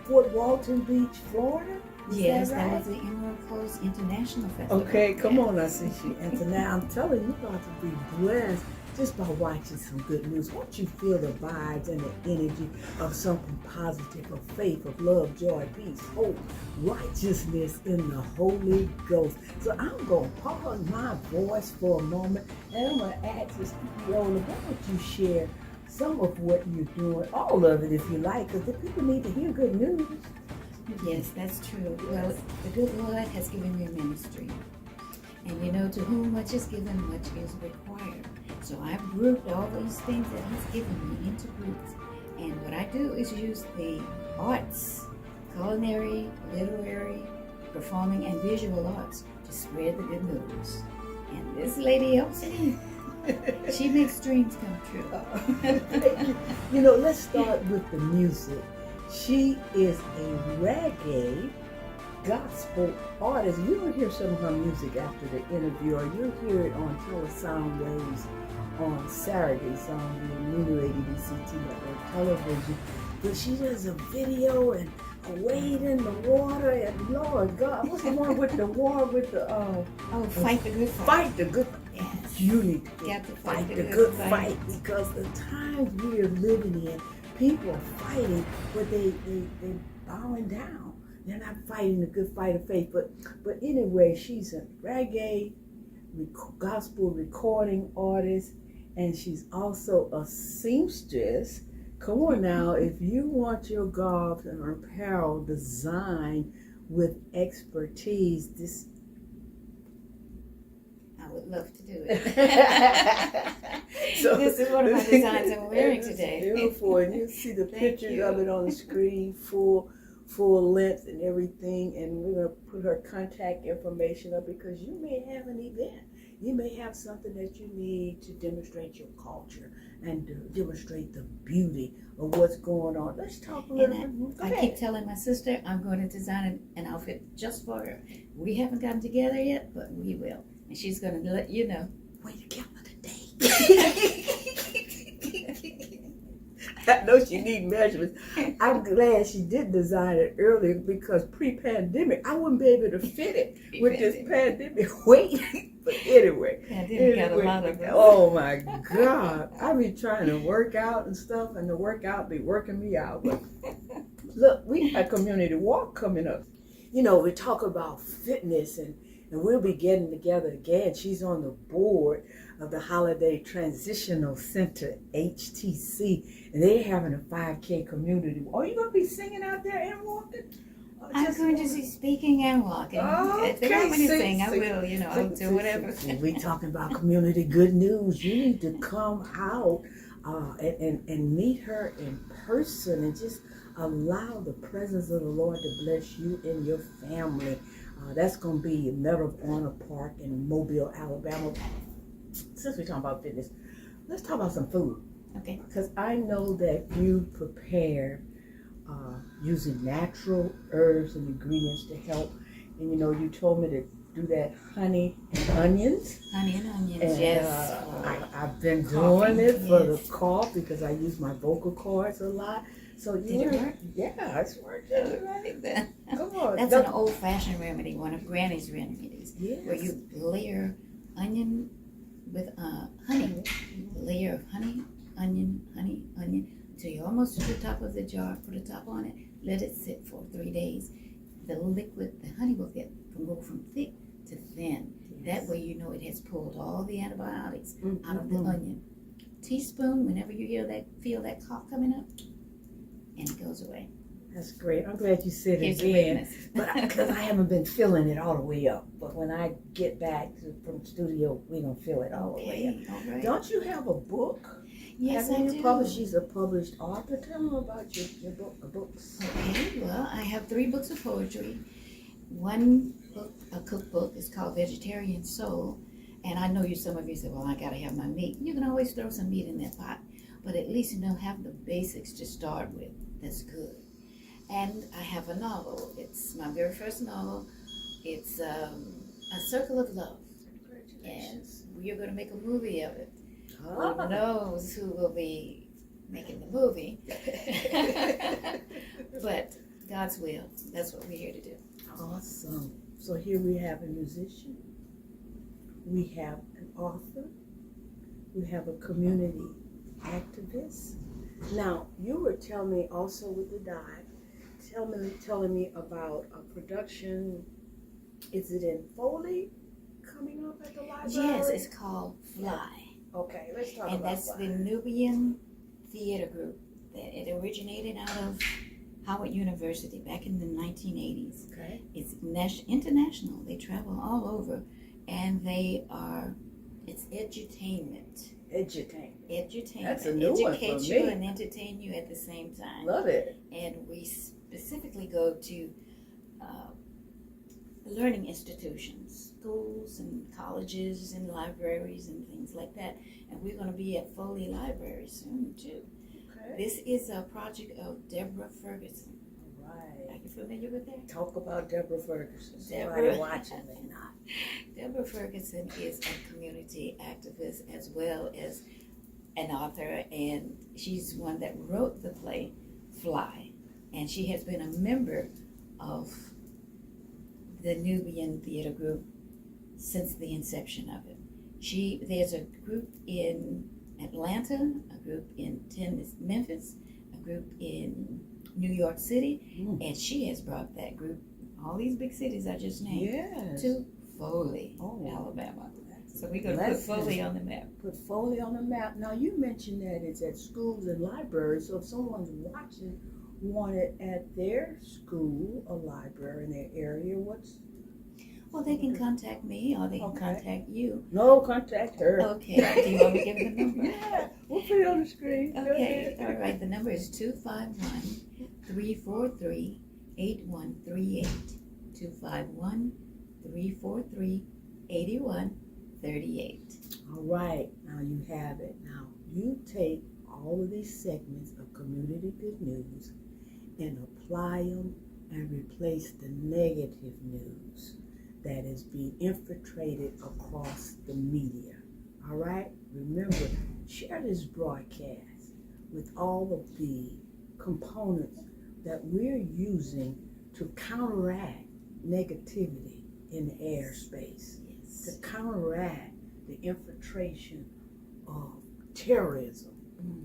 Fort Walton Beach, Florida. Is Yes, that that right? was the Emerald Coast International Festival. Okay, come on, I see you. And so now I'm telling you, you're about to be blessed just by watching some good news. Won't you feel the vibes and the energy of something positive, of faith, of love, joy, peace, hope, righteousness in the Holy Ghost. So I'm going to pause my voice for a moment, and I'm going to ask Sister Theola, why don't you share some of what you're doing, all of it if you like, because the people need to hear good news. Yes, that's true. Well, the good Lord has given me a ministry. And you know, to whom much is given, much is required. So I've grouped all these things that He's given me into groups. And what I do is use the arts, culinary, literary, performing, and visual arts to spread the good news. And this lady helps me. She makes dreams come true. You know, let's start with the music. She is a reggae gospel artist. You'll hear some of her music after the interview, or you'll hear it on Telesound Waves on Saturdays on the new ADDCT Network Television. But she does a video and a wade in the water, and Lord God, what's the one with the war with the Fight the good fight. Fight the good fight. Yes. You need to Got to fight the good fight, because the times we are living in, people are fighting, but they bowing down. They're not fighting the good fight of faith. But anyway, she's a reggae gospel recording artist, and she's also a seamstress. Come on now, if you want your garb and apparel designed with expertise, this I would love to do it. So, this is one of my designs I'm wearing it's today. Beautiful, and you see the pictures of it on the screen, full length and everything. And we're gonna put her contact information up, because you may have an event. You may have something that you need to demonstrate your culture and to demonstrate the beauty of what's going on. Let's talk a little bit. I keep telling my sister I'm going to design an outfit just for her. We haven't gotten together yet, but we will. And she's going to let you know. Wait a calendar date. I know she needs measurements. I'm glad she did design it earlier, because pre-pandemic, I wouldn't be able to fit it with this pandemic weight. But anyway, got a lot of oh my God. I be trying to work out and stuff, and the workout be working me out. But look, we got community walk coming up. You know, we talk about fitness, and we'll be getting together again. She's on the board of the Holiday Transitional Center, HTC, and they're having a 5K community. Are you going to be singing out there and walking? I'm going to be speaking and walking. If they want me to sing, I will, I'll do whatever. We talking about community good news. You need to come out and meet her in person, and just allow the presence of the Lord to bless you and your family. That's going to be Medal of Honor Park in Mobile, Alabama. Since we're talking about fitness, let's talk about some food. Okay. Because I know that you prepare using natural herbs and ingredients to help. And you told me to do that honey and onions. Honey and onions, And, yes. I've been doing it for the cough, because I use my vocal cords a lot. So Did it work? Yeah, it's working. All right then. Come on. That's an old-fashioned remedy, one of Granny's remedies, where Yes. you layer onion with honey. Layer of honey, onion, until you're almost to the top of the jar. Put a top on it. let it sit for 3 days. The liquid, the honey will go from thick to thin. That way you know it has pulled all the antibiotics out of the onion. Teaspoon whenever you feel that cough coming up, and it goes away. That's great. I'm glad you said it Here's the again. witness. But because I haven't been feeling it all the way up. But when I get back from studio, we're going to feel it all the way up. All right. Don't you have a book? Yes, I Haven't do. you published? She's a published author. Tell them about your books. Okay, well, I have 3 books of poetry. One book, a cookbook, is called Vegetarian Soul. And I know some of you say, well, I got to have my meat. You can always throw some meat in that pot. But at least have the basics to start with. That's good. And I have a novel. It's my very first novel. It's A Circle of Love. And we are going to make a movie of it. Who knows who will be making the movie? But God's will. That's what we're here to do. Awesome. So here we have a musician. We have an author. We have a community activist. Now, you were telling me also with the dive, telling me about a production. Is it in Foley coming up at the library? Yes, it's called Fly. Okay, let's talk And about that's Fly. the Nubian theater group. It originated out of Howard University back in the 1980s. Okay. It's international. They travel all over, and it's edutainment. Edutainment. That's a new one for Educate you me. and entertain you at the same time. Love it. And we specifically go to learning institutions, schools and colleges and libraries and things like that. And we're going to be at Foley Library soon too. Okay. This is a project of Deborah Ferguson. Right. Are you familiar with that? Talk about Deborah Ferguson. Deborah. Somebody watching may not. Deborah Ferguson is a community activist as well as an author, and she's one that wrote the play Fly, and she has been a member of the Nubian theater group since the inception of it. There's a group in Atlanta, a group in Memphis, a group in New York City, and she has brought that group, all these big cities I just named, to Foley, Alabama. So we're going to put Foley on the map. Put Foley on the map. Now, you mentioned that it's at schools and libraries, so if someone's watching, want it at their school, a library in their area, Well, they can contact me or they can contact you. No, contact her. Okay. Do you want me to give them the number? Yeah, we'll put it on the screen. Okay. All right. The number is 251-343-8138. 251-343-8138. All right. Now you have it. Now you take all of these segments of Community Good News and apply them and replace the negative news that is being infiltrated across the media. All right? Remember, share this broadcast with all of the components that we're using to counteract negativity in the airspace, to counteract the infiltration of terrorism,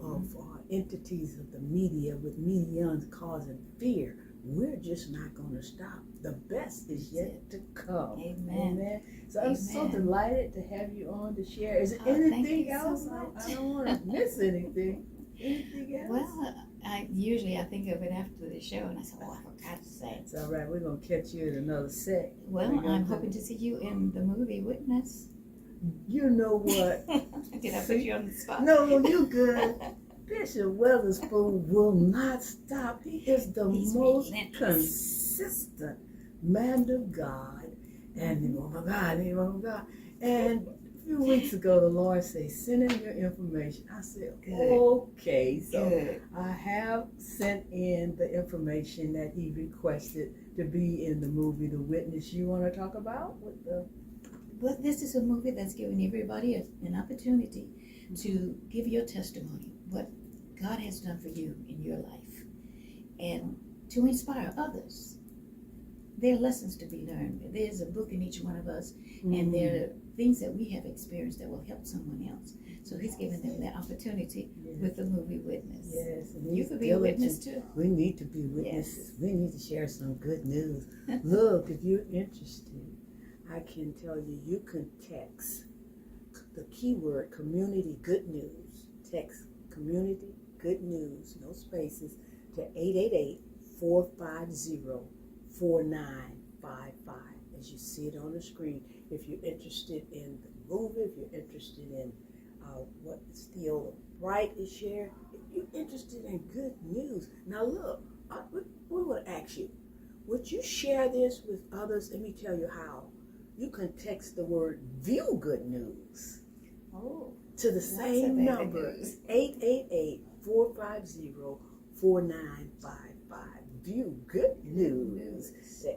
of entities of the media with medians causing fear. We're just not going to stop. The best is yet to come. Amen. So I'm so delighted to have you on to share. Is there Thank anything you so else? much. I don't want to miss anything. Anything else? Well, I think of it after the show, and I said, "Oh, I forgot to say." It's all right. We're gonna catch you in another set. Well, I'm hoping to see you in the movie Witness. You know what? Did I put you on the spot? No, you good. Bishop Weatherspoon will not stop. He is the most consistent man of God, and the woman of God, the woman of God. And a few weeks ago, the Lord said, "Send in your information." I said, "Okay." So I have sent in the information that he requested to be in the movie The Witness. You want to talk about with the? Well, this is a movie that's giving everybody an opportunity to give your testimony, what God has done for you in your life, and to inspire others there are lessons to be learned. There's a book in each one of us, and there are things that we have experienced that will help someone else. So he's given them that opportunity with the movie Witness. Yes, and You he's could be a witness diligent. too. We need to be witnesses. We need to share some good news. Look, if you're interested, I can tell you, you can text the keyword community good news. Text community good news, no spaces, to 888-450-4955. As you see it on the screen, if you're interested in the movie, if you're interested in what Theo Bright is sharing, if you're interested in good news. Now look, we will ask you, would you share this with others? Let me tell you how. You can text the word view good news to the same number, 888-450-4955. View good news. The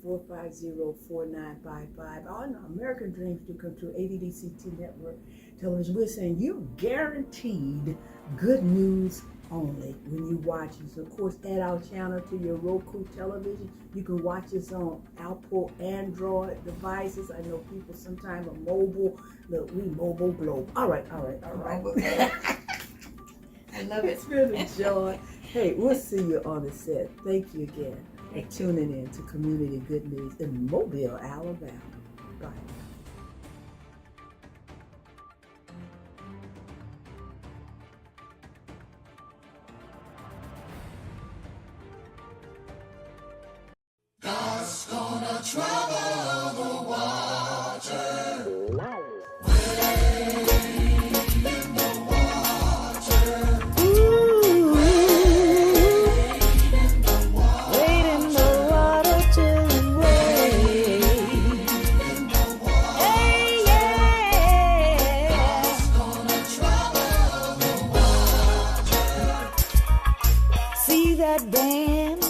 888-450-4955. On American Dreams Do Come True, ADDCT Network Television. We're saying you're guaranteed good news only when you watch it. So of course, add our channel to your Roku television. You can watch us on Apple, Android devices. I know people sometimes are mobile. Look, we mobile globe. All right. I love it. It's been a joy. Hey, we'll see you on the set. Thank you again for tuning in to Community Good News in Mobile, Alabama. Bye. God's gonna trouble the water. Band,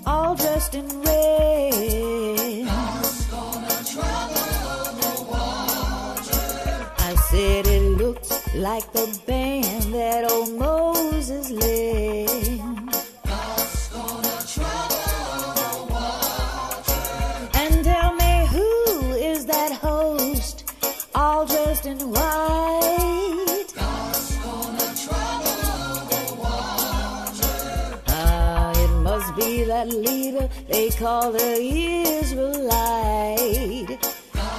all dressed in red. God's gonna trouble the water. I said it looks like the band that old Moses led. God's gonna trouble the water. And tell me, who is that host, all dressed in white? God's gonna trouble the water. It must be that leader they call the Israelite,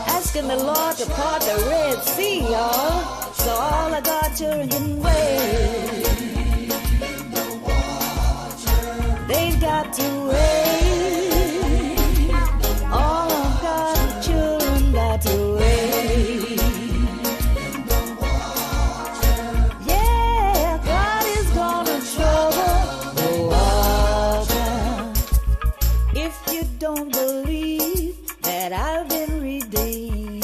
asking the Lord to part the Red Sea, y'all, so all of God's children can wait. They've got to wait. All of God's children got to wait. Yeah, God is gonna trouble the water. If you don't believe that I've been redeemed,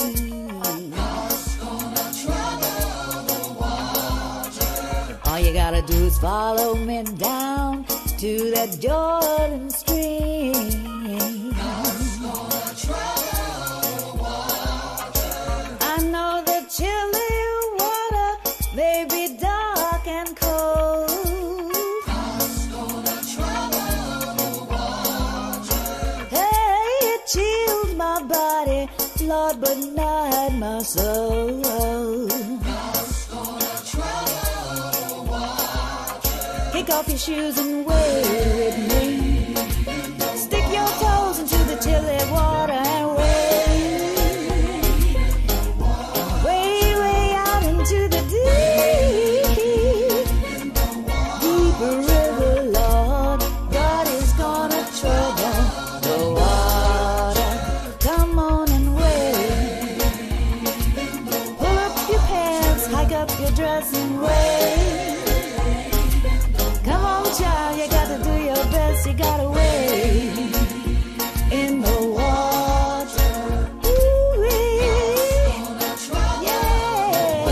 God's gonna trouble the water. all you gotta do is follow me down to that Jordan stream. God's gonna trouble the water. I know the chilly water may be dark and cold. God's gonna trouble the water. Hey, it chills my body, Lord, but not my soul. God's gonna trouble the water. Kick off your shoes and wade with me. Stick your toes into the chilly water and wade. Way, way out into the deep. Deep river, Lord. God is gonna trouble the water. Come on and wade. Pull up your pants, hike up your dress and wade. Come on, child, you got to do your best. You gotta wade in the water. Ooh-wee. Yeah.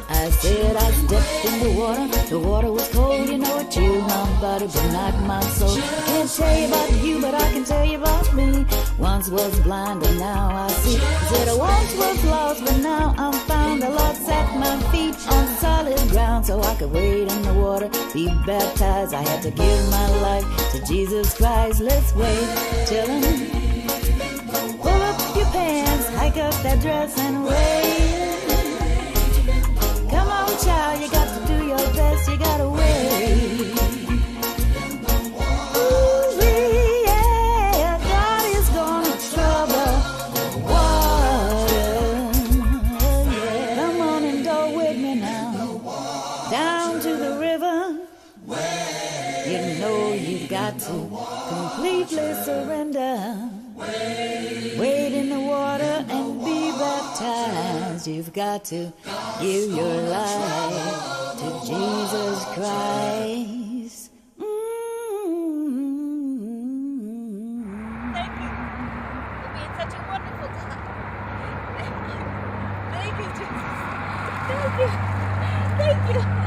I said I stepped in the water. The water was cold, you know it chilled my body, but not my soul. I can't tell you about you, but I can tell you about me. Once was blind and now I see. He said I once was lost but now I'm found. The Lord set my feet on solid ground so I could wade in the water, be baptized. I had to give my life to Jesus Christ. Let's wait till him. Pull up your pants, hike up that dress and wait. Come on, child, you got to do your best, you gotta wait. Ooh, yeah, God is gonna trouble the water. Yeah. Come on and go with me now, down to the river. You know you've got to completely surrender. Wade in the water and be baptized. You've got to give your life to Jesus Christ. Thank you for being such a wonderful God. Thank you. Thank you, Jesus. Thank you. Thank you.